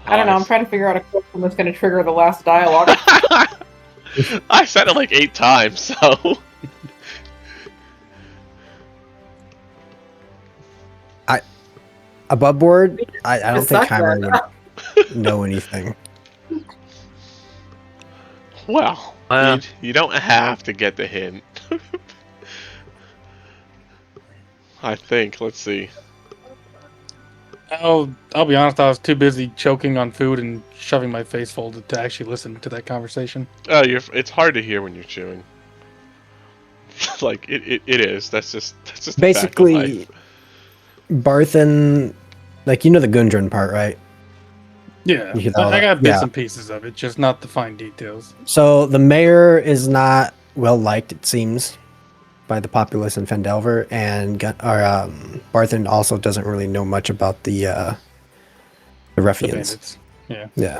I don't know. I'm trying to figure out a question that's going to trigger the last dialogue. I said it like 8 times, so Above board, I don't Just think suck Keimer that. would know anything. well, Well. you don't have to get the hint. I think. Let's see. I'll be honest, I was too busy choking on food and shoving my face folded to actually listen to that conversation. Oh, it's hard to hear when you're chewing. Like it is. That's just the fact of Basically, life. Barthen Like, you know the Gundren part, right? Yeah, You should all I got that. bits Yeah. and pieces of it, just not the fine details. So the mayor is not well liked, it seems, by the populace in Phandelver, and Barthen also doesn't really know much about the The ruffians. bandits. Yeah. Yeah.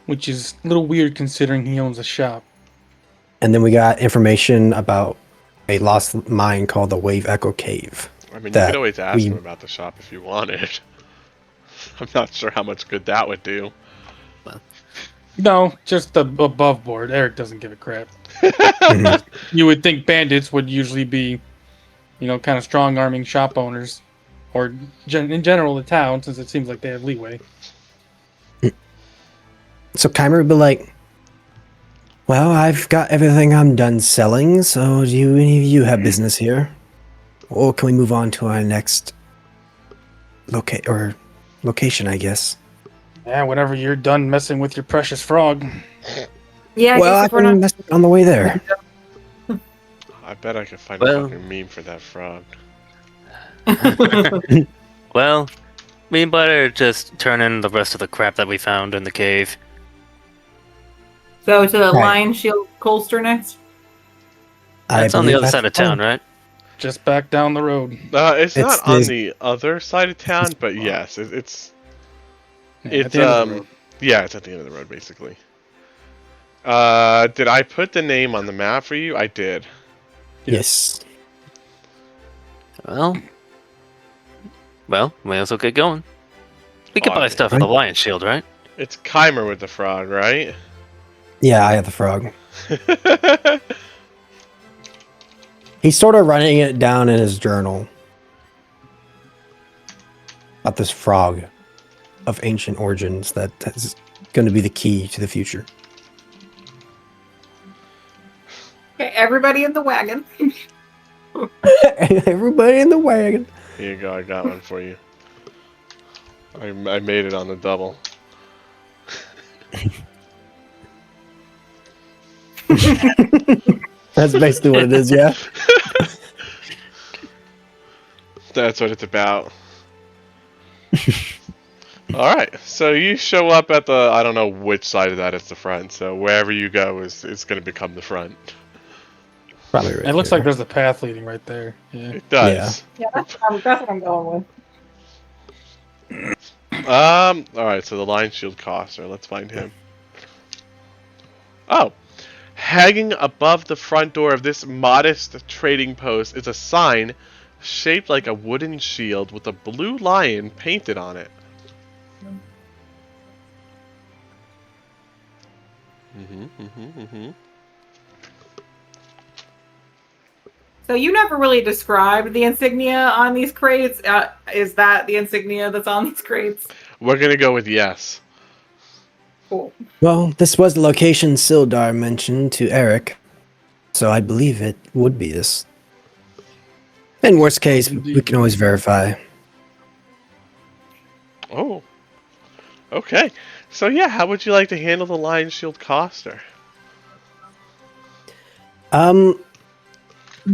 Which is a little weird considering he owns a shop. And then we got information about a lost mine called the Wave Echo Cave. I mean, you that could always ask we- him about the shop if you wanted. I'm not sure how much good that would do. No, just the above board. Eric doesn't give a crap. Mhm. You would think bandits would usually be, kind of strong arming shop owners, or in general the town, since it seems like they have leeway. So Keimer would be like, well, I've got everything I'm done selling, so do any of you have business here? Or can we move on to our next location, I guess? Yeah, whenever you're done messing with your precious frog. Yeah, Well, I guess if we're can not. mess it on the way there. I bet I could find Well- a fucking meme for that frog. Well, we better just turn in the rest of the crap that we found in the cave. So to the Right. Lion Shield Colster next. That's on the believe other that's side of the town, plan. right? Just back down the road. It's not on this- the other side of town, but yes, it's Yeah, it's at the end of the road. yeah, it's at the end of the road basically. Did I put the name on the map for you? I did. Yes. Well, may as well get going. We could Oh, buy stuff at the Lion Shield, right? It's Keimer with the frog, right? Yeah, I have the frog. He's sort of running it down in his journal about this frog of ancient origins that is going to be the key to the future. Okay, everybody in the wagon. Everybody in the wagon. Here you go, I got one for you. I made it on the double. That's basically what it is, yeah. That's what it's about. Alright, so you show up at the, I don't know which side of that is the front, so wherever you go is going to become the front. Probably right. It looks here. like there's a path leading right there. Yeah. It does. Yeah, that's what I'm going with. Alright, so the Lion Shield Coster, let's find him. Oh! Hanging above the front door of this modest trading post is a sign shaped like a wooden shield with a blue lion painted on it. So you never really described the insignia on these crates. Is that the insignia that's on these crates? We're gonna go with yes. Cool. Well, this was the location Sildar mentioned to Eric, so I believe it would be this. In worst case, we can always verify. Oh. Okay. So yeah, how would you like to handle the Lion Shield Coster?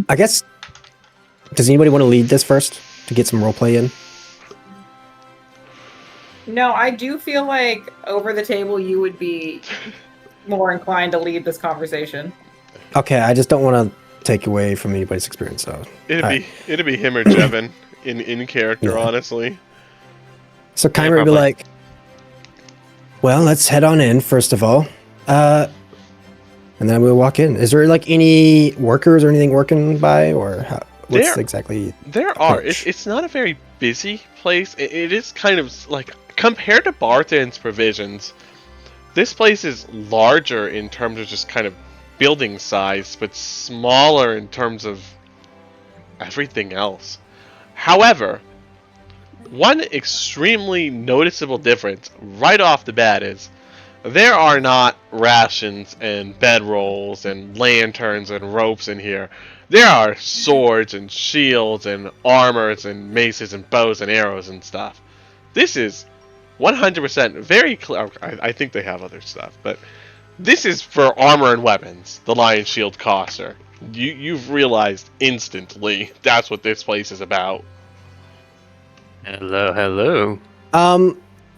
I guess. Does anybody want to lead this first to get some roleplay in? No, I do feel like over the table you would be more inclined to lead this conversation. Okay, I just don't want to take away from anybody's experience. So, It'd be him or Jevin in character, Yeah. honestly. so Keimer would be probably. like, "Well, let's head on in first of all, and then we'll walk in. Is there like any workers or anything working by, or what's There- exactly?" There are. Approach. It's not a very busy place. It is kind of like compared to Barthen's provisions. This place is larger in terms of just kind of building size, but smaller in terms of everything else. However, one extremely noticeable difference right off the bat is there are not rations and bedrolls and lanterns and ropes in here. There are swords and shields and armors and maces and bows and arrows and stuff. This is 100% very clear. I think they have other stuff, but this is for armor and weapons, the Lion Shield Coster. You've realized instantly that's what this place is about. Hello, hello.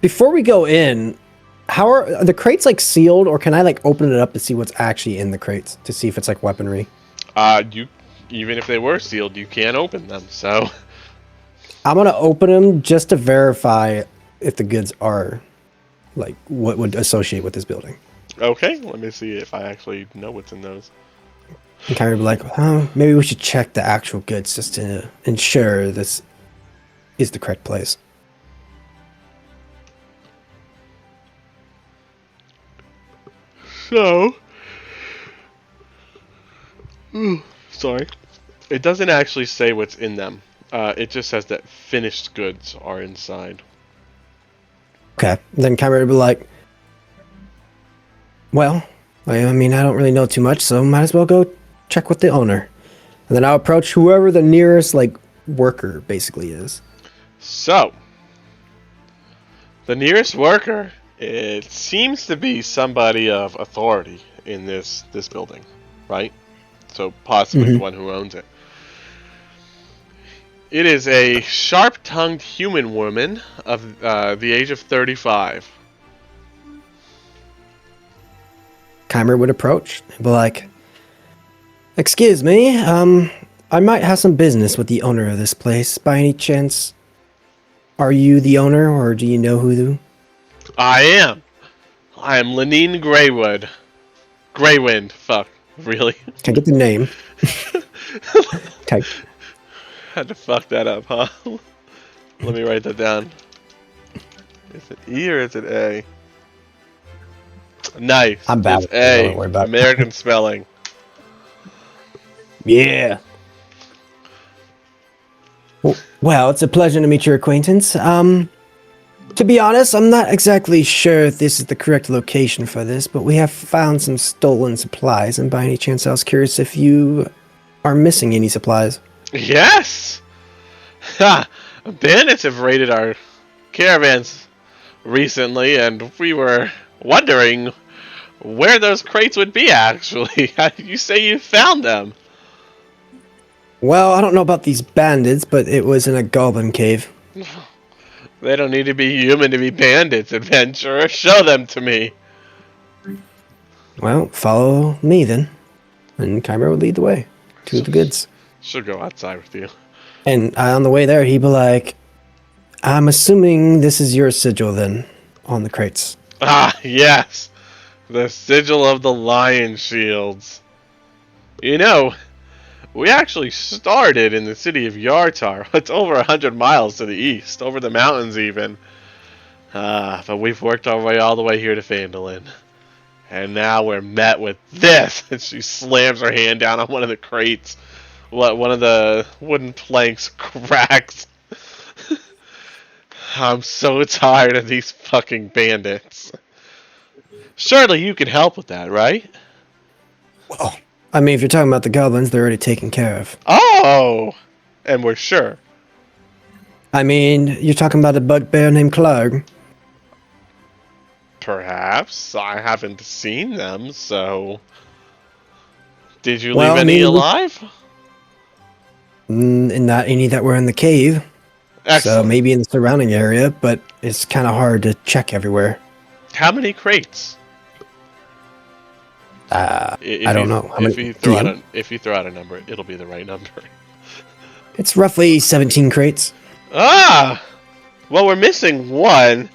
Before we go in, how are the crates like sealed, or can I like open it up to see what's actually in the crates to see if it's like weaponry? You, even if they were sealed, you can't open them. So, I'm gonna open them just to verify if the goods are like what would associate with this building. okay, let me see if I actually know what's in those. And kind of be like, oh, maybe we should check the actual goods just to ensure this is the correct place. So, sorry. It doesn't actually say what's in them. It just says that finished goods are inside. Okay. Then Kyrie would be like, well, I mean, I don't really know too much, so might as well go check with the owner. And then I'll approach whoever the nearest, like, worker basically is. So, the nearest worker, it seems to be somebody of authority in this building, right? So possibly the one who owns it. It is a sharp-tongued human woman of the age of 35. Kymer would approach and be like, excuse me, I might have some business with the owner of this place. By any chance, are you the owner, or do you know who? I am Lenine Greywood. Greywind. Fuck. Really? Can I get the name? Okay. Had to fuck that up, huh? Let me write that down. Is it E or is it A? Nice. I'm bad It's with it, A. don't worry about it. American spelling. Yeah. Well, it's a pleasure to meet your acquaintance. To be honest, I'm not exactly sure if this is the correct location for this, but we have found some stolen supplies, and by any chance, I was curious if you are missing any supplies. Yes! Ha! Bandits have raided our caravans recently, and we were wondering where those crates would be, actually. You say you found them. Well, I don't know about these bandits, but it was in a goblin cave. They don't need to be human to be bandits, adventurer. Show them to me. Well, follow me then. And Kymer would lead the way to the goods. She'll go outside with you. And on the way there, he'd be like, I'm assuming this is your sigil then on the crates. Ah, yes. The sigil of the lion shields. You know, we actually started in the city of Yartar. It's over 100 miles to the east, over the mountains even. But we've worked our way all the way here to Phandelver. And now we're met with this. And she slams her hand down on one of the crates. One of the wooden planks cracks. I'm so tired of these fucking bandits. Surely you can help with that, right? Well, I mean, if you're talking about the goblins, they're already taken care of. Oh! And we're sure. I mean, you're talking about a bugbear named Clark. Perhaps. I haven't seen them, so... Did you Well, leave I any mean, alive? And not any that were in the cave. Excellent. So maybe in the surrounding area, but it's kind of hard to check everywhere. How many crates? I don't know. How many, If you throw out a number, it'll be the right number. It's roughly 17 crates. Ah! Well, we're missing one.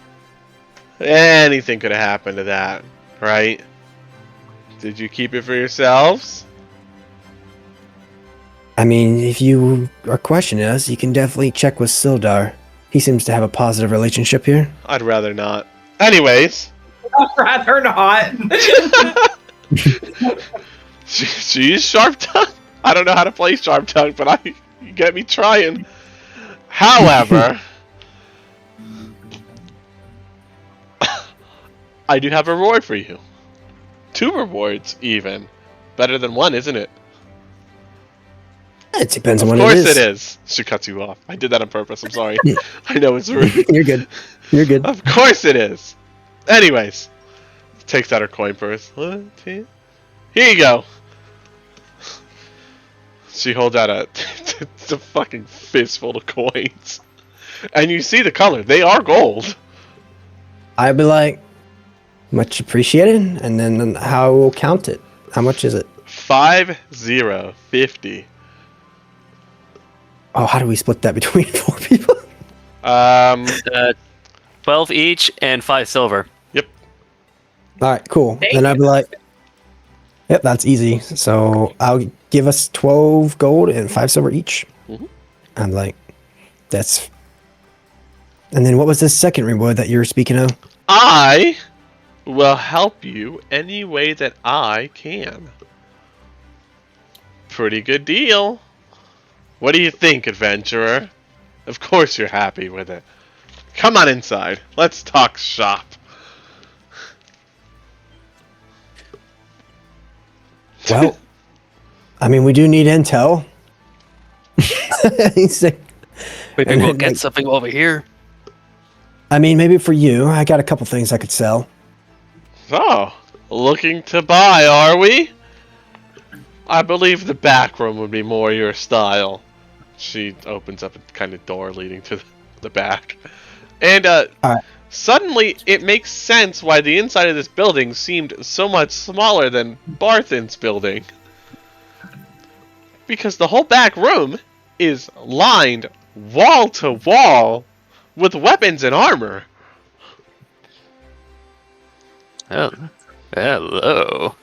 Anything could have happened to that, right? Did you keep it for yourselves? I mean, if you are questioning us, you can definitely check with Sildar. He seems to have a positive relationship here. I'd rather not. Anyways. I'd rather not. She's sharp tongue. I don't know how to play sharp tongue, but you get me trying. However, I do have a reward for you. 2 rewards, even. Better than 1, isn't it? It depends on Of what course it is. it is. She cuts you off. I did that on purpose. I'm sorry. I know it's rude. You're good. You're good. Of course it is. Anyways, takes out her coin purse. 1, 2. Here you go. She holds out a fucking fistful of coins. And you see the color; they are gold. I'd be like, much appreciated, and then how we'll count it. How much is it? 50. Oh, how do we split that between 4 people? Um. 12 each and 5 silver. Yep. All right, cool. Thank Then I'd be like, yep, that's easy. So I'll give us 12 gold and 5 silver each. Mhm. I'm like, that's. And then what was this second reward that you were speaking of? I will help you any way that I can. Pretty good deal. What do you think, adventurer? Of course you're happy with it. Come on inside. Let's talk shop. Well, I mean, we do need intel. He's like, Maybe And we'll then, get like- something over here. I mean, maybe for you, I got a couple things I could sell. So, looking to buy, are we? I believe the back room would be more your style. She opens up a kind of door leading to the back. And, Alright. suddenly it makes sense why the inside of this building seemed so much smaller than Barthen's building. Because the whole back room is lined wall to wall with weapons and armor. Oh, hello.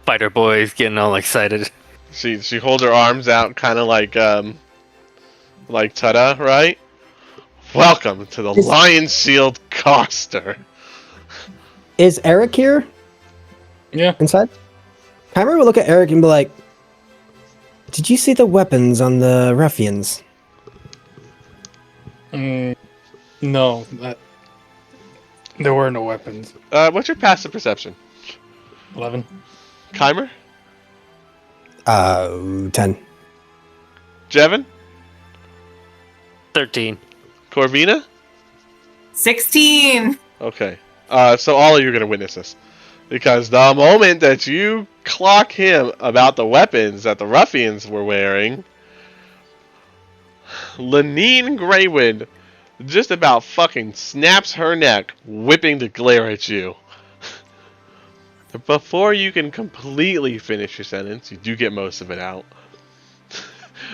Fighter boy's getting all excited. She holds her arms out, kind of like ta-da, right? Welcome to the Is- Lion Shield Coster. Is Eric here Yeah. inside? I remember look at Eric and be like, did you see the weapons on the ruffians? No, there were no weapons. What's your passive perception? 11. Keimer? 10. Jevin? 13. Corvina? 16. Okay. So all of you are going to witness this. Because the moment that you clock him about the weapons that the ruffians were wearing, Lenine Greywind just about fucking snaps her neck, whipping to glare at you. Before you can completely finish your sentence, you do get most of it out.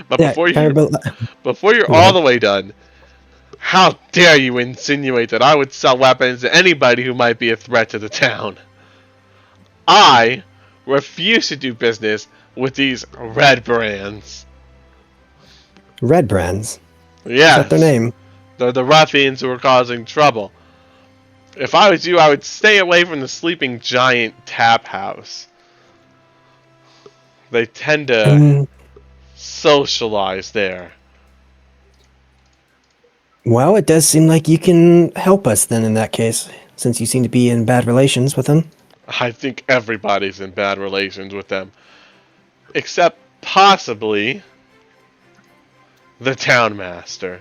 But Yeah, before you're all the way done, how dare you insinuate that I would sell weapons to anybody who might be a threat to the town? I refuse to do business with these red brands. Red brands. Yes. Is that their name? They're the ruffians who are causing trouble. If I was you, I would stay away from the sleeping giant tap house. They tend to socialize there. Well, it does seem like you can help us then in that case, since you seem to be in bad relations with them. I think everybody's in bad relations with them. Except possibly the townmaster.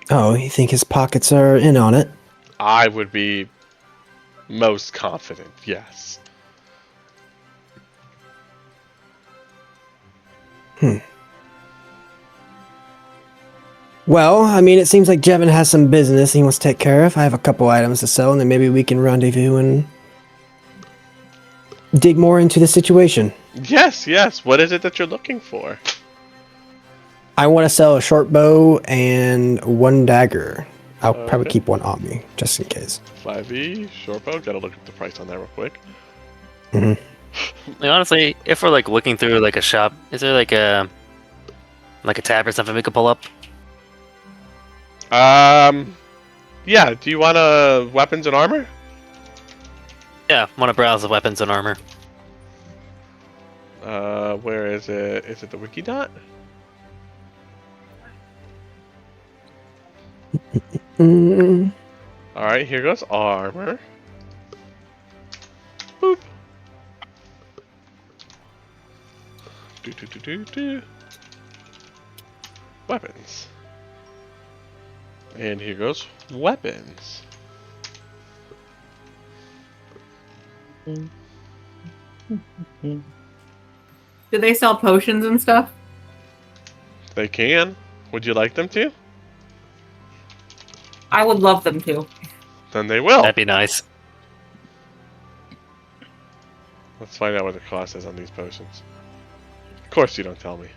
Oh, you think his pockets are in on it? I would be most confident, yes. Well, I mean, it seems like Jevin has some business he wants to take care of. I have a couple items to sell, and then maybe we can rendezvous and dig more into the situation. Yes, yes. What is it that you're looking for? I want to sell a short bow and 1 dagger. I'll probably Okay. keep one on me, just in case. 5e, short bow. Gotta look at the price on that real quick. Like, honestly, if we're like looking through like a shop, is there like a tab or something we could pull up? Yeah, do you want weapons and armor? Yeah, want to browse the weapons and armor. Where is it? Is it the wiki dot? Mm, Alright, here goes armor. Boop. Do. Weapons. And here goes weapons. Do they sell potions and stuff? They can. Would you like them to? I would love them to. Then they will. That'd be nice. Let's find out what the cost is on these potions. Of course you don't tell me.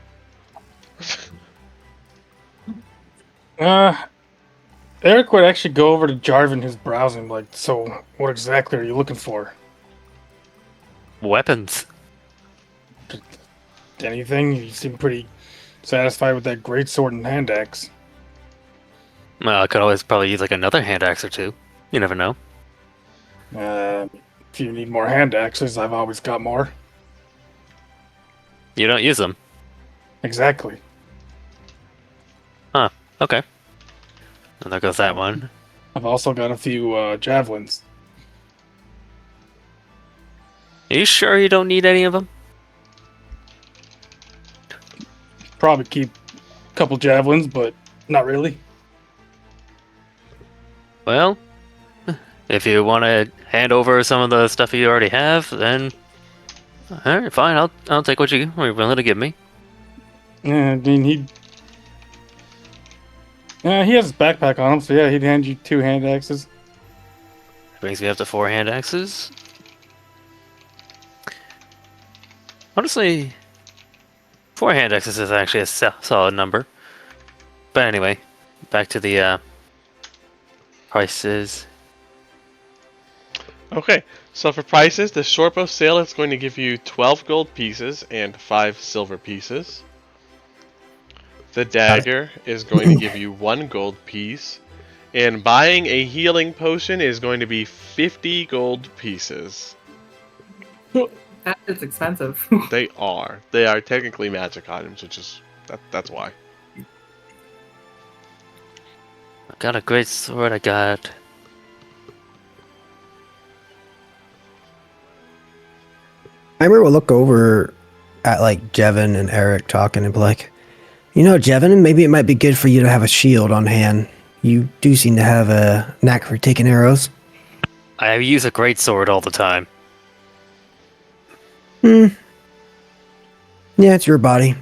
Eric would actually go over to Jarvan who's browsing, like, so what exactly are you looking for? Weapons. Anything? You seem pretty satisfied with that greatsword and hand axe. Well, I could always probably use like another hand axe or two. You never know. If you need more hand axes, I've always got more. You don't use them. Exactly. Huh. Okay. And there goes that one. I've also got a few javelins. Are you sure you don't need any of them? Probably keep a couple javelins, but not really. Well, if you want to hand over some of the stuff you already have, then all right, fine. I'll take what you're willing to give me. Yeah, I mean, he has his backpack on him, so yeah, he'd hand you 2 hand axes. Brings me up to 4 hand axes. Honestly, 4 hand axes is actually a solid number. But anyway, back to the prices. Okay, so for prices, the shortbow sale is going to give you 12 gold pieces and 5 silver pieces. The dagger is going to give you 1 gold piece. And buying a healing potion is going to be 50 gold pieces. That is expensive. They are. They are technically magic items, which is... that's why. I got a great sword. I got... Heimer will look over at like Jevin and Eric talking and be like, you know, Jevin, maybe it might be good for you to have a shield on hand. You do seem to have a knack for taking arrows. I use a great sword all the time. Yeah, it's your body.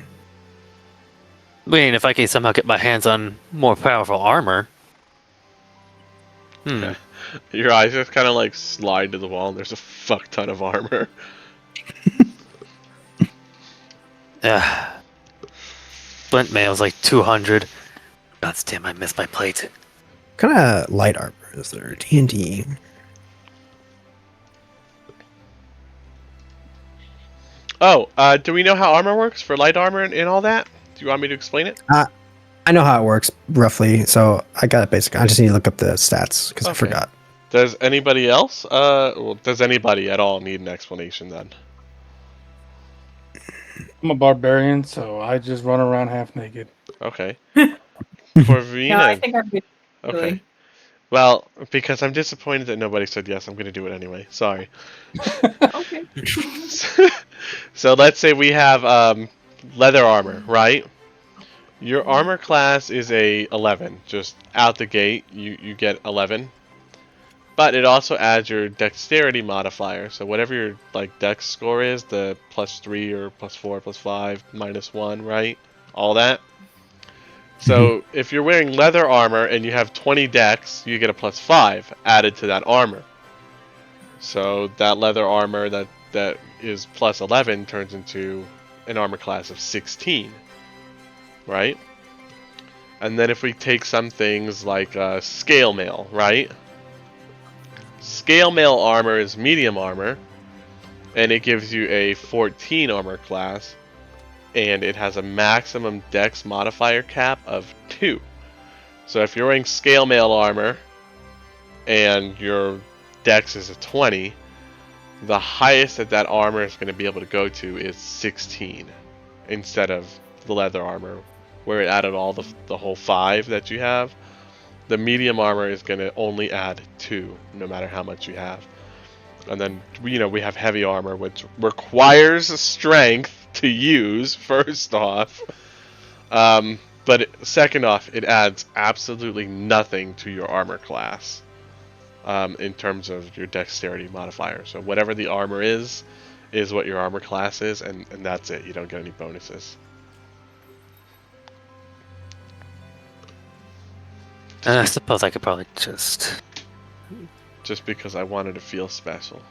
I mean, if I can somehow get my hands on more powerful armor. Your eyes just kind of like slide to the wall and there's a fuck ton of armor. Yeah. Flint mail's like 200. God damn, I missed my plate. What kind of light armor is there? D&D. Oh, do we know how armor works for light armor and all that? Do you want me to explain it? I know how it works roughly, so I got it basic. I just need to look up the stats because I Okay. forgot. Does anybody else, well, does anybody at all need an explanation then? I'm a barbarian, so I just run around half naked. Okay. For Vina, No, I think I'm good. okay. Really. Well, because I'm disappointed that nobody said yes, I'm going to do it anyway. Sorry. Okay. So let's say we have leather armor, right? Your armor class is a 11. Just out the gate, you get 11. But it also adds your dexterity modifier. So whatever your like dex score is, the +3 or +4, +5, -1, right? All that. So if you're wearing leather armor and you have 20 dex, you get a +5 added to that armor. So that leather armor that is +11 turns into an armor class of 16, right? And then if we take some things like scale mail, right? Scale mail armor is medium armor, and it gives you a 14 armor class, and it has a maximum dex modifier cap of 2. So if you're wearing scale mail armor and your dex is a 20, the highest that armor is going to be able to go to is 16 instead of the leather armor where it added all the whole 5 that you have. The medium armor is going to only add 2 no matter how much you have. And then, you know, we have heavy armor, which requires strength to use, first off. But second off, it adds absolutely nothing to your armor class in terms of your dexterity modifier. So whatever the armor is, is what your armor class is, and that's it. You don't get any bonuses. I suppose I could probably just. Just because I wanted to feel special.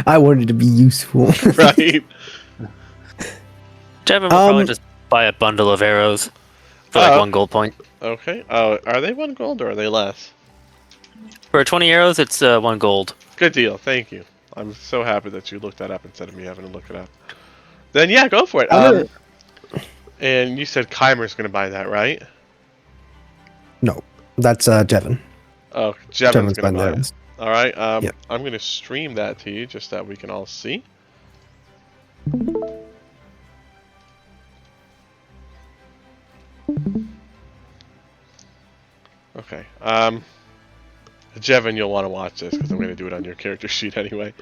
I wanted to be useful. Right? Jevin will probably just buy a bundle of arrows for like 1 gold point. Okay. Oh, are they 1 gold or are they less? For 20 arrows, it's 1 gold. Good deal. Thank you. I'm so happy that you looked that up instead of me having to look it up. Then yeah, go for it. And you said Keimer's going to buy that, right? No, that's Jevin. Oh, Jevin's going buying to buy theirs. it. All right. Yep. I'm going to stream that to you just that we can all see. Okay. Jevin, you'll want to watch this because I'm going to do it on your character sheet anyway.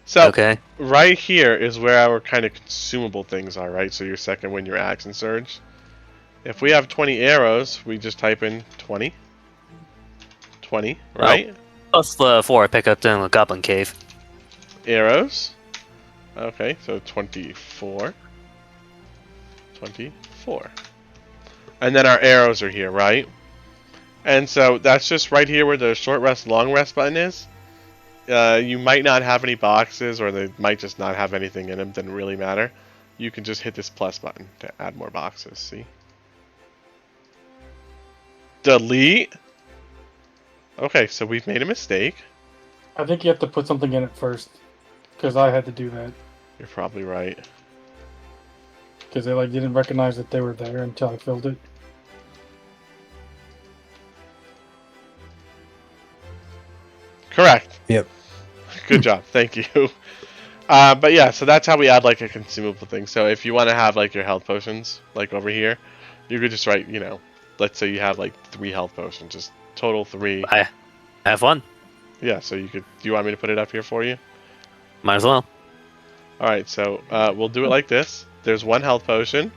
So, Okay. right here is where our kind of consumable things are, right? So your second win, your axe and surge. If we have 20 arrows, we just type in 20. 20, right? Plus the 4 I pick up down the Goblin Cave. Arrows. Okay, so 24. 24. And then our arrows are here, right? And so that's just right here where the short rest, long rest button is. You might not have any boxes, or they might just not have anything in them. Doesn't really matter. You can just hit this plus button to add more boxes. See? Delete. Okay, so we've made a mistake. I think you have to put something in it first, because I had to do that. You're probably right. Because they didn't recognize that they were there until I filled it. Correct. Yep. Good job. Thank you. But yeah, so that's how we add like a consumable thing. So if you want to have like your health potions, like over here, you could just write, let's say you have like 3 health potions, just total 3. I have 1. Yeah, so you could, do you want me to put it up here for you? Might as well. Alright, so we'll do it like this. There's 1 health potion,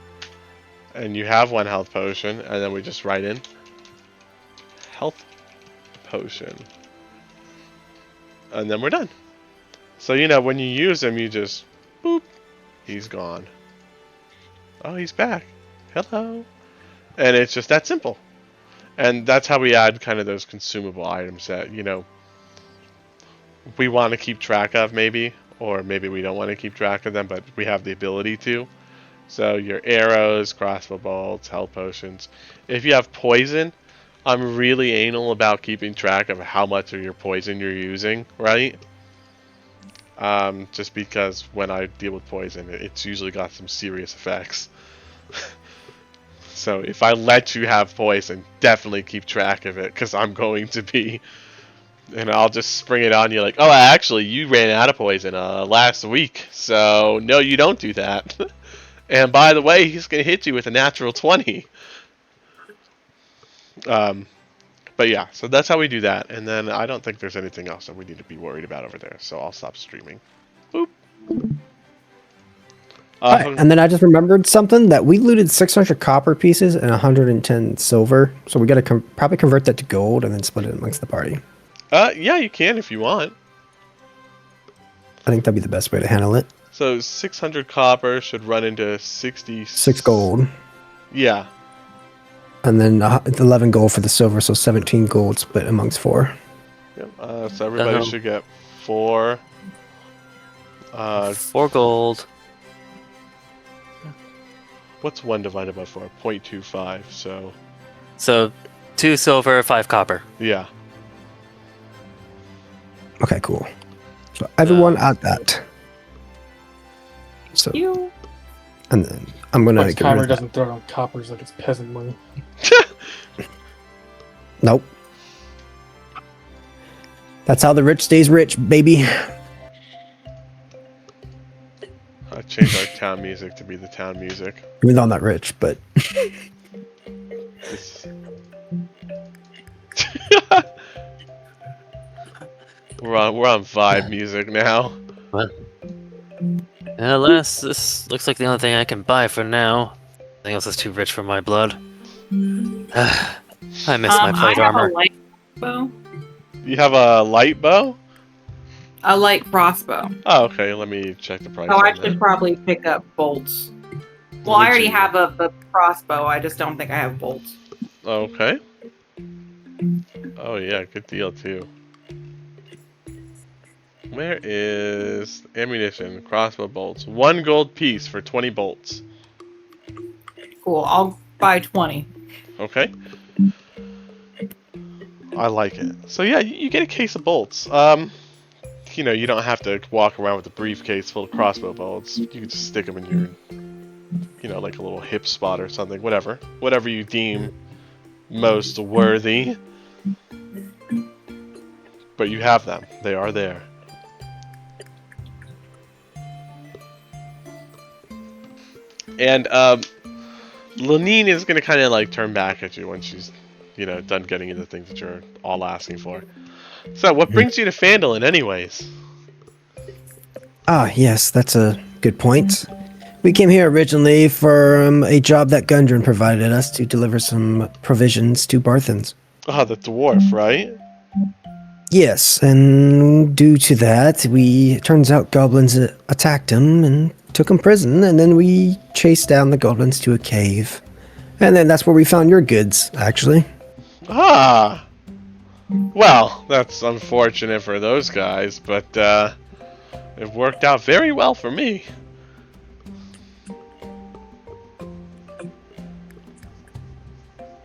and you have 1 health potion, and then we just write in health potion. And then we're done. So, when you use him, you just, boop, he's gone. Oh, he's back. Hello. And it's just that simple. And that's how we add kind of those consumable items that, we want to keep track of maybe, or maybe we don't want to keep track of them, but we have the ability to. So your arrows, crossbow bolts, health potions. If you have poison, I'm really anal about keeping track of how much of your poison you're using, right? Just because when I deal with poison, it's usually got some serious effects. So if I let you have poison, definitely keep track of it, because I'm going to be. And I'll just spring it on you like, oh, actually, you ran out of poison last week, so no, you don't do that. And by the way, he's going to hit you with a natural 20. But yeah, so that's how we do that. And then I don't think there's anything else that we need to be worried about over there, so I'll stop streaming. Boop. Alright, and then I just remembered something that we looted 600 copper pieces and 110 silver. So we got to probably convert that to gold and then split it amongst the party. Yeah, you can if you want. I think that'd be the best way to handle it. So 600 copper should run into 6 gold. Yeah. And then 11 gold for the silver, so 17 gold split amongst 4. Yep. So everybody should get 4. 4 gold. What's 1 divided by 4? 0.25, So 2 silver, 5 copper. yeah. Okay, cool. So everyone add that. So, You. and then I'm going to Like get rid Timer of that. doesn't throw out coppers like it's peasant money. Nope. That's how the rich stays rich, baby. I changed our town music to be the town music. Even though I'm not rich, but This- we're on vibe music now. Alas, this looks like the only thing I can buy for now. Everything else is too rich for my blood. I miss my plate I have armor. a light bow. You have a light bow? A light crossbow. Oh, okay. Let me check the price So I on should that. probably pick up bolts. Well, I Would already you? have a crossbow. I just don't think I have bolts. Okay. Oh yeah, good deal too. Where is ammunition, crossbow bolts? 1 gold piece for 20 bolts. Cool. I'll buy 20. Okay. I like it. So yeah, you get a case of bolts. You know, you don't have to walk around with a briefcase full of crossbow bolts. You can just stick them in your, you know, like a little hip spot or something. Whatever you deem most worthy. But you have them. They are there. And Lenine is gonna kind of like turn back at you when she's, you know, done getting into things that you're all asking for. So, what brings you to Phandelver, anyways? Ah, yes, that's a good point. We came here originally for a job that Gundren provided us to deliver some provisions to Barthens. Oh, the dwarf, right? Yes, and due to that, turns out goblins attacked him and took him prison, and then we chased down the goblins to a cave. And then that's where we found your goods, actually. Ah. Well, that's unfortunate for those guys, but it worked out very well for me.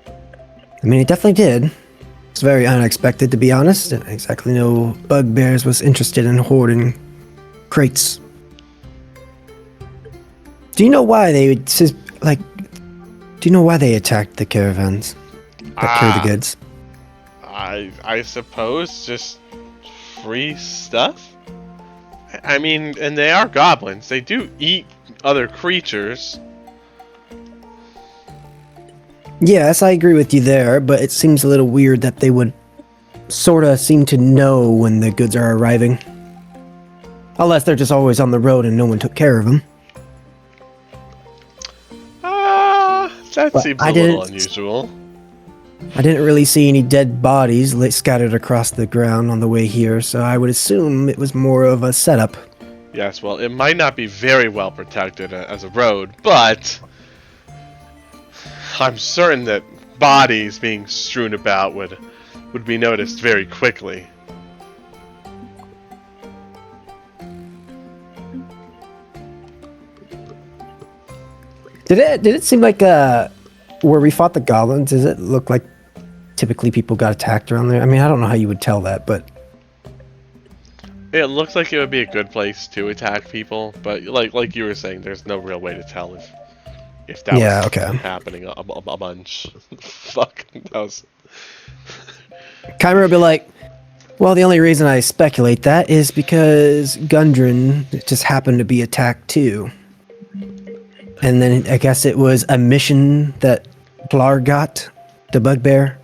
I mean, it definitely did. It's very unexpected, to be honest. Didn't exactly know Bugbears was interested in hoarding crates. Do you know why they Do you know why they attacked the caravans that carry the goods? I suppose just free stuff. I mean, and they are goblins. They do eat other creatures. Yes, I agree with you there, but it seems a little weird that they would sort of seem to know when the goods are arriving. Unless they're just always on the road and no one took care of them. That But seems I a little didn't- unusual. I didn't really see any dead bodies scattered across the ground on the way here, so I would assume it was more of a setup. Yes, well, it might not be very well protected as a road, but I'm certain that bodies being strewn about would be noticed very quickly. Did it seem like where we fought the goblins? Does it look like typically people got attacked around there? I mean, I don't know how you would tell that, but It looks like it would be a good place to attack people, but like you were saying, there's no real way to tell if that Yeah, was okay. happening a bunch. Fuck, that was... Kymer would be like, well, the only reason I speculate that is because Gundren just happened to be attacked too. And then I guess it was a mission that Blar got, the bugbear.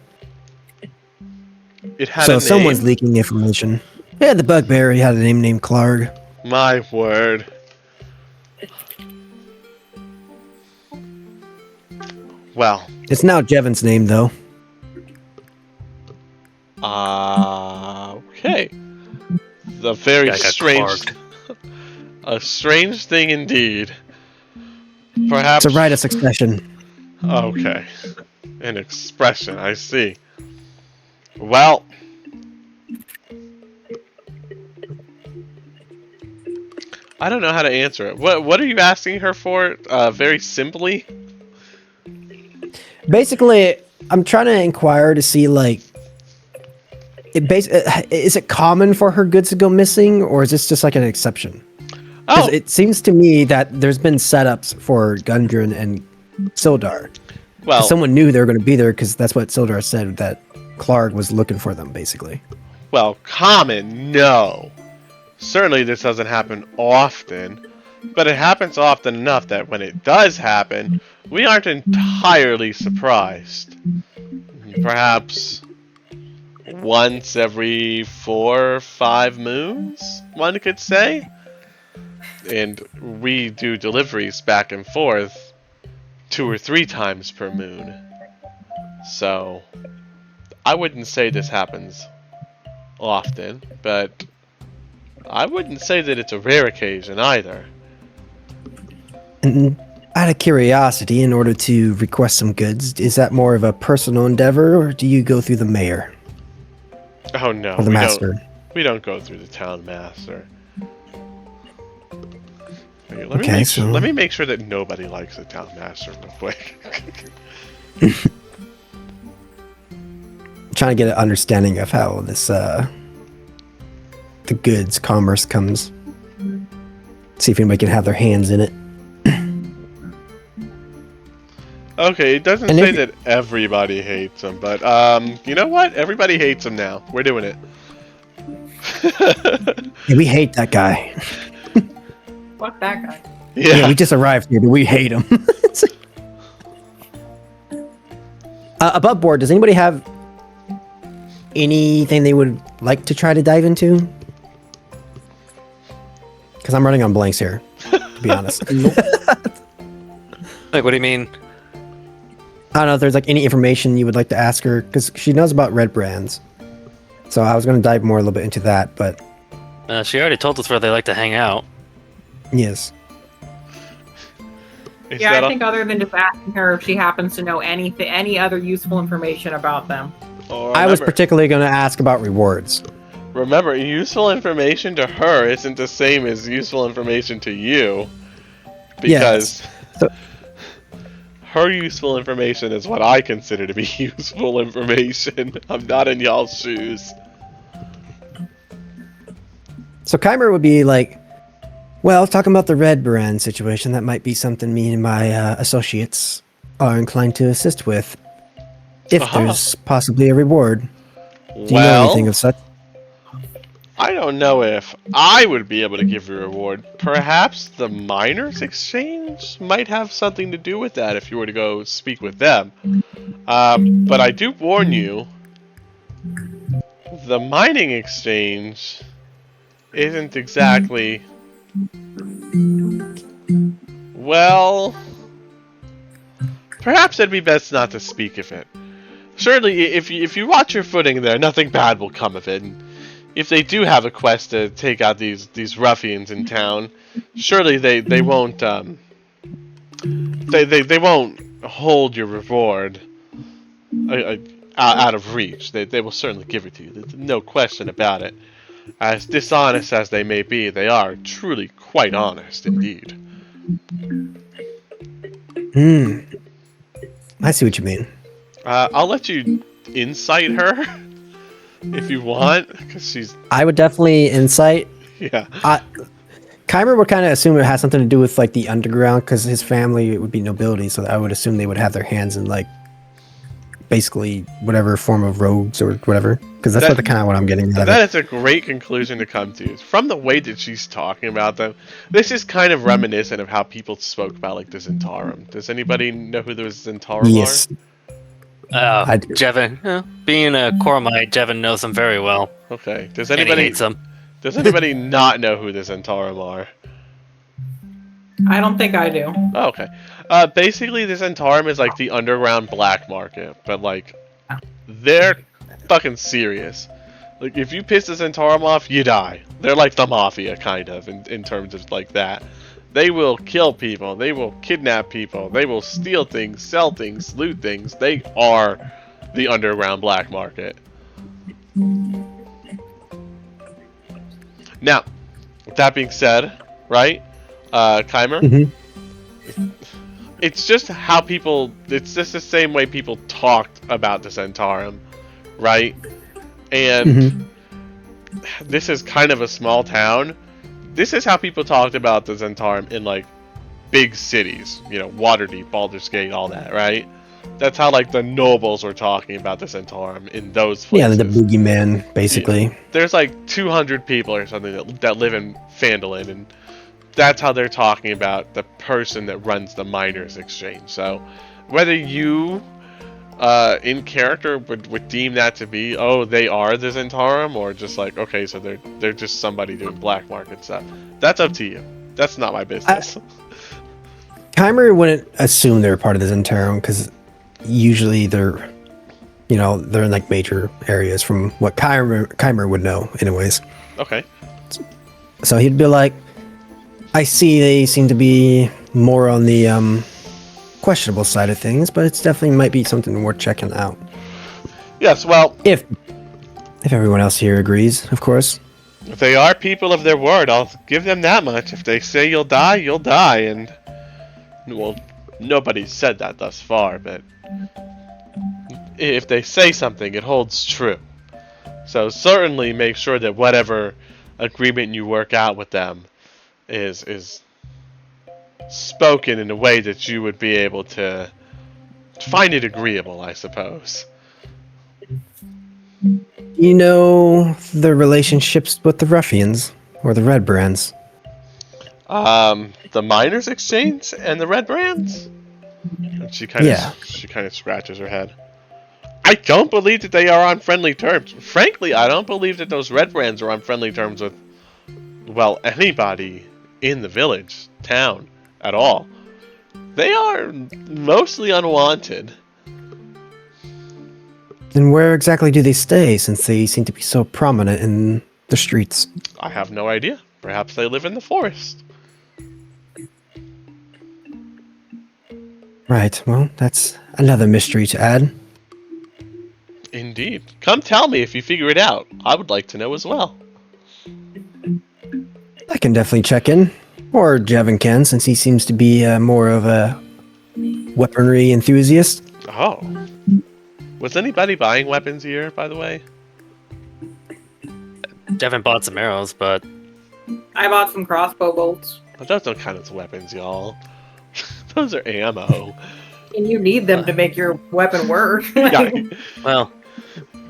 It had a So name. someone's leaking information. Yeah, the bugbear, he had a name named Clarg. My word. Well, It's now Jevon's name, though. okay. The very Guy got strange, clogged. a strange thing indeed. Perhaps. It's a rite of succession. Okay, an expression. I see. Well, I don't know how to answer it. What are you asking her for? Very simply. Basically, I'm trying to inquire to see, like, is it common for her goods to go missing, or is this just like an exception? 'Cause Oh, it seems to me that there's been setups for Gundren and Sildar. well, Someone knew they were going to be there because that's what Sildar said, that Clarg was looking for them, basically. well, common, no. Certainly this doesn't happen often, but it happens often enough that when it does happen, we aren't entirely surprised. Perhaps once every 4 or 5 moons, one could say. And we do deliveries back and forth 2 or 3 times per moon. So, I wouldn't say this happens often, but I wouldn't say that it's a rare occasion either. And out of curiosity, in order to request some goods, is that more of a personal endeavor, or do you go through the mayor Oh no, or the master? We don't go through the town master. Okay, Okay, let me make sure that nobody likes the town master real quick. Trying to get an understanding of how this the goods commerce comes. See if anybody can have their hands in it. Okay, it doesn't And say if- that everybody hates him, but you know what? Everybody hates him now. We're doing it. Yeah, we hate that guy. Fuck that guy. Yeah, we just arrived here, but we hate him. Above board, does anybody have anything they would like to try to dive into? Because I'm running on blanks here, to be honest. Like, what do you mean? I don't know if there's like any information you would like to ask her, because she knows about red brands. So I was going to dive more a little bit into that, but She already told us where they like to hang out. yes. Is Yeah, that I all- think other than just asking her if she happens to know any other useful information about them. Oh, I was remember- particularly going to ask about rewards. Remember, useful information to her isn't the same as useful information to you. Because So- her useful information is what I consider to be useful information. I'm not in y'all's shoes. So Kymer would be like, well, talking about the red brand situation, that might be something me and my associates are inclined to assist with. If Uh-huh. there's possibly a reward. Do you know Well, anything of such? I don't know if I would be able to give you a reward. Perhaps the miners' exchange might have something to do with that if you were to go speak with them. But I do warn you, the mining exchange isn't exactly... Well... Perhaps it'd be best not to speak of it. Surely, if you watch your footing there, nothing bad will come of it. And if they do have a quest to take out these ruffians in town, surely they won't they won't hold your reward out of reach. They will certainly give it to you. There's no question about it. As dishonest as they may be, they are truly quite honest indeed. I see what you mean. I'll let you insight her if you want, because she's I would definitely insight. yeah. Kymer would kind of assume it has something to do with like the underground, because his family would be nobility, so I would assume they would have their hands in like basically whatever form of rogues or whatever, because that's That- kind of what I'm getting out of That it. is a great conclusion to come to. From the way that she's talking about them, this is kind of reminiscent of how people spoke about like the Zentarum. Does anybody know who the Zentarum Yes. I do. Jevin. Being a Cormite, Jevin knows them very well. are? Okay. Does And he anybody hates them. does anybody not know who the Zentarum are? I don't think I do. Oh, okay. Basically, the Zentarum is like the underground black market, but like they're fucking serious. Like if you piss the Zentarum off, you die. They're like the mafia, kind of, in terms of like that. They will kill people. They will kidnap people. They will steal things, sell things, loot things. They are the underground black market. Now, with that being said, right, Kymer? Mhm. It's just how people. It's just the same way people talked about the Zentarum, right? And this is kind of a small town. This is how people talked about the Zentarum in like big cities, you know, Waterdeep, Baldur's Gate, all that, right? That's how like the nobles were talking about the Zentarum in those Yeah, places. the boogeyman, basically. There's like 200 people or something that live in Phandelver, and that's how they're talking about the person that runs the miners' exchange. So whether you in character would deem that to be, oh, they are the Zentarum, or just like, okay, so they're just somebody doing black market stuff, that's up to you. That's not my business. Kymer wouldn't assume they're part of the Zentarum, because usually they're, you know, they're in like major areas from what Kymer would know, anyways. Okay. So he'd be like, I see they seem to be more on the questionable side of things, but it's definitely might be something worth checking out. Yes, well, If everyone else here agrees, of course. if they are people of their word, I'll give them that much. If they say you'll die, you'll die, and... Well, nobody's said that thus far, but... If they say something, it holds true. So certainly make sure that whatever agreement you work out with them is spoken in a way that you would be able to find it agreeable, I suppose. You know the relationships with the ruffians or the red brands? The miners' exchange and the red brands? And she kind of scratches her head. I don't believe that they are on friendly terms. Frankly, I don't believe that those red brands are on friendly terms with, well, anybody in the village, town, at all. They are mostly unwanted. Then where exactly do they stay, since they seem to be so prominent in the streets? I have no idea. Perhaps they live in the forest. Right, well, that's another mystery to add. Indeed. Come tell me if you figure it out. I would like to know as well. I can definitely check in. Or Jevin can, since he seems to be more of a weaponry enthusiast. Oh. Was anybody buying weapons here, by the way? Devin bought some arrows, but I bought some crossbow bolts. Oh, those don't count as weapons, y'all. Those are ammo. And you need them to make your weapon work. Yeah. well,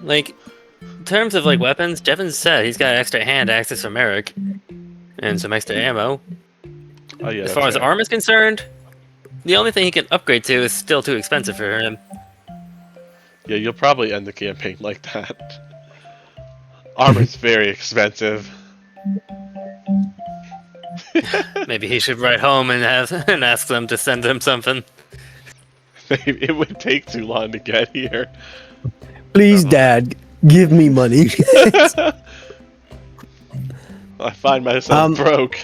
like in terms of like weapons, Devin said he's got extra hand axes from Eric and some extra ammo. Oh, yeah, As far as arm is concerned, the only thing he can upgrade to is still too expensive for him. Yeah, you'll probably end the campaign like that. Armor's very expensive. Maybe he should write home and ask them to send him something. It would take too long to get here. Please, Dad, give me money. I find myself broke.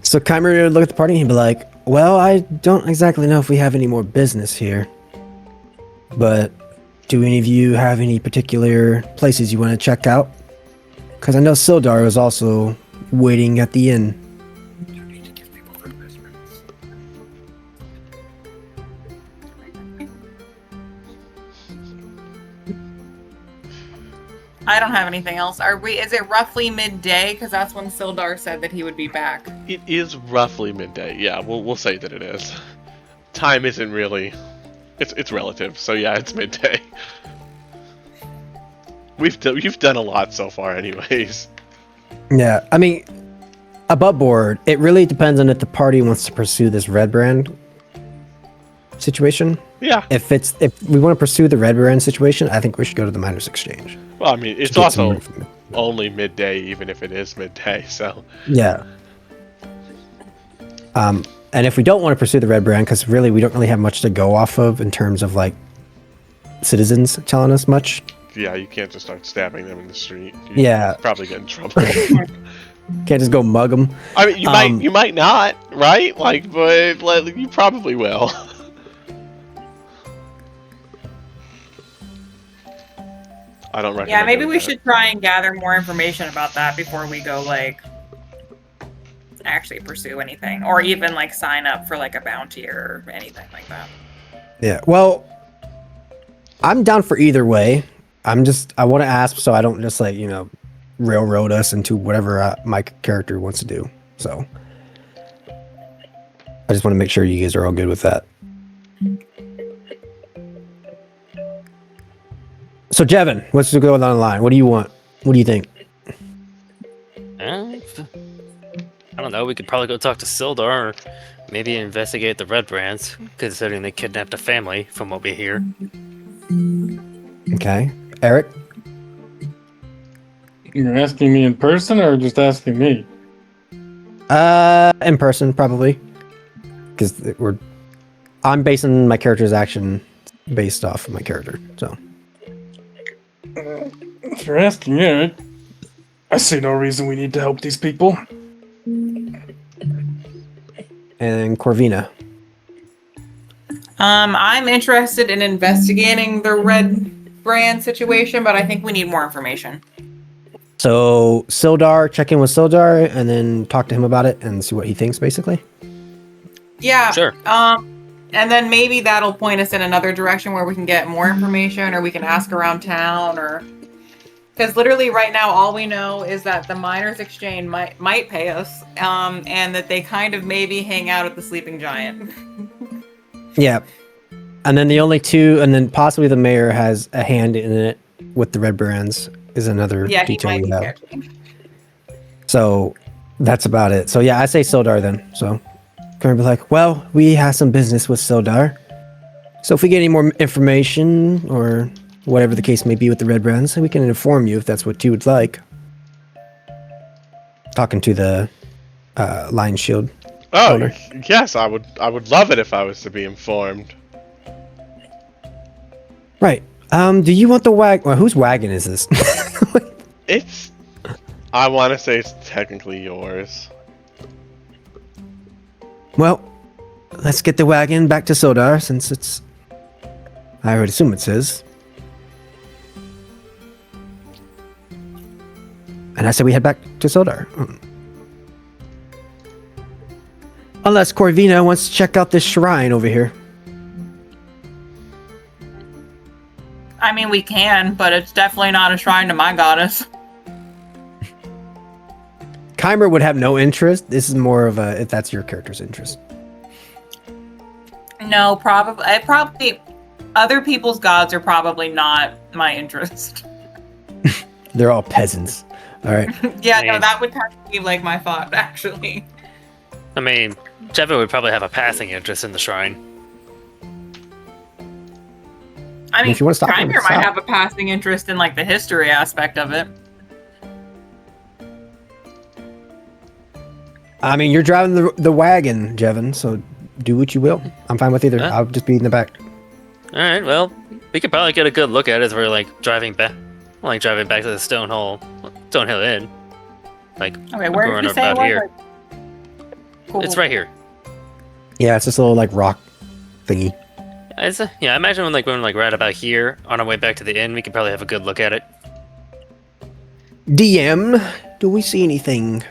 So Kymer would look at the party and he'd be like, well, I don't exactly know if we have any more business here. But do any of you have any particular places you want to check out? Because I know Sildar is also waiting at the inn. I don't have anything else. Is it roughly midday? Because that's when Sildar said that he would be back. It is roughly midday. Yeah, we'll say that it is. Time isn't really... It's relative, so yeah, it's midday. You've done a lot so far anyways. Yeah, I mean, above board, it really depends on if the party wants to pursue this red brand situation. Yeah. If we want to pursue the red brand situation, I think we should go to the miners' exchange. Well, I mean, it's also only midday, even if it is midday, so... Yeah. And if we don't want to pursue the red brand, because really we don't really have much to go off of in terms of, like, citizens telling us much. Yeah, you can't just start stabbing them in the street. Yeah. Probably get in trouble. Can't just go mug them. I mean, you might not, right? Like, but like, you probably will. I don't recommend. Yeah, maybe doing we that. should try and gather more information about that before we go, like, actually pursue anything. Or even, like, sign up for, like, a bounty or anything like that. Yeah, well, I'm down for either way. I want to ask so I don't just, like, railroad us into whatever my character wants to do. So I just want to make sure you guys are all good with that. So Jevin, what's going on the line? What do you want? What do you think? I don't know. We could probably go talk to Sildar, or maybe investigate the Red Brands, considering they kidnapped a family, from what we hear. Okay, Eric. You're asking me in person or just asking me? In person probably, because I'm basing my character's action based off of my character. So If you're asking Eric, I see no reason we need to help these people. And Corvina. I'm interested in investigating the red brand situation, but I think we need more information. So Sildar, check in with Sildar and then talk to him about it and see what he thinks, basically. Yeah. Sure. And then maybe that'll point us in another direction where we can get more information, or we can ask around town, or because literally right now all we know is that the Miners Exchange might pay us, and that they kind of maybe hang out at the Sleeping Giant. Yeah. And then the only two, and then possibly the mayor has a hand in it with the red brands is another Yeah, he detail might we be have. actually. So that's about it. So yeah, I say Sildar then. So can we be like, well, we have some business with Sildar. So if we get any more information or whatever the case may be with the red brands, we can inform you if that's what you would like. Talking to the Lion Shield. Oh, owner. yes, I would love it if I was to be informed. Right. Do you want the wagon? Well, whose wagon is this? It's... I want to say it's technically yours. Well, let's get the wagon back to Sildar since it's... I would assume it's his. And I said we head back to Sildar. Unless Corvina wants to check out this shrine over here. I mean, we can, but it's definitely not a shrine to my goddess. Keimer would have no interest. This is more of a, if that's your character's interest. No, probably other people's gods are probably not my interest. They're all peasants. All right. Yeah, no, Man. that would kind of be like my thought, actually. I mean, Jevin would probably have a passing interest in the shrine. I mean, If you wanna stop him, Kymer might stop. have a passing interest in like the history aspect of it. I mean, you're driving the wagon, Jevin, so do what you will. I'm fine with either. Huh? I'll just be in the back. All right, well, we could probably get a good look at it as we're like driving back to the Stonehill Inn. Like, Okay, where going did you say it about was? here. Cool. It's right here. Yeah, it's this little like rock thingy. Yeah, I imagine when we're right about here on our way back to the inn, we could probably have a good look at it. DM, do we see anything?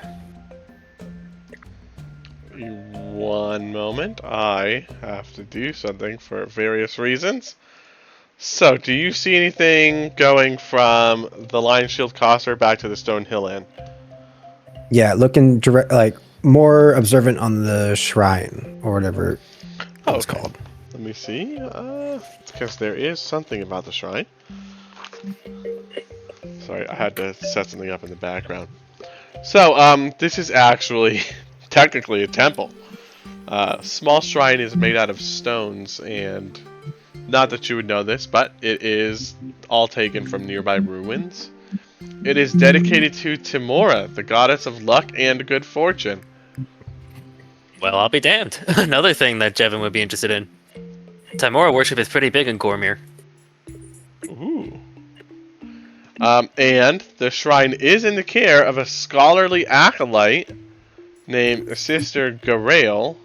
One moment. I have to do something for various reasons. So, do you see anything going from the Lion Shield Coster back to the Stonehill Inn? Yeah, looking direct, like more observant on the shrine or whatever it's Okay. called. Let me see. Because there is something about the shrine. Sorry, I had to set something up in the background. So, this is actually technically a temple. Small shrine is made out of stones, and not that you would know this, but it is all taken from nearby ruins. It is dedicated to Timora, the goddess of luck and good fortune. Well, I'll be damned. Another thing that Jevin would be interested in. Timora worship is pretty big in Gormir. Ooh. And the shrine is in the care of a scholarly acolyte named Sister Garael.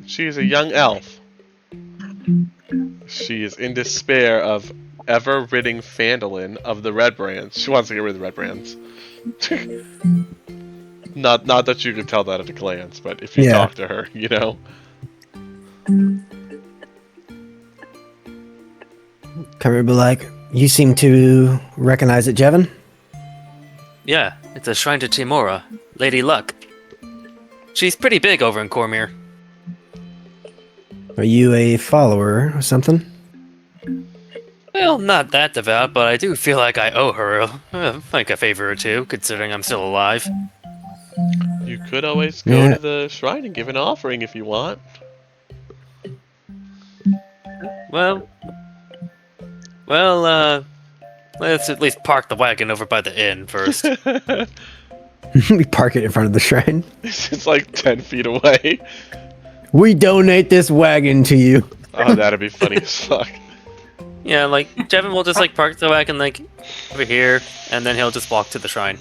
She is a young elf. She is in despair of ever ridding Phandelver of the red brands. She wants to get rid of the red brands. not that you could tell that at a glance, but if you Yeah. talk to her, you know. Come here, be like, you seem to recognize it, Jevin? Yeah, it's a shrine to Timora, Lady Luck. She's pretty big over in Cormir. Are you a follower or something? Well, not that devout, but I do feel like I owe her like a favor or two, considering I'm still alive. You could always go Yeah. to the shrine and give an offering if you want. Well, let's at least park the wagon over by the inn first. We park it in front of the shrine. It's like 10 feet away. We donate this wagon to you. Oh, that'd be funny as fuck. Yeah, like, Jevin will just, like, park the wagon, like, over here, and then he'll just walk to the shrine.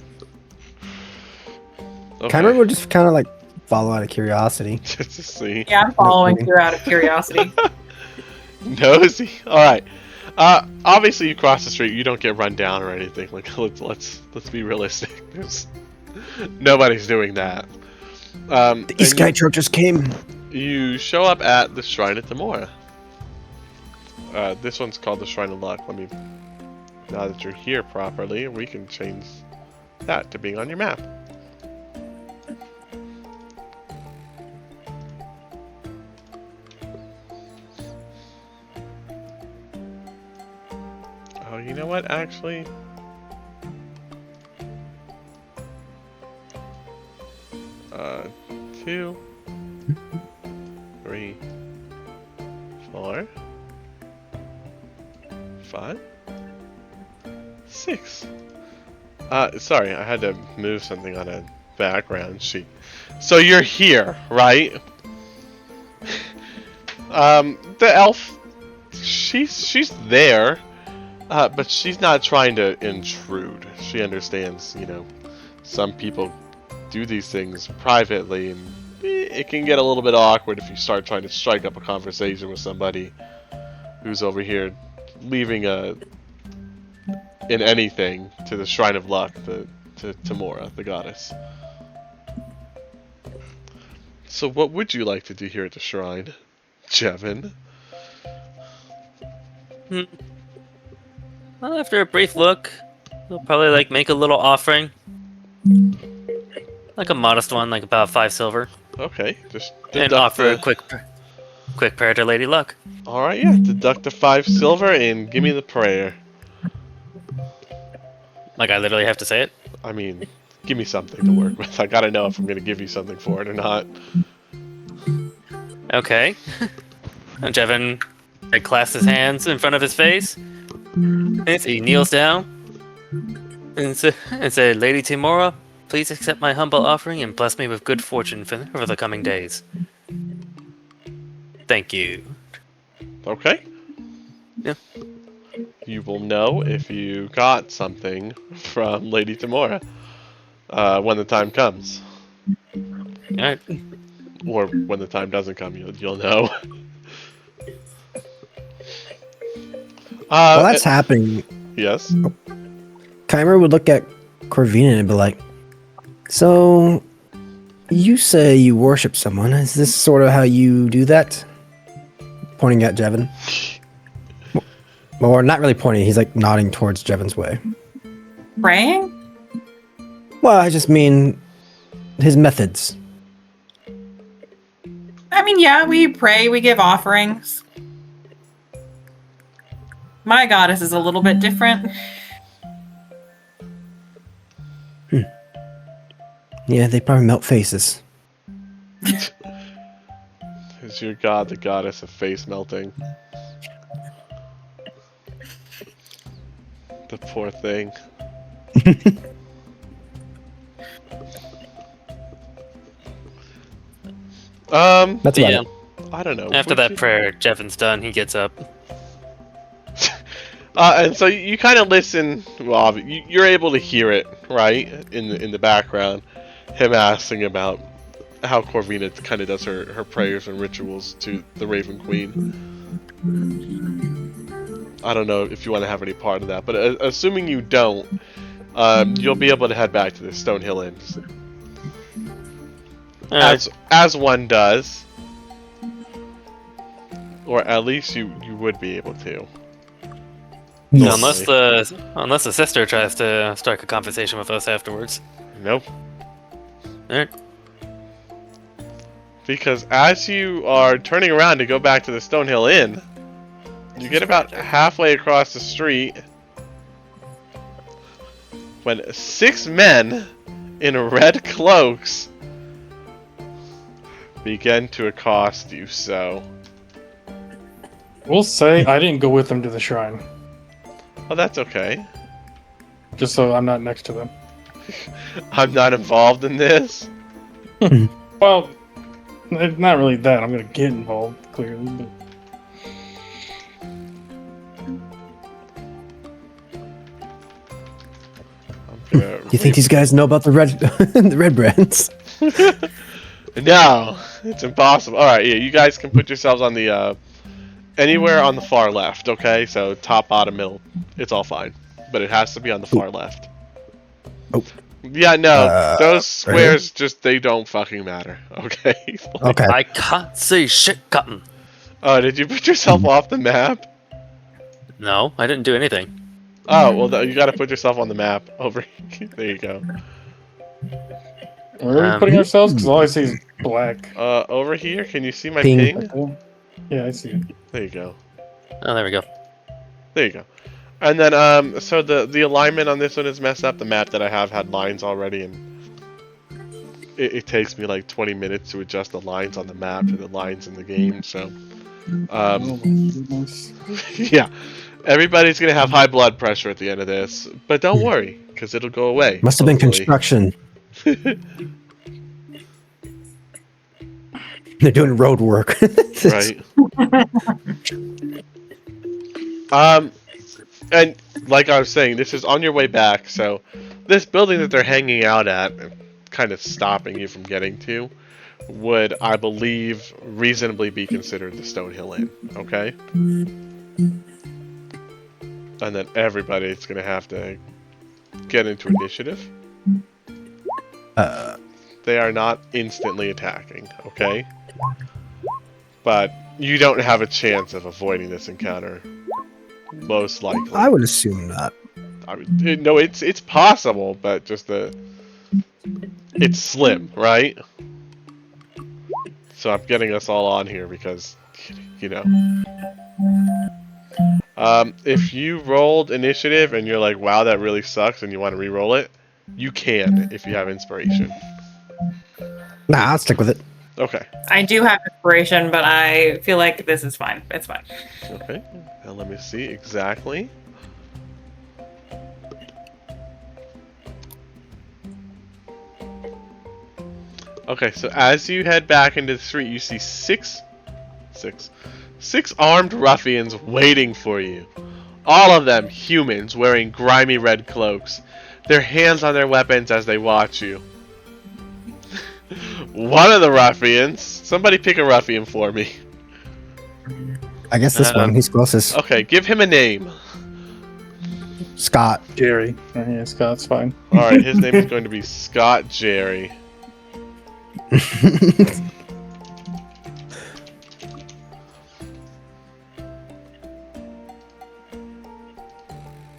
Kymer would just kind of like follow out of curiosity. Just to see. Yeah, I'm following kidding. you out of curiosity. Nosy. All right. Obviously, you cross the street. You don't get run down or anything. Like, let's be realistic. Nobody's doing that. The East Sky Truck just came. You show up at the Shrine of Tamora. This one's called the Shrine of Luck. Let me. Now that you're here properly, we can change that to being on your map. Oh, you know what? Actually, two, 3, 4, 5, 6. Sorry, I had to move something on a background sheet. So you're here, right? The elf, she's there, but she's not trying to intrude. She understands, you know, some people do these things privately, and it can get a little bit awkward if you start trying to strike up a conversation with somebody who's over here leaving in anything to the Shrine of Luck, to Tamora, the goddess. So what would you like to do here at the shrine, Jevin? Well, after a brief look, we'll probably like make a little offering. Like a modest one, like about 5 silver. Okay, just And deduct offer a the... quick prayer to Lady Luck. Alright, yeah, deduct the 5 silver and give me the prayer. Like I literally have to say it? I mean, give me something to work with. I gotta know if I'm gonna give you something for it or not. Okay. And Jevin clasps his hands in front of his face. And he kneels down. And say, Lady Timora, please accept my humble offering and bless me with good fortune for the coming days. Thank you. Okay. Yeah. You will know if you got something from Lady Tamora when the time comes. Alright. Or when the time doesn't come, you'll know. While that's happening, Yes? Kymer would look at Corvina and be like, so, you say you worship someone. Is this sort of how you do that? Pointing at Jevin. Or not really pointing, he's like nodding towards Jevin's way. Praying? Well, I just mean his methods. I mean, yeah, we pray, we give offerings. My goddess is a little bit different. Yeah, they probably melt faces. Is your god the goddess of face melting? The poor thing. That's about Yeah. it. I don't know. After would that you- prayer, Jevin's done. He gets up. And so you kind of listen. Well, you're able to hear it, right, in the background. Him asking about how Corvina kind of does her prayers and rituals to the Raven Queen. I don't know if you want to have any part of that, but assuming you don't, you'll be able to head back to the Stonehill Inn, Alright. as one does, or at least you would be able to. Yes. Unless the sister tries to strike a conversation with us afterwards. Nope. Alright. Because as you are turning around to go back to the Stonehill Inn, you get about halfway across the street when 6 men in red cloaks begin to accost you. So, We'll say I didn't go with them to the shrine, well, that's okay. just so I'm not next to them. I'm not involved in this. Well, it's not really that. I'm gonna get involved, clearly, but I'm You think these guys know about the red the red brands? No, it's impossible. All right, yeah, you guys can put yourselves on the anywhere on the far left. Okay, so top, bottom, middle, it's all fine, but it has to be on the far left. Oh. Yeah, no, those Right squares just they don't fucking matter. Okay. Okay. I can't see shit, Cotton. Oh, did you put yourself off the map? No, I didn't do anything. Oh, well, you got to put yourself on the map. Over. There you go. Where are we putting ourselves? Because all I see is black. Over here. Can you see my Ping. ping? Yeah, I see it. There you go. Oh, there we go. There you go. And then, so the alignment on this one is messed up. The map that I have had lines already, and it takes me like 20 minutes to adjust the lines on the map to the lines in the game. So, Oh my goodness. yeah, everybody's gonna have high blood pressure at the end of this, but don't worry, because it'll go away. Must have been hopefully. construction. They're doing road work. Right. And like I was saying, this is on your way back, so this building that they're hanging out at, kind of stopping you from getting to, would, I believe, reasonably be considered the Stonehill Inn, okay? And then everybody's gonna have to get into initiative. They are not instantly attacking, okay? But you don't have a chance of avoiding this encounter. Most likely. I would assume not. No, it's possible, but just it's slim, right? So I'm getting us all on here because, you know. If you rolled initiative and you're like, wow, that really sucks, and you want to re-roll it, you can if you have inspiration. Nah, I'll stick with it. Okay. I do have inspiration, but I feel like this is fine. It's fine. Okay. Now let me see exactly. Okay, so as you head back into the street, you see six armed ruffians waiting for you. All of them humans wearing grimy red cloaks. Their hands on their weapons as they watch you. One of the ruffians, somebody pick a ruffian for me. I guess this one. He's closest. Okay, give him a name. Scott. Jerry. Yeah, Scott's fine. Alright, his name is going to be Scott Jerry.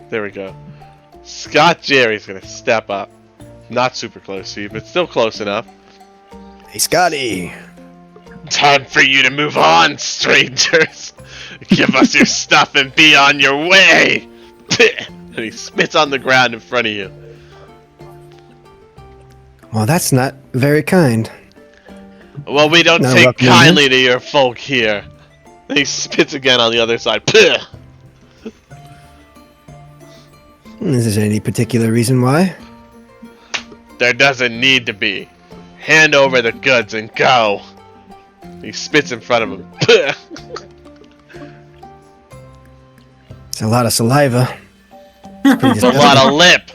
There we go. Scott Jerry's gonna step up. Not super close to you, but still close enough. Hey, Scotty. Time for you to move on, strangers. Give us your stuff and be on your way. And he spits on the ground in front of you. Well, that's not very kind. Well, we don't No, take ruffian, kindly to your folk here. And he spits again on the other side. Is there any particular reason why? There doesn't need to be. Hand over the goods and go. He spits in front of him. It's a lot of saliva. It's a lot of lip.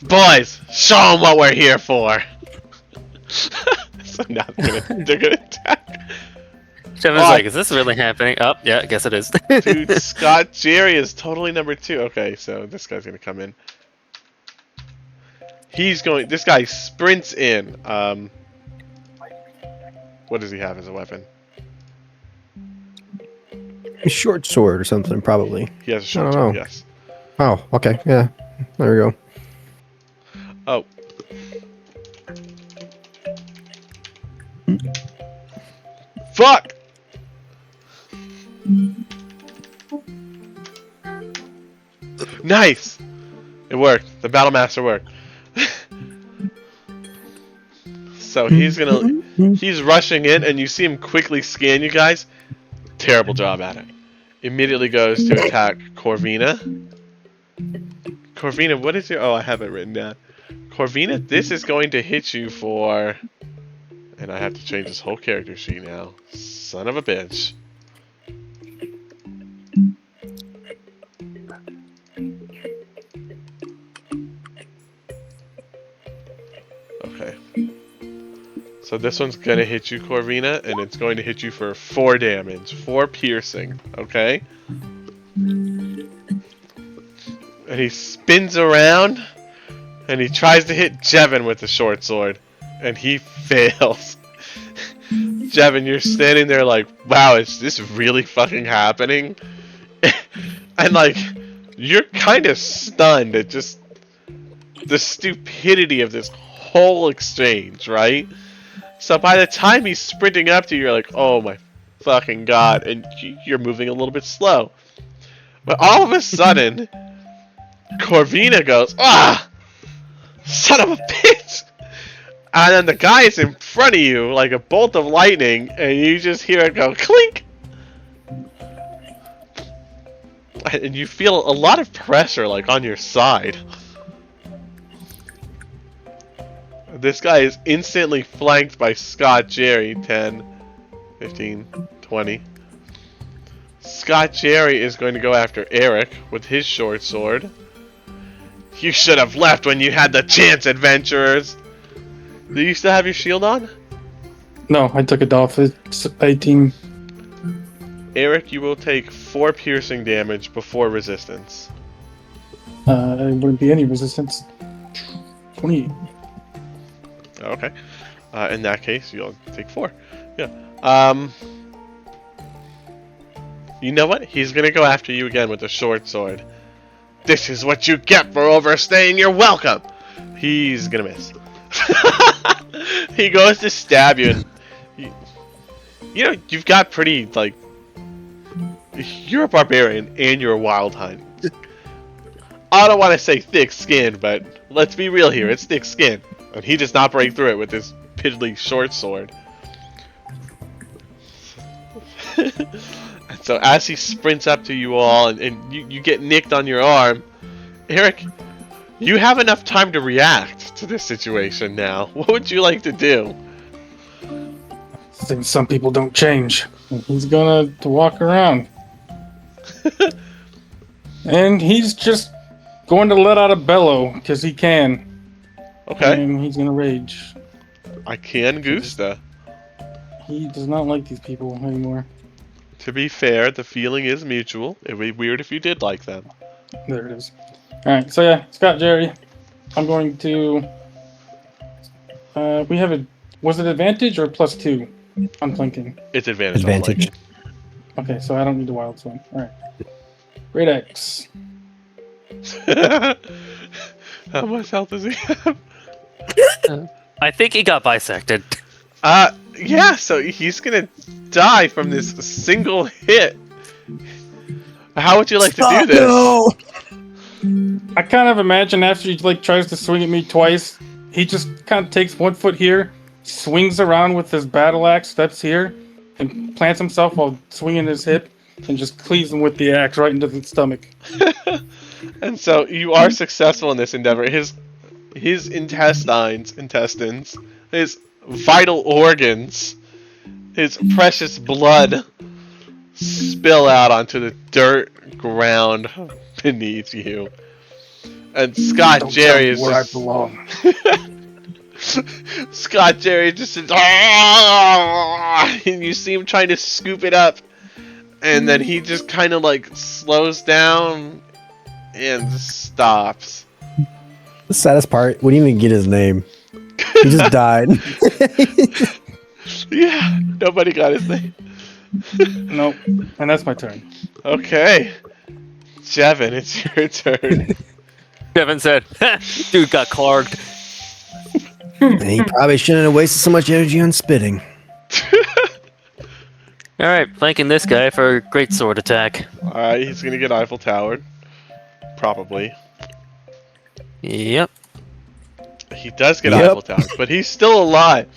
Boys, show them what we're here for. So now they're gonna attack. Shevan's like, is this really happening? Oh, yeah, I guess it is. Dude, Scott Jerry is totally number 2. Okay, so this guy's gonna come in. This guy sprints in. What does he have as a weapon? A short sword or something, probably. He has a short I don't sword, know. yes. Oh, okay. Yeah. There we go. Oh. Fuck! Nice! It worked. The Battle Master worked. So he's rushing in, and you see him quickly scan you guys. Terrible job at it. Immediately goes to attack Corvina. Corvina, what is your... Oh, I have it written down. Corvina, this is going to hit you for... And I have to change this whole character sheet now. Son of a bitch. Okay. So this one's gonna hit you, Corvina, and it's going to hit you for 4 damage. 4 piercing, okay? And he spins around, and he tries to hit Jevin with the short sword, and he fails. Jevin, you're standing there like, wow, is this really fucking happening? And like, you're kind of stunned at just the stupidity of this whole exchange, right? So by the time he's sprinting up to you, you're like, oh my fucking god, and you're moving a little bit slow. But all of a sudden, Corvina goes, ah! Son of a bitch! And then the guy is in front of you like a bolt of lightning, and you just hear it go clink! And you feel a lot of pressure like on your side. This guy is instantly flanked by Scott Jerry. 10, 15, 20. Scott Jerry is going to go after Eric with his short sword. You should have left when you had the chance, adventurers! Do you still have your shield on? No, I took it off. It's 18. Eric, you will take 4 piercing damage before resistance. It wouldn't be any resistance. 28. Okay. In that case, you'll take 4. Yeah. You know what? He's gonna go after you again with a short sword. This is what you get for overstaying your welcome! He's gonna miss. He goes to stab you, and you know, you've got pretty, like, you're a barbarian and you're a wild hunt. I don't want to say thick skin, but let's be real here, it's thick skin. And he does not break through it with his piddly short sword. And so as he sprints up to you all and you get nicked on your arm, Eric, you have enough time to react to this situation now. What would you like to do? I think some people don't change. He's gonna walk around. And he's just going to let out a bellow, because he can. Okay. And he's gonna rage. I can Gusta. He does not like these people anymore. To be fair, the feeling is mutual. It'd be weird if you did like them. There it is. Alright, so yeah, Scott Jerry. I'm going to... we have a... Was it advantage or +2 on flanking? It's advantage. Advantage. Okay, so I don't need the wild swing. Alright. Great X. How much health does he have? I think he got bisected. Yeah, so he's gonna die from this single hit. How would you like to do this? No! I kind of imagine after he like tries to swing at me twice, he just kind of takes 1 foot here, swings around with his battle axe, steps here, and plants himself while swinging his hip, and just cleaves him with the axe right into the stomach. And so you are successful in this endeavor. His intestines, his vital organs, his precious blood spill out onto the dirt ground beneath you. And Scott Don't Jerry tell is me where I just belong. Scott Jerry just says, "Ah!" And you see him trying to scoop it up, and then he just kind of like slows down and stops. The saddest part, we didn't even get his name. He just died. Yeah, nobody got his name. Nope. And that's my turn. Okay, Jevin, it's your turn. Devin said, dude got clogged. He probably shouldn't have wasted so much energy on spitting. Alright, flanking this guy for a great sword attack. Alright, he's gonna get Eiffel Towered. Probably. Yep. He does get Yep. Eiffel Towered, but he's still alive.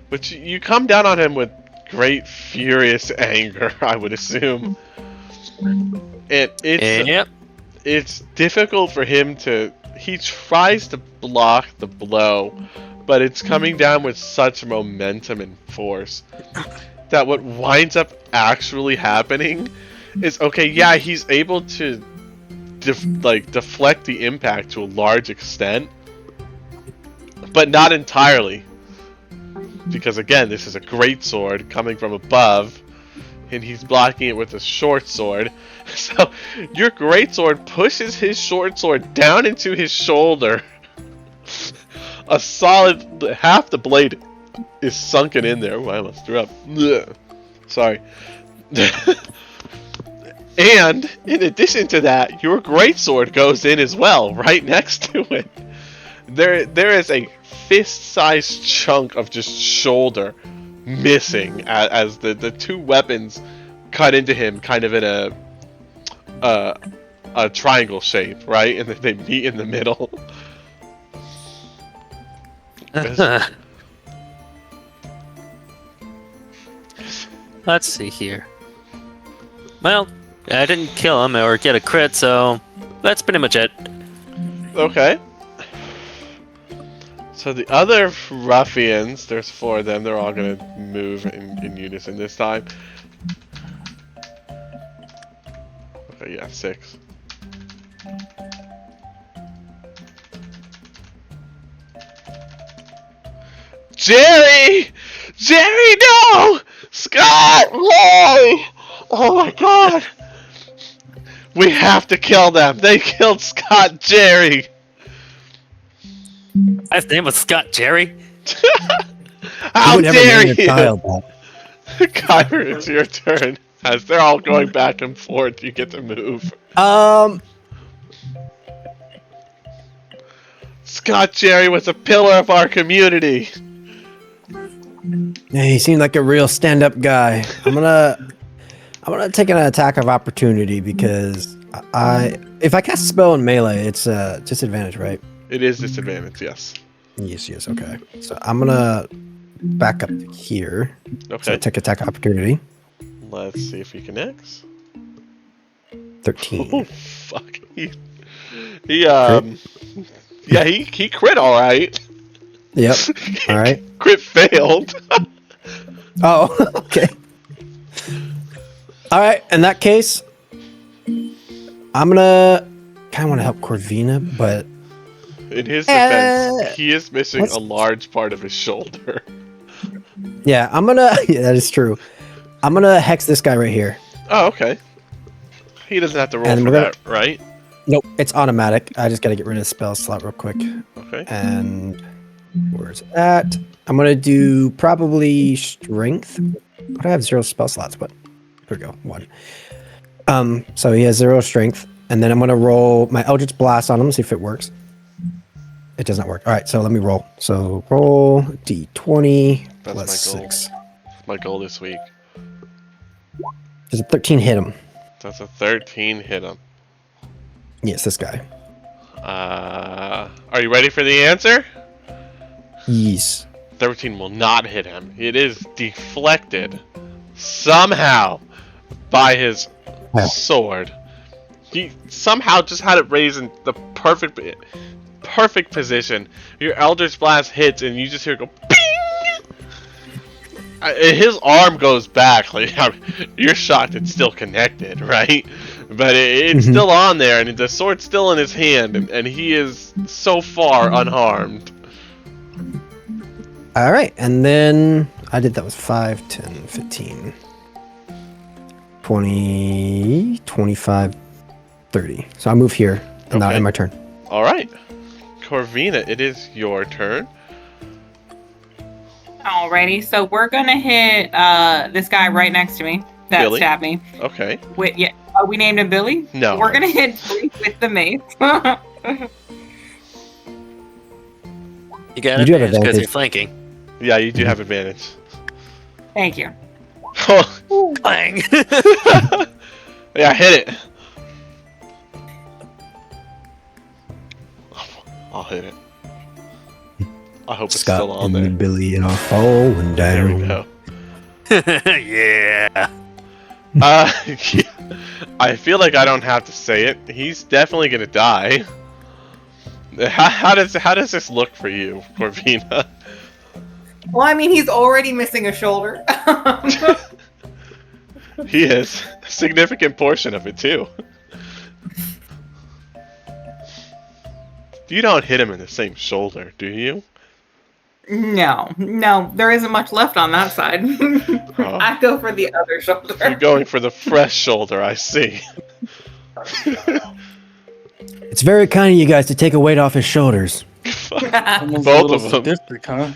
Which you come down on him with great furious anger, I would assume. And Yep. it's difficult for him to... He tries to block the blow, but it's coming down with such momentum and force that what winds up actually happening is, okay, yeah, he's able to deflect the impact to a large extent, but not entirely. Because again, this is a great sword coming from above, and he's blocking it with a short sword. So your great sword pushes his short sword down into his shoulder. A solid half the blade is sunken in there. Ooh, I almost threw up. Ugh. Sorry. And in addition to that, your greatsword goes in as well, right next to it. There is a fist-sized chunk of just shoulder missing as the two weapons cut into him, kind of in a triangle shape, right? And then they meet in the middle. Let's see here. Well, I didn't kill him or get a crit, so that's pretty much it. Okay. So the other ruffians, there's 4 of them, they're all gonna move in unison this time. Okay, yeah, 6. Jerry! Jerry, no! Scott! Why? Oh my god! We have to kill them! They killed Scott Jerry! His name was Scott Jerry. How would never dare name a you! child that. Kyber, it's your turn. As they're all going back and forth, you get to move. Scott Jerry was a pillar of our community. Yeah, he seemed like a real stand-up guy. I'm gonna take an attack of opportunity because if I cast a spell in melee, it's disadvantage, right? It is disadvantage, yes. Yes, okay. So I'm gonna back up here. Okay. So take attack opportunity. Let's see if he connects. 13. Oh fuck! He crit all right. Yep. All right. Crit failed. Oh, okay. All right. In that case, I'm gonna kind of want to help Corvina, but In his defense, he is missing a large part of his shoulder. yeah, I'm gonna. Yeah, that is true. I'm gonna hex this guy right here. Oh, okay. He doesn't have to roll And for we're gonna- that, right? Nope, it's automatic. I just gotta get rid of the spell slot real quick. Okay. And where's that? I'm gonna do probably strength. But I have 0 spell slots, but here we go. 1. So he has 0 strength, and then I'm gonna roll my Eldritch Blast on him, see if it works. It does not work. All right, so let me roll. So roll d20 That's plus my goal. 6. My goal this week. Does a 13 hit him? That's a 13 hit him. Yes, this guy. Are you ready for the answer? Yes. 13 will not hit him. It is deflected somehow by his Wow. sword. He somehow just had it raised in the perfect position. Your Eldritch Blast hits, and you just hear it go ping! His arm goes back. Like, you're shocked it's still connected, right? But it's still on there, and the sword's still in his hand, and he is so far unharmed. All right, and then I did that was 5, 10, 15, 20, 25, 30. So I move here, and now Okay. end my turn. All right, Corvina, it is your turn. Alrighty, so we're gonna hit this guy right next to me that Billy? stabbed me. Okay. With we named him Billy. No. We're gonna hit Billy with the mace. You got You do have advantage because advantage. you're flanking. Yeah, you do have advantage. Thank you. Clang! Yeah, hit it. I'll hit it. I hope it's Scott still on and there. Billy are falling There down. we go. Yeah. Yeah, I feel like I don't have to say it. He's definitely gonna die. How does this look for you, Corvina? Well, I mean, he's already missing a shoulder. He is a significant portion of it too. You don't hit him in the same shoulder, do you? No, there isn't much left on that side. Huh? I go for the other You're shoulder. going for the fresh shoulder, I see. It's very kind of you guys to take a weight off his shoulders. Almost Both a little of them. sadistic, huh?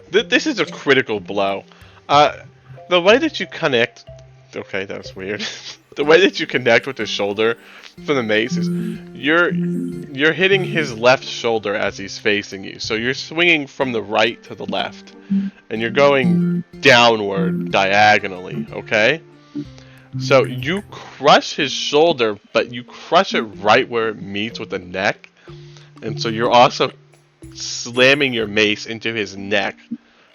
This is a critical blow. The way that you connect... Okay, that's weird. The way that you connect with the shoulder from the mace is you're hitting his left shoulder as he's facing you. So you're swinging from the right to the left. And you're going downward diagonally, okay? So you crush his shoulder, but you crush it right where it meets with the neck. And so you're also slamming your mace into his neck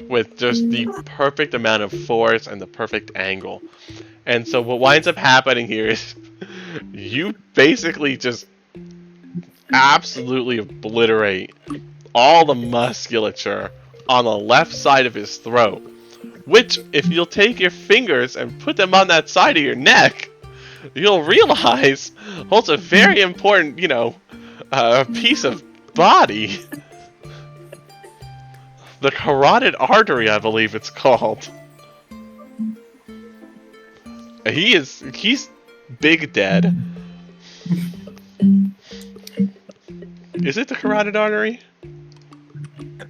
with just the perfect amount of force and the perfect angle. And so what winds up happening here is you basically just absolutely obliterate all the musculature on the left side of his throat. Which, if you'll take your fingers and put them on that side of your neck, you'll realize holds a very important, piece of body. The carotid artery, I believe it's called. He's big dead. Is it the carotid artery?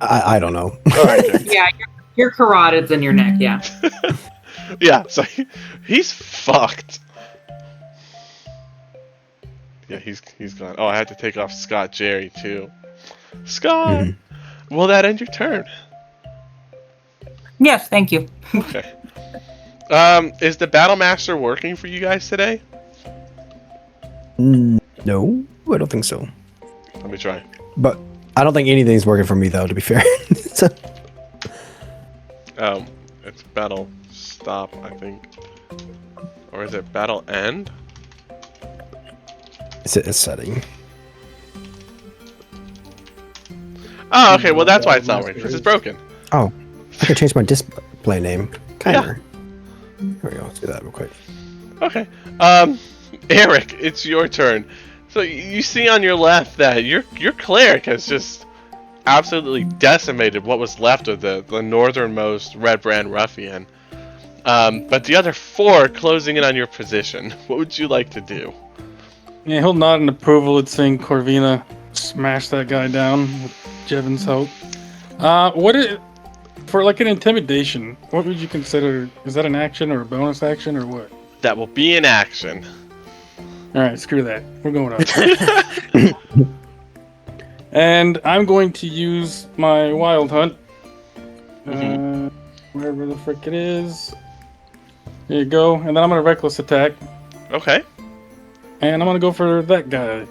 I don't know. Alright. Yeah, your carotids in your neck. Yeah. Yeah, so he's fucked. Yeah, he's gone. Oh, I had to take off Scott Jerry too. Scott, will that end your turn? Yes, thank you. Okay. Is the Battle Master working for you guys today? No, I don't think so. Let me try. But I don't think anything's working for me, though, to be fair. So- It's Battle Stop, I think. Or is it Battle End? It's a setting. Oh, okay, well that's why it's not working, because it's broken. Oh, I can change my display name. Kinda. There we go. Let's do that real quick. Okay. Eric, it's your turn. So you see on your left that your cleric has just absolutely decimated what was left of the northernmost Red Brand Ruffian. But the other four are closing in on your position. What would you like to do? Yeah, he'll nod in approval at seeing Corvina smash that guy down with Jevon's help. For like an intimidation, what would you consider? Is that an action or a bonus action or what? That will be in action. Alright, screw that. We're going up. And I'm going to use my Wild Hunt. Wherever the frick it is. There you go. And then I'm going to Reckless Attack. Okay. And I'm going to go for that guy.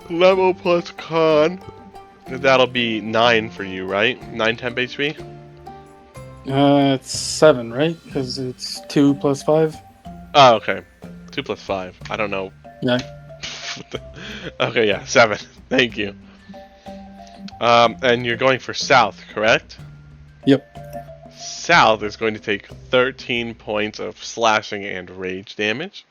Level plus con. That'll be 9 for you, right? 9 temp HP? It's 7, right? Because it's 2 plus 5. Oh, okay. 2 plus 5. I don't know. Yeah. Okay, yeah, 7. Thank you. And you're going for south, correct? Yep. South is going to take 13 points of slashing and rage damage.